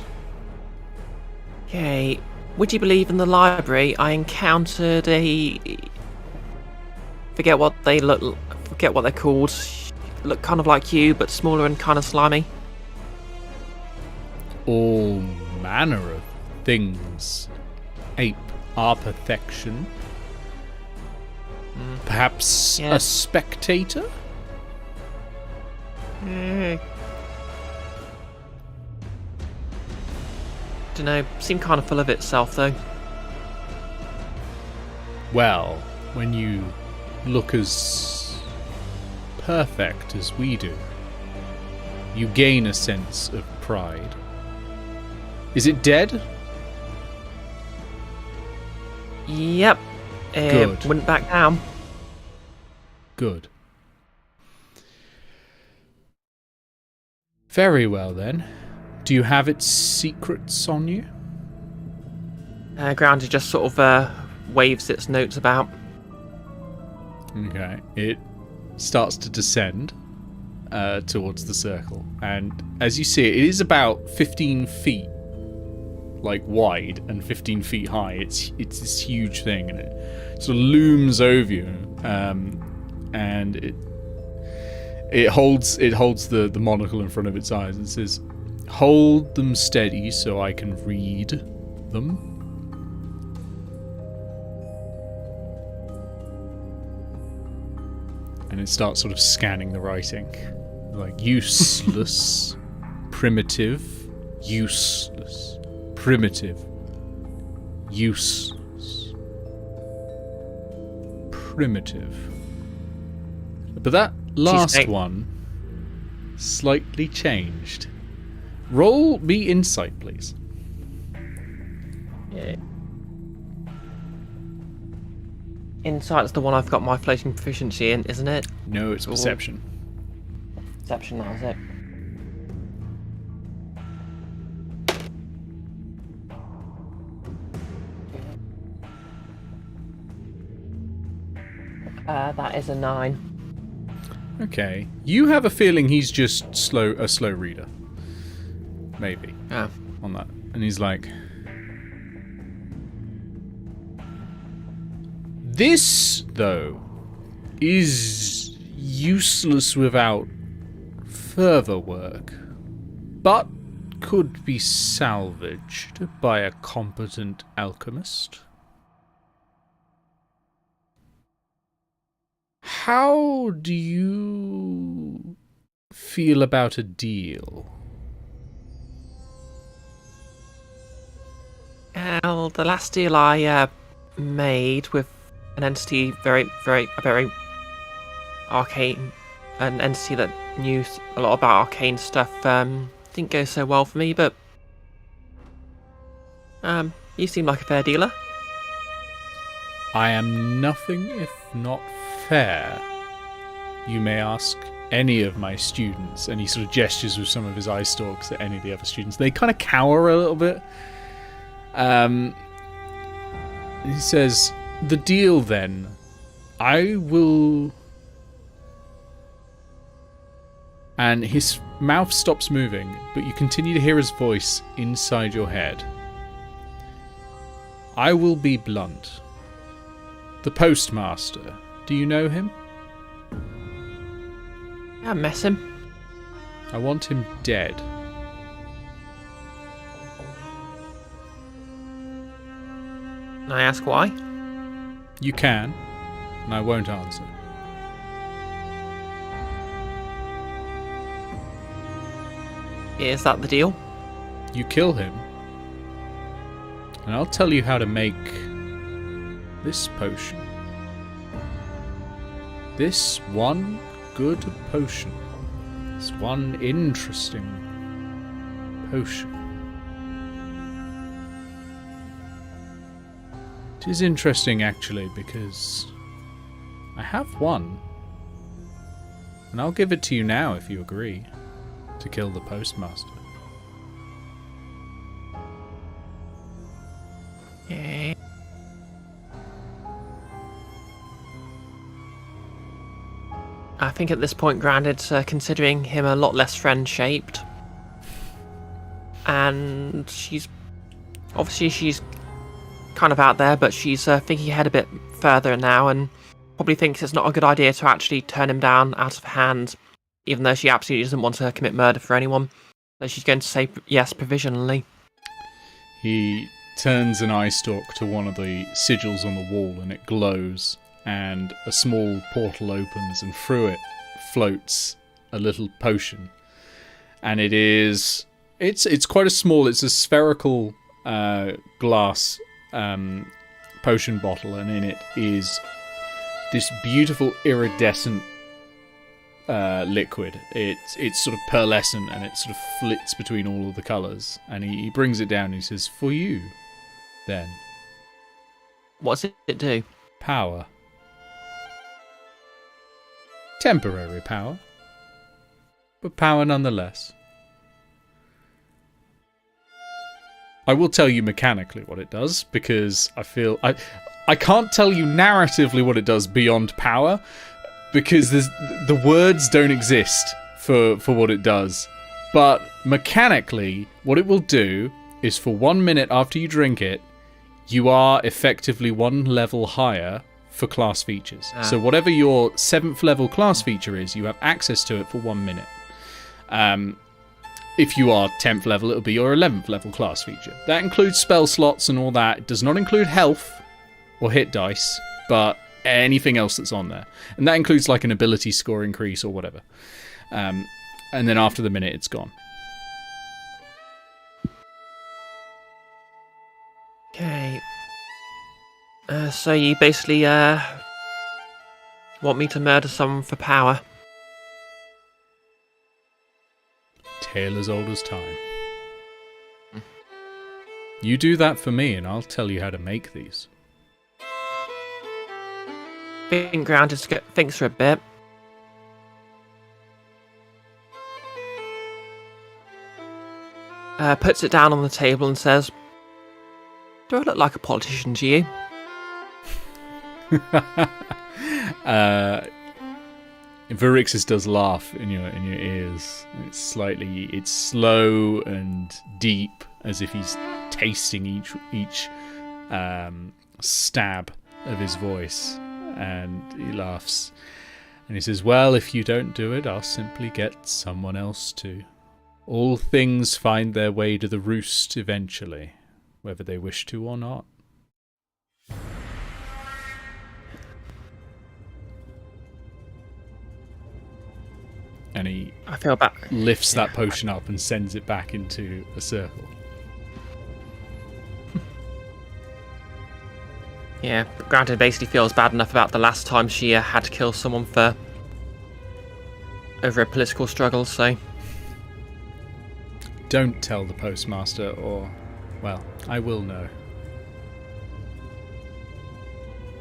Okay, would you believe in the library I encountered a... Forget what they're called. Look kind of like you, but smaller and kind of slimy. All manner of things ape our perfection. Perhaps a spectator? Dunno, seemed kind of full of itself though. Well, when you look as perfect as we do, you gain a sense of pride. Is it dead? Yep. Good. Wouldn't back down. Good. Very well then. Do you have its secrets on you? Grounded just sort of waves its notes about. Okay. It starts to descend towards the circle. And as you see it is about 15 feet wide and 15 feet high. It's this huge thing, and it sort of looms over you. And it holds the monocle in front of its eyes and says, "Hold them steady so I can read them." And it starts sort of scanning the writing. Like, useless, primitive, useless, primitive, useless, primitive. But that last one slightly changed. Roll me insight, please. Yeah. Insight's the one I've got my floating proficiency in, isn't it? No, it's perception. Perception, that was it. That is a 9. Okay. You have a feeling he's just a slow reader. Maybe. Yeah. On that. And he's like, this, though, is useless without further work, but could be salvaged by a competent alchemist. How do you feel about a deal? Well, the last deal I made with an entity very arcane, an entity that knew a lot about arcane stuff, didn't go so well for me, but you seem like a fair dealer. I am nothing if not fair. You may ask any of my students, and he sort of gestures with some of his eye stalks at any of the other students. They kind of cower a little bit. He says, the deal then, I will... And his mouth stops moving, but you continue to hear his voice inside your head. I will be blunt. The postmaster, do you know him? Yeah, mess him. I want him dead. Can I ask why? You can, and I won't answer. Is that the deal? You kill him, and I'll tell you how to make this potion. This one good potion. This one interesting potion. It is interesting, actually, because I have one. And I'll give it to you now if you agree to kill the postmaster. Yeah. I think at this point, Grounded's considering him a lot less friend-shaped. And she's kind of out there, but she's thinking ahead a bit further now and probably thinks it's not a good idea to actually turn him down out of hand, even though she absolutely doesn't want to commit murder for anyone. So she's going to say yes provisionally. He turns an eye stalk to one of the sigils on the wall and it glows, and a small portal opens and through it floats a little potion. And it's quite a small, it's a spherical glass potion bottle, and in it is this beautiful iridescent liquid. It's sort of pearlescent and it sort of flits between all of the colours. And he brings it down and he says, "For you, then." What's it do? Power. Temporary power. But power nonetheless. I will tell you mechanically what it does, because I feel... I can't tell you narratively what it does beyond power, because the words don't exist for what it does. But mechanically, what it will do is for 1 minute after you drink it, you are effectively one level higher for class features. So whatever your 7th level class feature is, you have access to it for 1 minute. If you are 10th level, it'll be your 11th level class feature. That includes spell slots and all that. It does not include health or hit dice, but anything else that's on there. And that includes like an ability score increase or whatever. And then after the minute, it's gone. Okay. So you basically want me to murder someone for power? Tale as old as time. You do that for me and I'll tell you how to make these. Being Grounded thinks for a bit. Puts it down on the table and says, "Do I look like a politician to you?" Varixis does laugh in your ears. It's slow and deep, as if he's tasting each stab of his voice, and he laughs and he says, "Well, if you don't do it, I'll simply get someone else to. All things find their way to the roost eventually, whether they wish to or not." And he lifts that potion up and sends it back into a circle. Yeah, Grounded basically feels bad enough about the last time she had to kill someone over a political struggle, so... Don't tell the postmaster, or... well, I will know.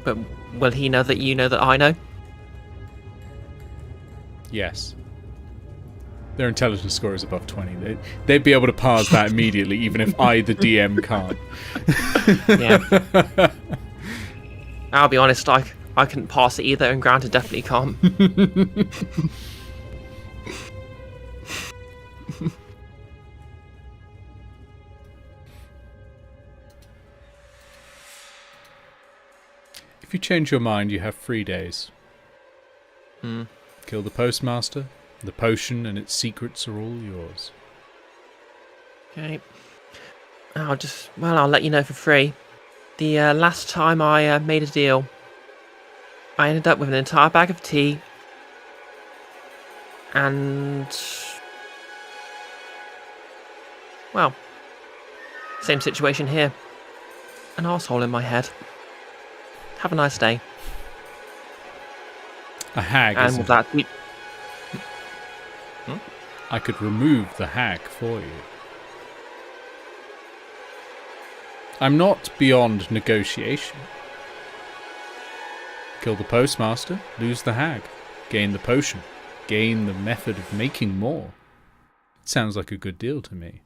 But will he know that you know that I know? Yes. Their intelligence score is above 20. They'd be able to parse that immediately, even if I, the DM, can't. Yeah. I'll be honest, I couldn't pass it either, and Grounded definitely can't. If you change your mind, you have 3 days. Kill the postmaster. The potion and its secrets are all yours. Okay. I'll let you know for free. The last time I made a deal, I ended up with an entire bag of tea and... well, same situation here. An arsehole in my head. Have a nice day. A hag, and with that... I could remove the hag for you. I'm not beyond negotiation. Kill the postmaster, lose the hag, gain the potion, gain the method of making more. It sounds like a good deal to me.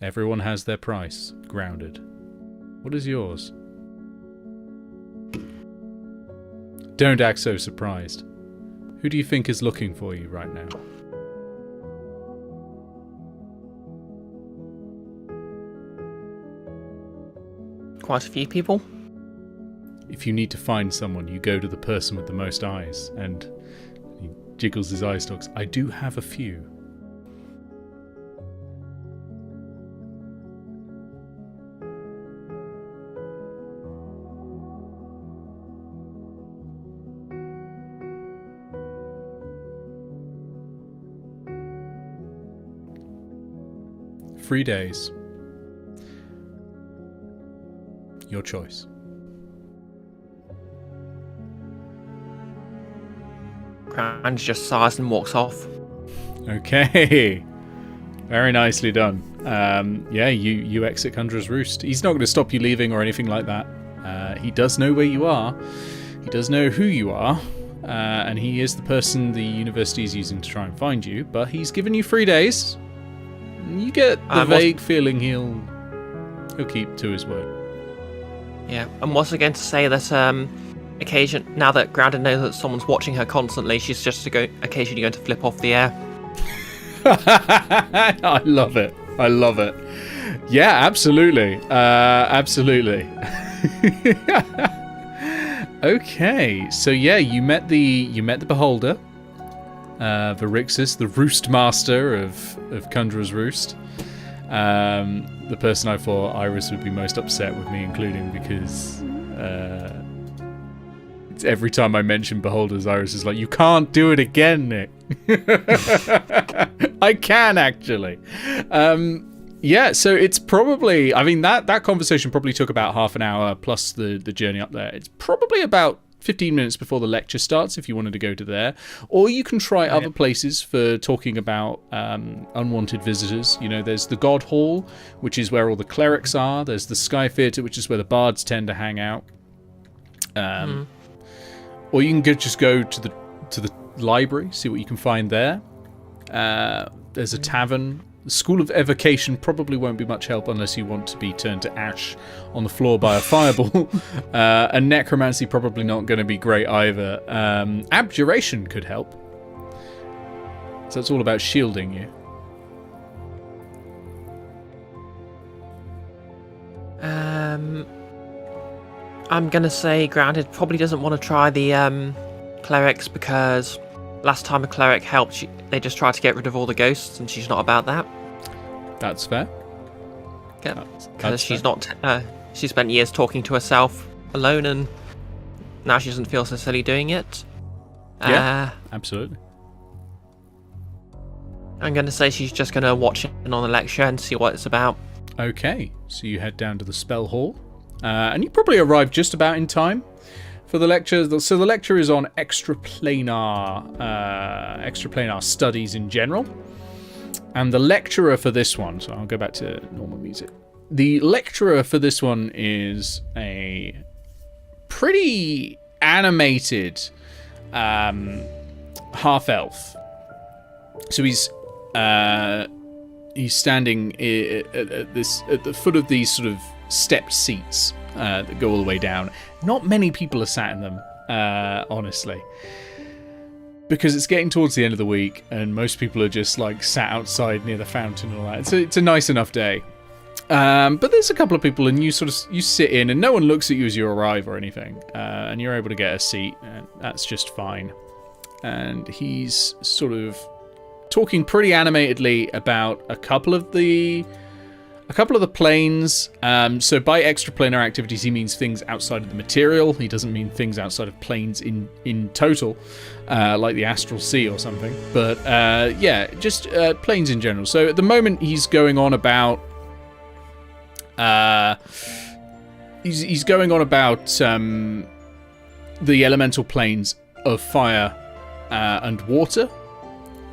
Everyone has their price, Grounded. What is yours? Don't act so surprised. Who do you think is looking for you right now? Quite a few people. If you need to find someone, you go to the person with the most eyes. And he jiggles his eye stalks. I do have a few. Three days. Your choice. Ground just sighs and walks off. Okay. Very nicely done. Yeah, you exit Conjurer's Roost. He's not going to stop you leaving or anything like that. He does know where you are. He does know who you are. And he is the person the university is using to try and find you. But he's given you 3 days. You get the vague feeling he'll keep to his word. Yeah, I'm also going to say that now that Grounded knows that someone's watching her constantly, she's just occasionally going to flip off the air. I love it. I love it. Yeah, absolutely. Absolutely. Okay, so yeah, you met the Beholder, Varixis, the Roost Master of Conjurer's Roost. The person I thought Iris would be most upset with me including, because it's every time I mention Beholders, Iris is like, you can't do it again, Nick. I can, actually. Yeah, so it's probably, I mean, that conversation probably took about half an hour plus the journey up there. It's probably about 15 minutes before the lecture starts if you wanted to go to there. Or you can try other places for talking about unwanted visitors. You know, there's the God Hall, which is where all the clerics are. There's the Sky Theatre, which is where the bards tend to hang out. Or you can just go to the library, see what you can find there. There's a tavern. The School of Evocation probably won't be much help unless you want to be turned to ash on the floor by a fireball. And necromancy probably not going to be great either. Abjuration could help. So it's all about shielding you. I'm going to say Grounded probably doesn't want to try the clerics, because last time a cleric helped, they just tried to get rid of all the ghosts, and she's not about that. That's fair. Because she's not. She spent years talking to herself alone, and now she doesn't feel so silly doing it. Yeah, absolutely. I'm going to say she's just going to watch it on the lecture and see what it's about. Okay, so you head down to the spell hall, and you probably arrive just about in time for the lecture. So the lecture is on extraplanar studies in general. And the lecturer for this one, so I'll go back to normal music. The lecturer for this one is a pretty animated half-elf. So he's standing at the foot of these sort of stepped seats that go all the way down. Not many people are sat in them, honestly. Because it's getting towards the end of the week, and most people are just like sat outside near the fountain and all that. It's a nice enough day. But there's a couple of people, and you sit in, and no one looks at you as you arrive or anything. And you're able to get a seat, and that's just fine. And he's sort of talking pretty animatedly about a couple of the planes. So by extraplanar activities, he means things outside of the material. He doesn't mean things outside of planes in total, like the astral sea or something. But yeah, just planes in general. So at the moment, he's going on about he's going on about the elemental planes of fire and water,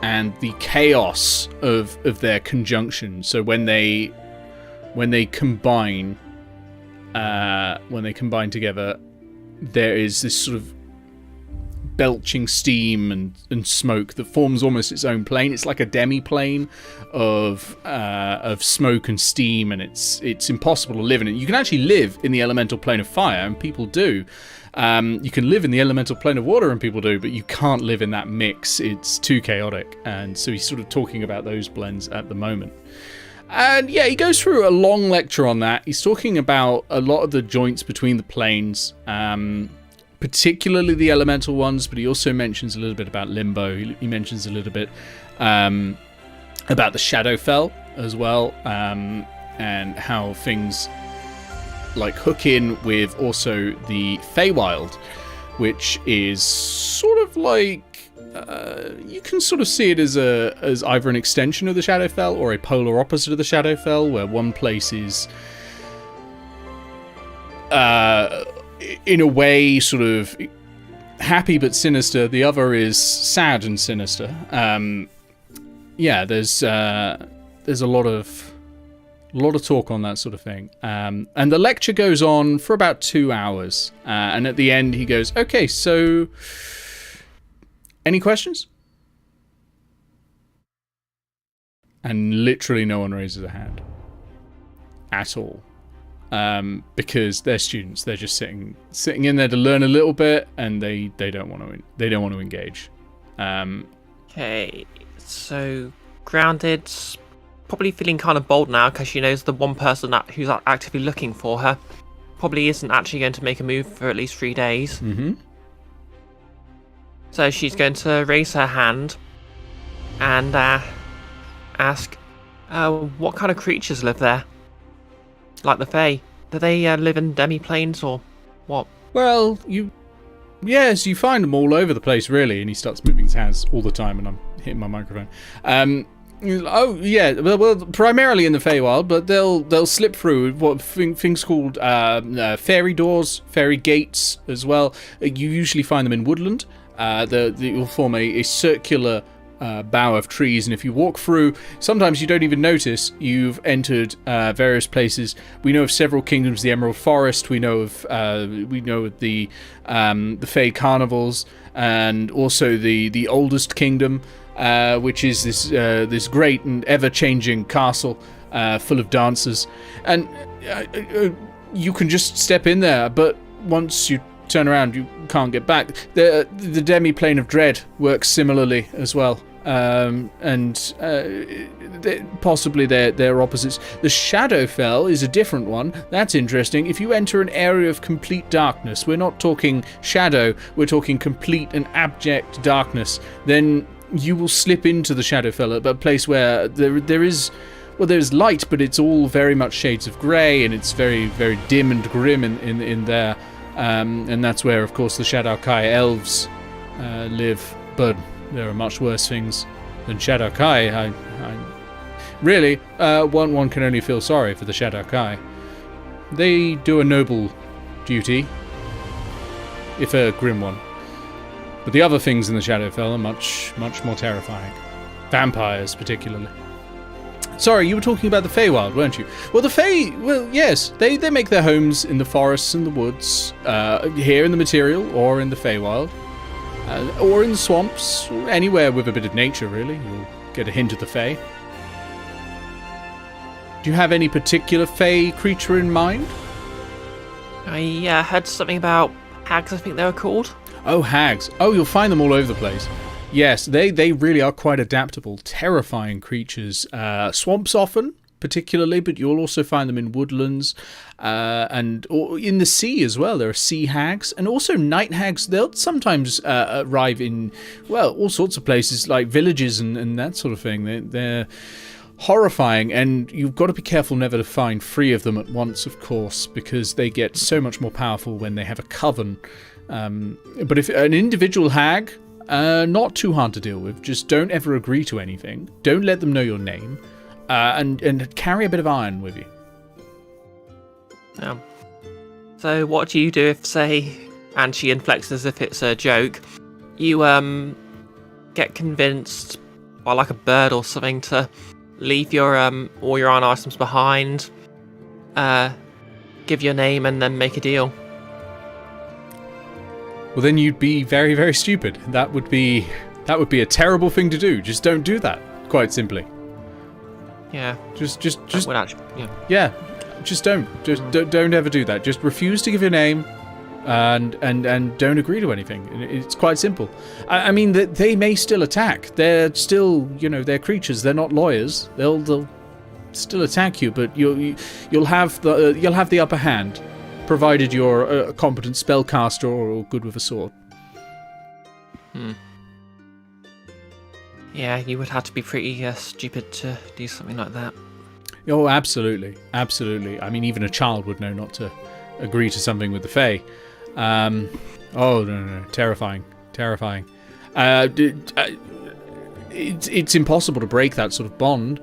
and the chaos of their conjunction. So when they combine together, there is this sort of belching steam and smoke that forms almost its own plane. It's like a demi-plane of smoke and steam, and it's impossible to live in it. You can actually live in the elemental plane of fire, and people do. You can live in the elemental plane of water, and people do, but you can't live in that mix. It's too chaotic. And so he's sort of talking about those blends at the moment. And yeah, he goes through a long lecture on that. He's talking about a lot of the joints between the planes, particularly the elemental ones, but he also mentions a little bit about limbo. He mentions a little bit about the Shadowfell as well, and how things like hook in with also the Feywild, which is sort of like you can sort of see it as either an extension of the Shadowfell or a polar opposite of the Shadowfell, where one place is in a way sort of happy but sinister, the other is sad and sinister. Yeah, there's a lot of talk on that sort of thing. And the lecture goes on for about 2 hours. And at the end, he goes, okay, so any questions? And literally no one raises a hand. At all. Because they're students. They're just sitting in there to learn a little bit, and they don't want to engage. Okay, so Grounded's probably feeling kind of bold now because she knows the one person who's actively looking for her probably isn't actually going to make a move for at least 3 days. Mm-hmm. So she's going to raise her hand and ask, what kind of creatures live there? Like the Fae? Do they live in demi-planes or what? Well, you find them all over the place, really. And he starts moving his hands all the time, and I'm hitting my microphone. Oh yeah, well, primarily in the Feywild, but they'll slip through things called fairy doors, fairy gates as well. You usually find them in woodland. They will form a circular bough of trees, and if you walk through, sometimes you don't even notice you've entered various places. We know of several kingdoms: the Emerald Forest. We know of the Fey carnivals, and also the oldest kingdom, which is this great and ever-changing castle full of dancers, and you can just step in there, but once you turn around, you can't get back. The demi-plane of dread works similarly as well. Possibly they're opposites. The Shadowfell is a different one. That's interesting. If you enter an area of complete darkness, we're not talking shadow, we're talking complete and abject darkness, then you will slip into the Shadowfell, a place where there's light, but it's all very much shades of grey, and it's very, very dim and grim in there. And that's where, of course, the Shadowkai elves live, but there are much worse things than Shadowkai. Really, one can only feel sorry for the Shadowkai. They do a noble duty, if a grim one. But the other things in the Shadowfell are much, much more terrifying. Vampires, particularly. Sorry, you were talking about the Feywild, weren't you? Well, the Fey, yes, they make their homes in the forests and the woods, here in the Material, or in the Feywild, or in the swamps, anywhere with a bit of nature, really. You'll get a hint of the Fey. Do you have any particular Fey creature in mind? I heard something about hags, I think they were called. Oh, hags. Oh, you'll find them all over the place. Yes, they really are quite adaptable, terrifying creatures. Swamps often, particularly, but you'll also find them in woodlands or in the sea as well. There are sea hags, and also night hags. They'll sometimes arrive in, all sorts of places, like villages and that sort of thing. They're horrifying, and you've got to be careful never to find 3 of them at once, of course, because they get so much more powerful when they have a coven. But if an individual hag, not too hard to deal with. Just don't ever agree to anything. Don't let them know your name. And carry a bit of iron with you. So what do you do if, say, and she inflects as if it's a joke, you get convinced by like a bird or something to leave your all your iron items behind, give your name, and then make a deal? well then you'd be very, very stupid. That would be a terrible thing to do. Just don't do that, quite simply. Yeah. Just Would actually, yeah. yeah, just don't. Don't ever do that. Just refuse to give your name and don't agree to anything. It's quite simple. I mean, they may still attack. They're still, they're creatures. They're not lawyers. They'll still attack you, but you'll have the upper hand, provided you're a competent spellcaster or good with a sword. Yeah, you would have to be pretty stupid to do something like that. Oh, absolutely. I mean, even a child would know not to agree to something with the Fae. Oh, no. Terrifying. It's impossible to break that sort of bond,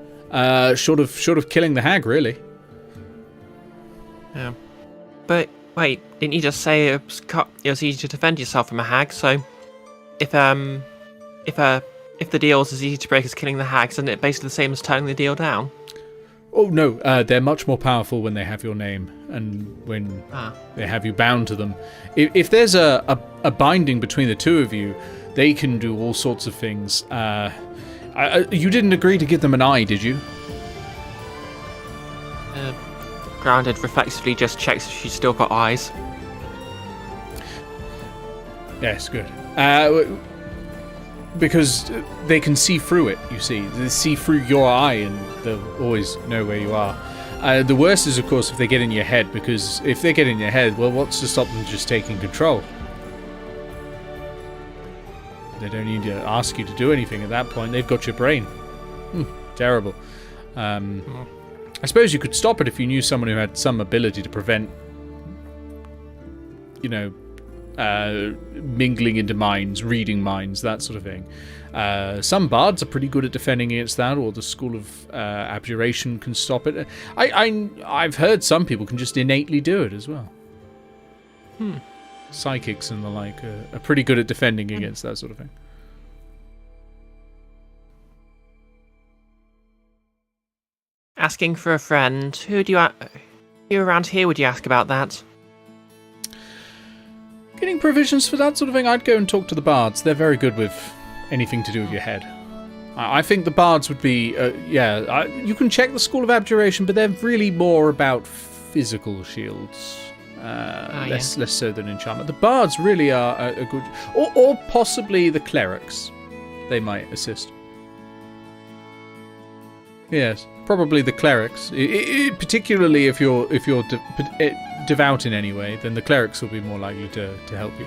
short of killing the hag, really. Yeah. But, wait, didn't you just say it was easy to defend yourself from a hag, so if the deal is as easy to break as killing the hag, isn't it basically the same as turning the deal down? Oh, no, they're much more powerful when they have your name and when they have you bound to them. If there's a binding between the two of you, they can do all sorts of things. You didn't agree to give them an eye, did you? Grounded reflexively just checks if she's still got eyes. Yes, good. Because they can see through it, you see. They see through your eye and they'll always know where you are. The worst is, of course, if they get in your head, because if they get in your head, well, what's to stop them just taking control? They don't need to ask you to do anything at that point. They've got your brain. Terrible. I suppose you could stop it if you knew someone who had some ability to prevent, mingling into minds, reading minds, that sort of thing. Some bards are pretty good at defending against that, or the school of abjuration can stop it. I've heard some people can just innately do it as well. Psychics and the like are pretty good at defending against that sort of thing. Asking for a friend. Who around here would you ask about that? Getting provisions for that sort of thing, I'd go and talk to the bards. They're very good with anything to do with your head. I think the bards would be, you can check the School of Abjuration, but they're really more about physical shields. Less so than enchantment. The bards really are a good... Or possibly the clerics. They might assist. Yes, probably the clerics. Particularly if you're devout in any way, then the clerics will be more likely to help you.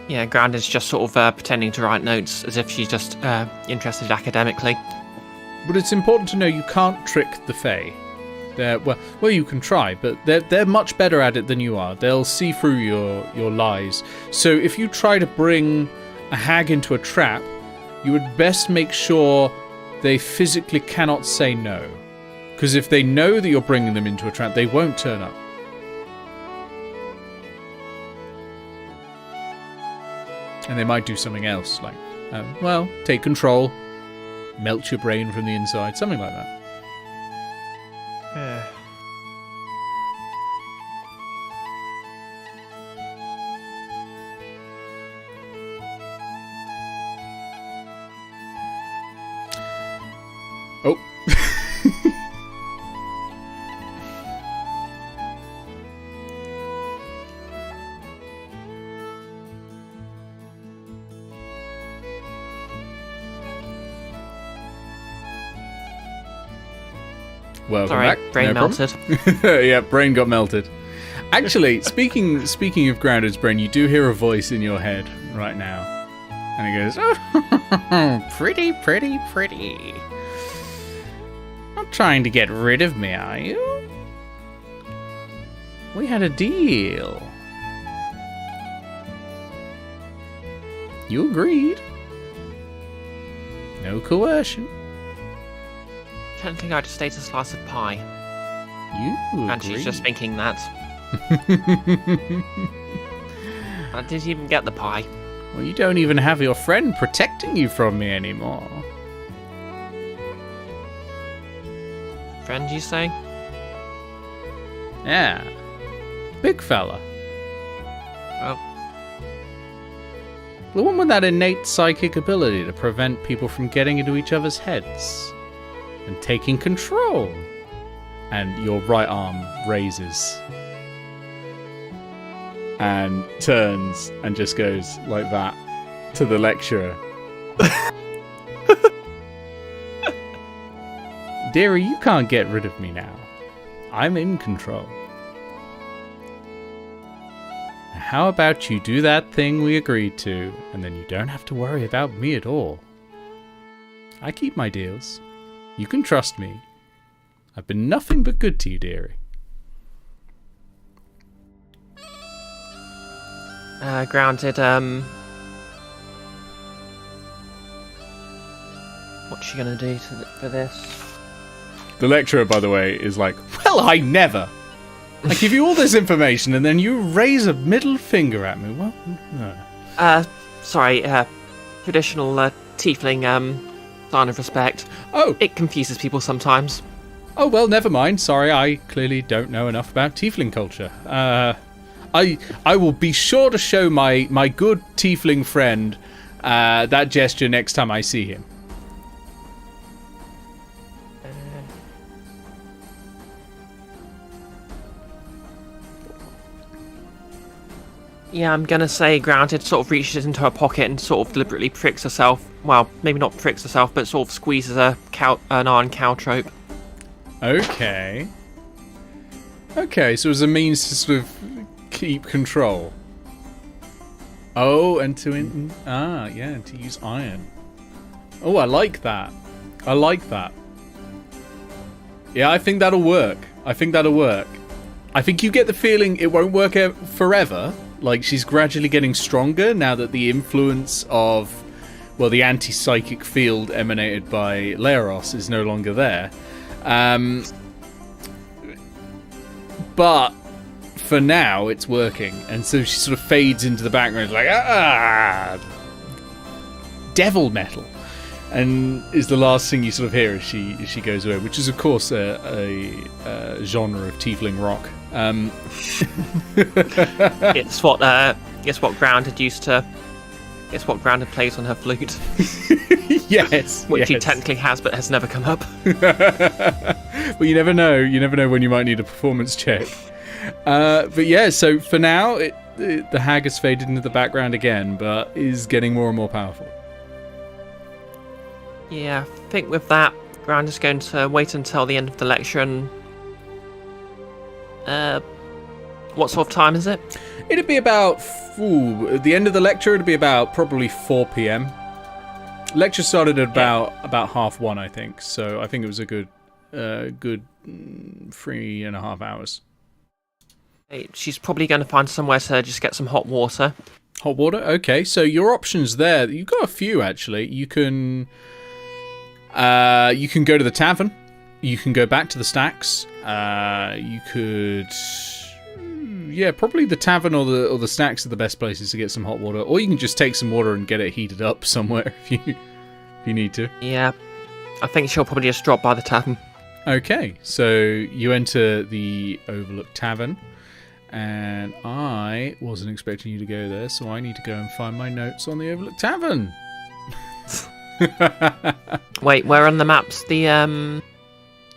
Yeah, Grounded's just sort of pretending to write notes as if she's just interested academically. But it's important to know you can't trick the Fae. Well, you can try, but they're much better at it than you are. They'll see through your lies. So if you try to bring a hag into a trap, you would best make sure they physically cannot say no. Because if they know that you're bringing them into a trap, they won't turn up. And they might do something else, like, take control, melt your brain from the inside, something like that. Oh. Welcome back. Brain melted. Yeah, brain got melted. Actually, speaking of Grounded's brain, you do hear a voice in your head right now. And it goes, oh, pretty. Not trying to get rid of me, are you? We had a deal. You agreed. No coercion. Technically, I just ate a slice of pie. You And agreed. she's just thinking that. I didn't even get the pie. Well, you don't even have your friend protecting you from me anymore. Friend, you say? Yeah. Big fella. Oh. The one with that innate psychic ability to prevent people from getting into each other's heads and taking control. And your right arm raises and turns and just goes like that to the lecturer. Dearie, you can't get rid of me now. I'm in control. How about you do that thing we agreed to, and then you don't have to worry about me at all. I keep my deals. You can trust me. I've been nothing but good to you, dearie. Grounded, what's she gonna do for this? The lecturer, by the way, is like, well, I never. I give you all this information and then you raise a middle finger at me. Well, no. Sorry, traditional Tiefling sign of respect. Oh. It confuses people sometimes. Oh, well, never mind. Sorry, I clearly don't know enough about Tiefling culture. I will be sure to show my good Tiefling friend that gesture next time I see him. Yeah, I'm gonna say Grounded sort of reaches into her pocket and sort of deliberately pricks herself. Well, maybe not pricks herself, but sort of squeezes an iron caltrope. Okay. Okay, so as a means to sort of keep control. Oh, and to to use iron. Oh, I like that. I like that. Yeah, I think that'll work. I think you get the feeling it won't work forever. Like, she's gradually getting stronger now that the influence of, well, the anti-psychic field emanated by Glarus is no longer there. But for now, it's working. And so she sort of fades into the background, like, devil metal. And is the last thing you sort of hear as she goes away, which is, of course, a genre of Tiefling rock. It's what Grounded used to. It's what Grounded plays on her flute. Yes, which he technically has, but has never come up. Well, you never know. You never know when you might need a performance check. But yeah, so for now, the hag has faded into the background again, but is getting more and more powerful. Yeah, I think with that, Grounded's going to wait until the end of the lecture and. What sort of time is it? It'd be about at the end of the lecture. It'd be about probably 4 p.m. Lecture started at about 1:30, I think. So I think it was a good 3.5 hours. She's probably going to find somewhere to just get some hot water. Hot water? Okay, so your options there. You've got a few actually. You can go to the tavern. You can go back to the stacks. You could, probably the tavern or the stacks are the best places to get some hot water. Or you can just take some water and get it heated up somewhere if you need to. Yeah, I think she'll probably just drop by the tavern. Okay, so you enter the Overlook Tavern, and I wasn't expecting you to go there, so I need to go and find my notes on the Overlook Tavern. Wait, where on the map's the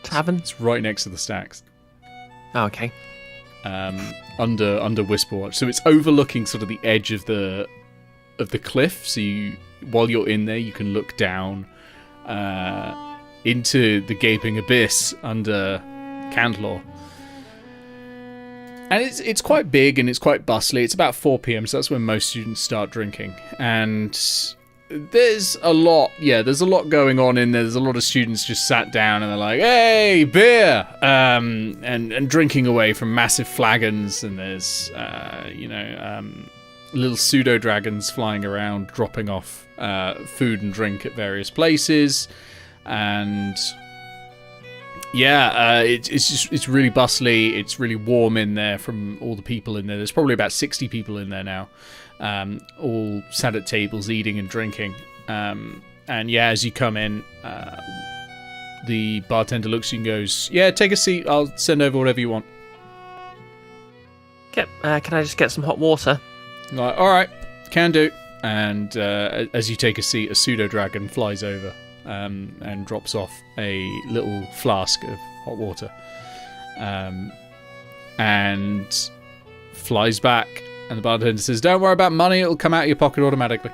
tavern? It's right next to the stacks. Oh, okay. Under Whisperwatch, so it's overlooking sort of the edge of the cliff. So while you're in there, you can look down into the gaping abyss under Candlelaw. And it's quite big and it's quite bustly. It's about 4 p.m, so that's when most students start drinking. And there's a lot going on in there. There's a lot of students just sat down and they're like, hey, beer! And drinking away from massive flagons. And there's, little pseudo-dragons flying around, dropping off food and drink at various places. And it's really bustly. It's really warm in there from all the people in there. There's probably about 60 people in there now. All sat at tables eating and drinking. As you come in, the bartender looks at you and goes, yeah, take a seat. I'll send over whatever you want. Can I just get some hot water? Like, all right, can do. And as you take a seat, a pseudo-dragon flies over and drops off a little flask of hot water. And flies back. And the bartender says, don't worry about money, it'll come out of your pocket automatically.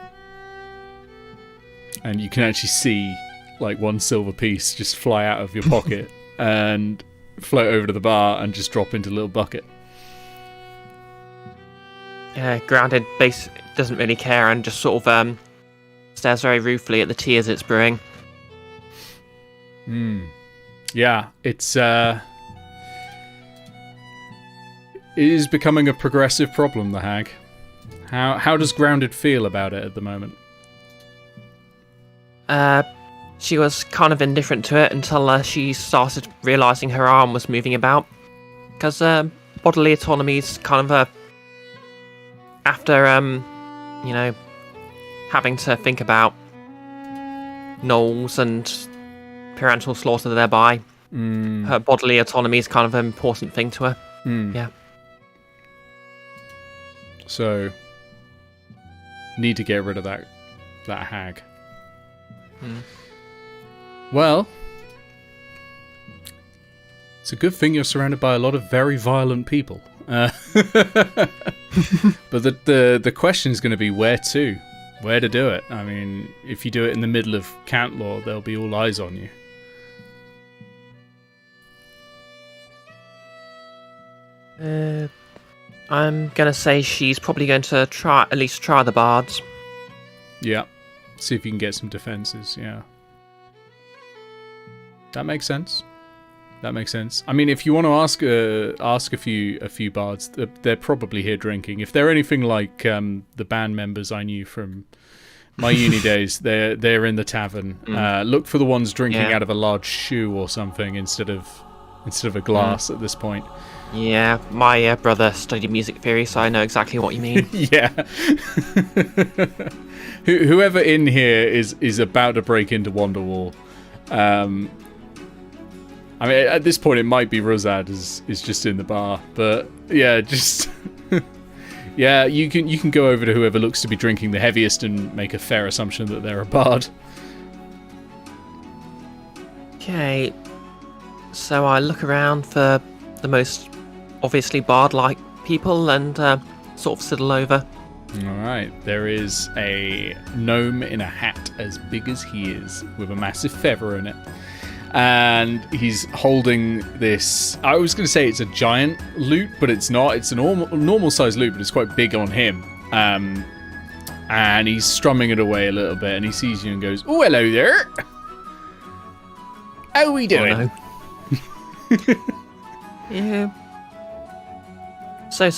And you can actually see like one silver piece just fly out of your pocket and float over to the bar and just drop into a little bucket. Grounded doesn't really care and just sort of stares very ruefully at the tea as it's brewing. Yeah, it is becoming a progressive problem, the hag. How does Grounded feel about it at the moment? She was kind of indifferent to it until she started realising her arm was moving about. Because bodily autonomy is kind of after, having to think about gnolls and parental slaughter thereby. Her bodily autonomy is kind of an important thing to her. Yeah. So, need to get rid of that hag. Well, it's a good thing you're surrounded by a lot of very violent people. But the question is going to be where to do it. I mean, if you do it in the middle of Cantlore, there'll be all eyes on you. I'm gonna say she's probably going to at least try the bards. Yeah. See if you can get some defenses, yeah. That makes sense. I mean, if you want to ask a few bards, they're probably here drinking. If they're anything like the band members I knew from my uni days, they're in the tavern. Look for the ones drinking out of a large shoe or something instead of a glass at this point. Yeah, my brother studied music theory, so I know exactly what you mean. Yeah. Whoever in here is about to break into Wonderwall. I mean, at this point, it might be Ruzzad is just in the bar, but yeah, just yeah, you can go over to whoever looks to be drinking the heaviest and make a fair assumption that they're a bard. Okay, so I look around for the most obviously bard-like people and sort of sidle over. Alright, there is a gnome in a hat as big as he is, with a massive feather in it. And he's holding this, I was going to say it's a giant lute, but it's not. It's a normal sized lute, but it's quite big on him. And he's strumming it away a little bit, and he sees you and goes, "Oh, hello there. How are we doing?" Oh, no. Yeah. So.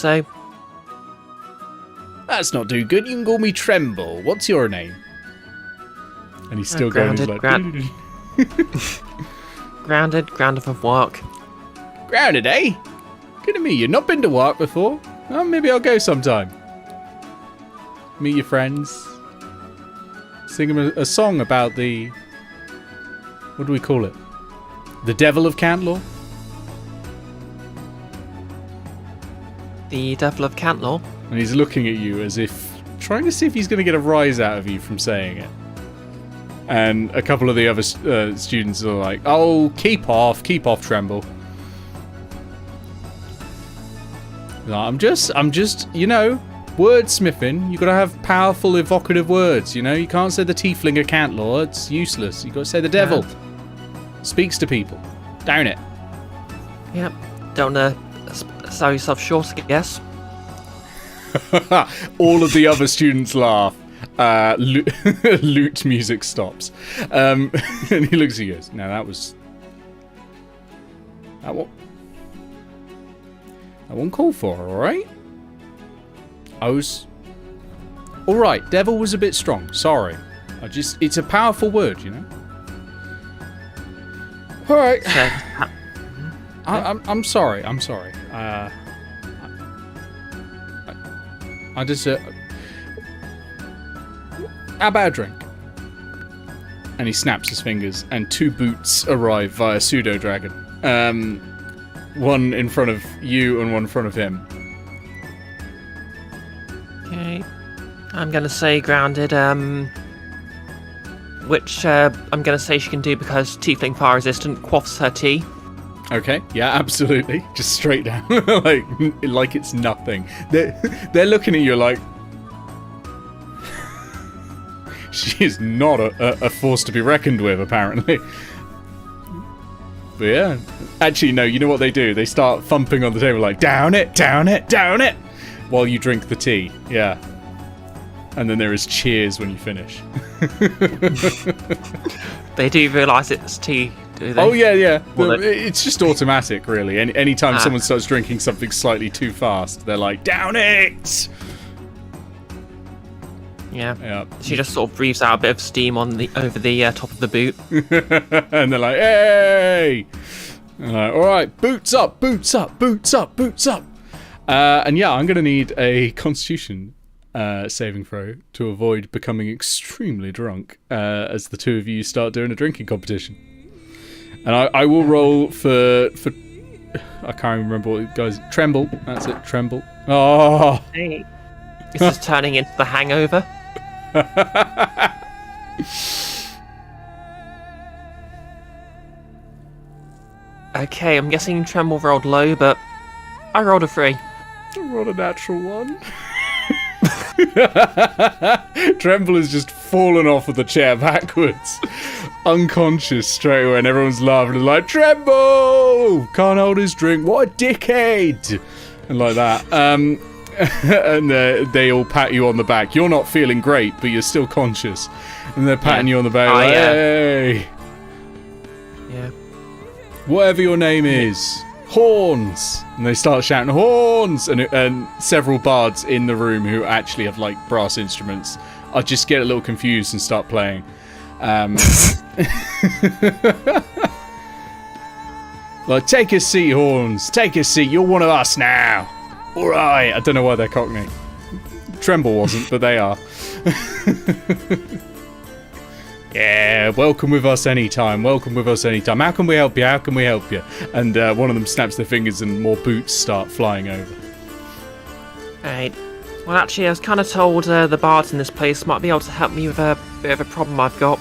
That's not too good. You can call me Tremble. What's your name? And he's still going. He's like, Grounded for Wark. Grounded, eh? Good to meet you. Not been to Wark before. Well, maybe I'll go sometime. Meet your friends. Sing them a song about the... What do we call it? The Devil of Cantlore? The Devil of Cantlore? And he's looking at you as if... trying to see if he's going to get a rise out of you from saying it. And a couple of the other students are like, "Oh, keep off, Tremble." No, I'm just, wordsmithing. You got to have powerful, evocative words. You know, you can't say the Tiefling or Cantlore. It's useless. You got to say the devil. Speaks to people. Down it. Yep. Don't sell yourself short, I guess. All of the other students laugh. Lute music stops. And he looks at you and goes, "Now that one called for, alright? Alright, devil was a bit strong, sorry. It's a powerful word, you know? Alright. I'm sorry. I just... How about a drink?" And he snaps his fingers, and two boots arrive via pseudo-dragon. One in front of you and one in front of him. Okay. I'm going to say grounded, which I'm going to say she can do because Tiefling fire resistant quaffs her tea. Okay, yeah, absolutely. Just straight down, like it's nothing. They're looking at you like... She is not a force to be reckoned with, apparently. But yeah. Actually, no, you know what they do? They start thumping on the table like, down it, down it, down it! While you drink the tea, yeah. And then there is cheers when you finish. They do realise it's tea, do they? Oh, yeah. It's just automatic, really. Anytime someone starts drinking something slightly too fast, they're like, down it! Yeah. She just sort of breathes out a bit of steam over the top of the boot. And they're like, hey! And like, all right, boots up, boots up, boots up, boots up. And yeah, I'm going to need a Constitution saving throw to avoid becoming extremely drunk as the two of you start doing a drinking competition. And I will roll for I can't remember what it goes. Tremble. That's it. Tremble. Oh. Hey. This is turning into the Hangover. Okay, I'm guessing Tremble rolled low, but I rolled a 3. I rolled a natural 1. Tremble has just fallen off of the chair backwards, unconscious straight away, and everyone's laughing and like, Tremble! Can't hold his drink, what a dickhead! And like that. And they all pat you on the back. You're not feeling great, but you're still conscious. And they're patting you on the back like, hey! Yeah. Whatever your name is. Horns! And they start shouting, horns! And several bards in the room who actually have, like, brass instruments, I just get a little confused and start playing. Like, take a seat, horns! Take a seat, you're one of us now! Alright! I don't know why they're Cockney. Tremble wasn't, but they are. Yeah, welcome with us anytime. Welcome with us anytime. How can we help you? How can we help you? And one of them snaps their fingers and more boots start flying over. Alright. Well, actually, I was kind of told the bards in this place might be able to help me with a bit of a problem I've got.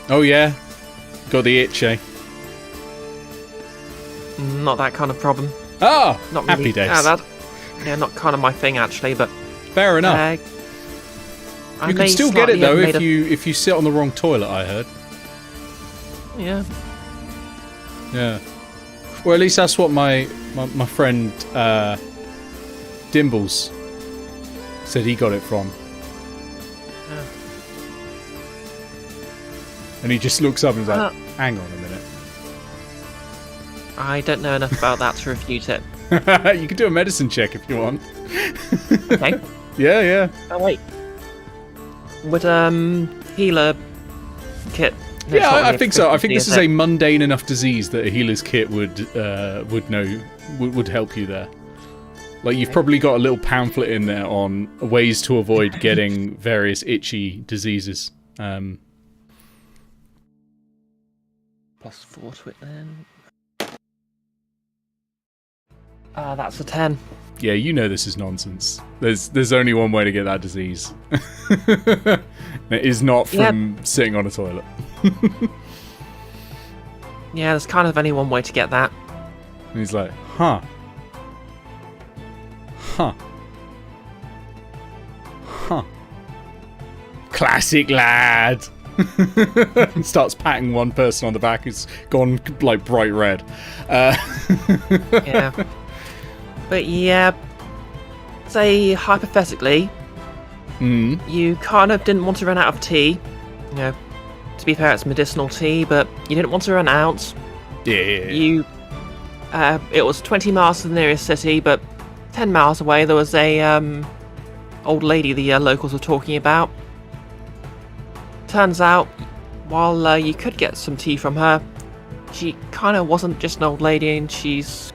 Oh, yeah? Got the itch, eh? Not that kind of problem. Ah! Not really. Happy days. Yeah, not kind of my thing, actually, but... Fair enough. You can still get it, though, if you sit on the wrong toilet, I heard. Yeah. Yeah. Or at least that's what my friend Dimbles said he got it from. Yeah. And he just looks up and is like, hang on a minute. I don't know enough about that to refute it. You can do a medicine check if you want. Okay. Yeah. Oh, wait. Would healer kit? No, yeah, I think so. I think this is it? a mundane enough disease that a healer's kit would help you there. Like you've probably got a little pamphlet in there on ways to avoid getting various itchy diseases. +4 to it then. That's a 10. Yeah, you know this is nonsense. There's only one way to get that disease. It is not from sitting on a toilet. Yeah, there's kind of only one way to get that. And he's like, huh. Classic lad. And starts patting one person on the back who's gone like bright red. Yeah. But yeah, say hypothetically, you kind of didn't want to run out of tea. You know, to be fair, it's medicinal tea, but you didn't want to run out. Yeah. It was 20 miles to the nearest city, but 10 miles away there was a old lady the locals were talking about. Turns out, while you could get some tea from her, she kind of wasn't just an old lady, and she's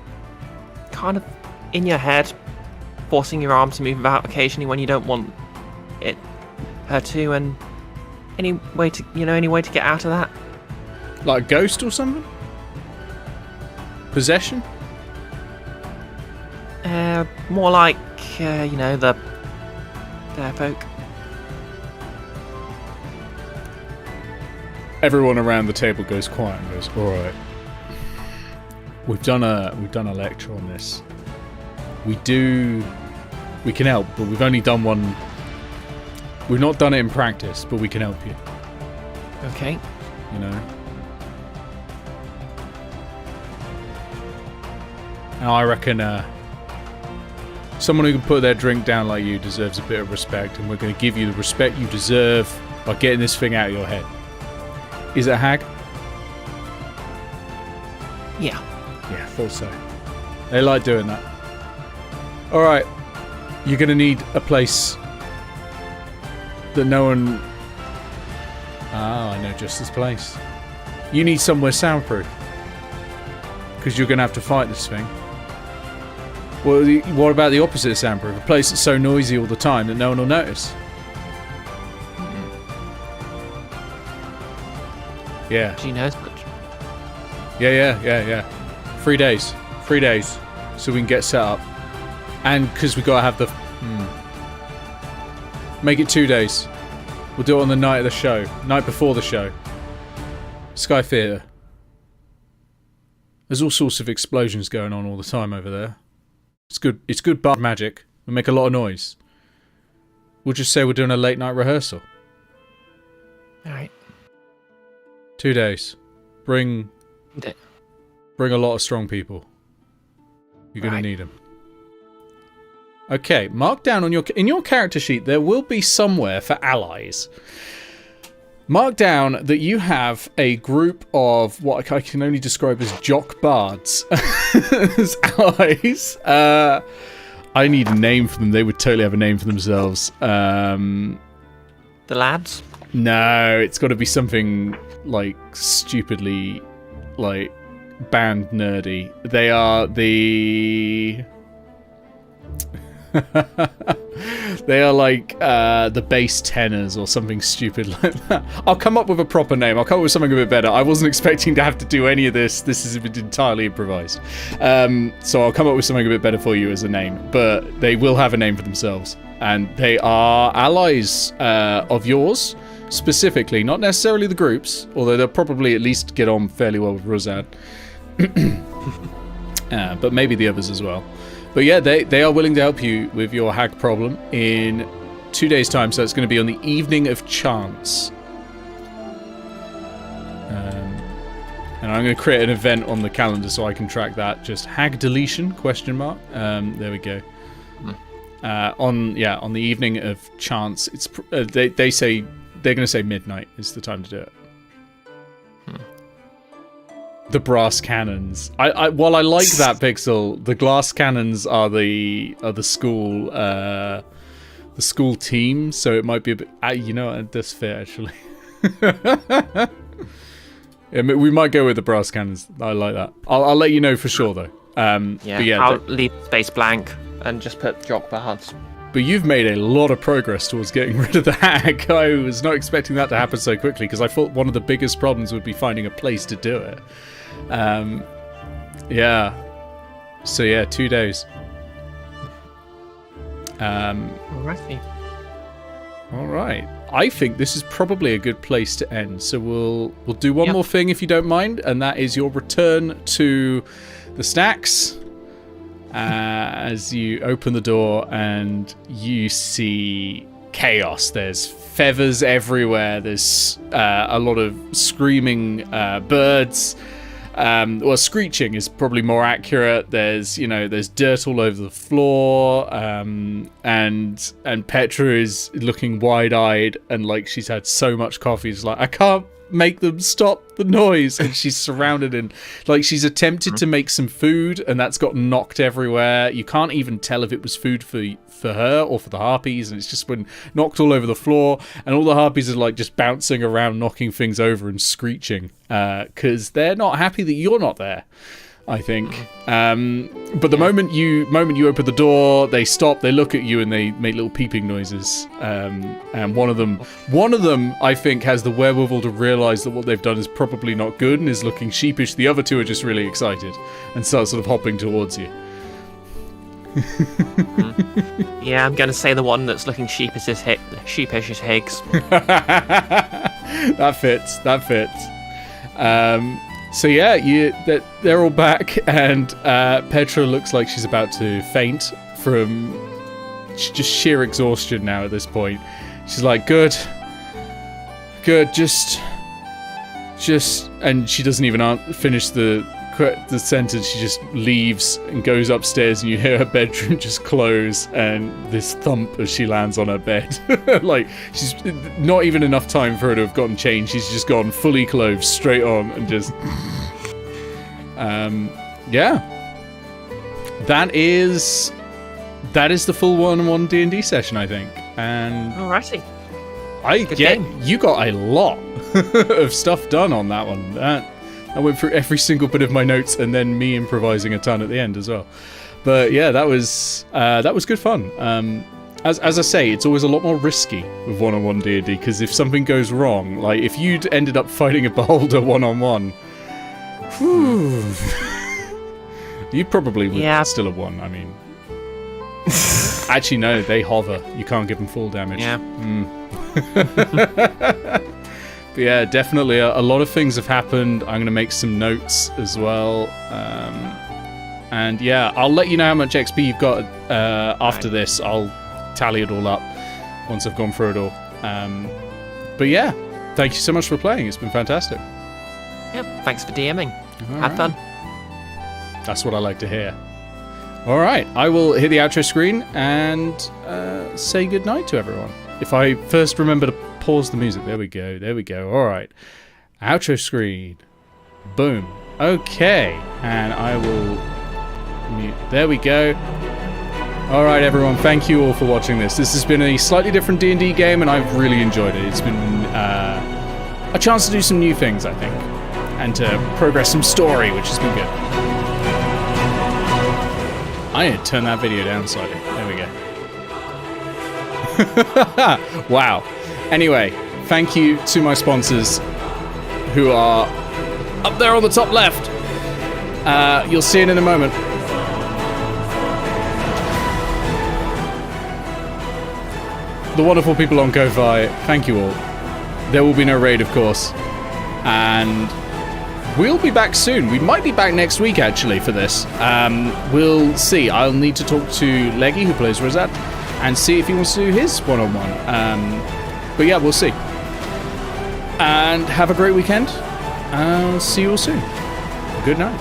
kind of in your head, forcing your arm to move about occasionally when you don't want her to, and any way to get out of that? Like a ghost or something? Possession? More like the fair folk. Everyone around the table goes quiet and goes, all right. We've done a lecture on this. We can help, but we've only done one. We've not done it in practice, but we can help you. Okay. You know. And I reckon someone who can put their drink down like you deserves a bit of respect, and we're going to give you the respect you deserve by getting this thing out of your head. Is it a hag? Yeah. Yeah, thought so. They like doing that. Alright. You're going to need a place that no one... I know just this place. You need somewhere soundproof. Because you're going to have to fight this thing. Well, what about the opposite of soundproof? A place that's so noisy all the time that no one will notice. Yeah. She knows much. Yeah. 3 days. 3 days. So we can get set up. And because we got to have the... Make it 2 days. We'll do it on the night of the show. Night before the show. Sky Theatre. There's all sorts of explosions going on all the time over there. It's good bar magic. We make a lot of noise. We'll just say we're doing a late night rehearsal. Alright. 2 days. Bring a lot of strong people. You're going to need them. Okay, mark down on in your character sheet, there will be somewhere for allies. Mark down that you have a group of what I can only describe as jock bards as allies. I need a name for them. They would totally have a name for themselves. The lads? No, it's got to be something like stupidly like band nerdy. They are the... They are like the bass tenors or something stupid like that. I'll come up with a proper name. I'll come up with something a bit better. I wasn't expecting to have to do any of this. This is entirely improvised. So I'll come up with something a bit better for you as a name. But they will have a name for themselves. And they are allies of yours, specifically. Not necessarily the groups, although they'll probably at least get on fairly well with Ruzzad. But maybe the others as well. But yeah, they are willing to help you with your hag problem in 2 days' time, so it's going to be on the evening of chance. And I'm going to create an event on the calendar so I can track that. Just hag deletion, ? There we go. On the evening of chance, it's they say they're going to say midnight is the time to do it. The brass cannons. While I like that, Pixel, the glass cannons are the school team, so it might be a bit. It does fit actually. We might go with the brass cannons. I like that. I'll let you know for sure though. I'll leave space blank and just put jock bards. But you've made a lot of progress towards getting rid of the hag. I was not expecting that to happen so quickly because I thought one of the biggest problems would be finding a place to do it. So 2 days. Alrighty. All right. I think this is probably a good place to end. So we'll do one more thing if you don't mind, and that is your return to the stacks. As you open the door and you see chaos. There's feathers everywhere. There's a lot of screaming birds. Screeching is probably more accurate. There's dirt all over the floor, and Petra is looking wide-eyed and like she's had so much coffee. It's like, I can't make them stop the noise, and she's surrounded in, like, she's attempted to make some food and that's got knocked everywhere. You can't even tell if it was food for her or for the harpies, and it's just been knocked all over the floor, and all the harpies are like just bouncing around, knocking things over and screeching because they're not happy that you're not there, I think. But the moment you open the door, they stop, they look at you, and they make little peeping noises. And one of them, I think, has the wherewithal to realise that what they've done is probably not good and is looking sheepish. The other two are just really excited and start sort of hopping towards you. Yeah, I'm going to say the one that's looking sheepish as Higgs. That fits. So yeah, they're all back, and Petra looks like she's about to faint from just sheer exhaustion now at this point. She's like, good, just, and she doesn't even finish the sentence. She just leaves and goes upstairs, and you hear her bedroom just close and this thump as she lands on her bed. Like, she's not even enough time for her to have gotten changed. She's just gone fully clothed straight on and just yeah, that is the full 1-on-1 D&D session, I think. And alrighty, you got a lot of stuff done on that one. I went through every single bit of my notes, and then me improvising a ton at the end as well. But yeah, that was good fun. As I say, it's always a lot more risky with 1-on-1 D&D, because if something goes wrong, like if you'd ended up fighting a beholder 1-on-1, you probably would still have won. I mean, actually no, they hover. You can't give them full damage. Yeah. But yeah, definitely a lot of things have happened. I'm going to make some notes as well. And yeah, I'll let you know how much XP you've got after this. I'll tally it all up once I've gone through it all. But yeah, thank you so much for playing. It's been fantastic. Yep, thanks for DMing. Had fun. That's what I like to hear. All right, I will hit the outro screen and say goodnight to everyone. If I first remember to pause the music. There we go. All right. Outro screen. Boom. Okay. And I will mute. There we go. All right, everyone. Thank you all for watching this. This has been a slightly different D&D game, and I've really enjoyed it. It's been a chance to do some new things, I think, and to progress some story, which has been good. I need to turn that video down slightly. There we go. Wow. Anyway, thank you to my sponsors who are up there on the top left. You'll see it in a moment. The wonderful people on Ko-Fi, thank you all. There will be no raid, of course. And we'll be back soon. We might be back next week, actually, for this. We'll see. I'll need to talk to Leggy, who plays Ruzzad, and see if he wants to do his one-on-one. But yeah, we'll see. And have a great weekend. I'll see you all soon. Good night.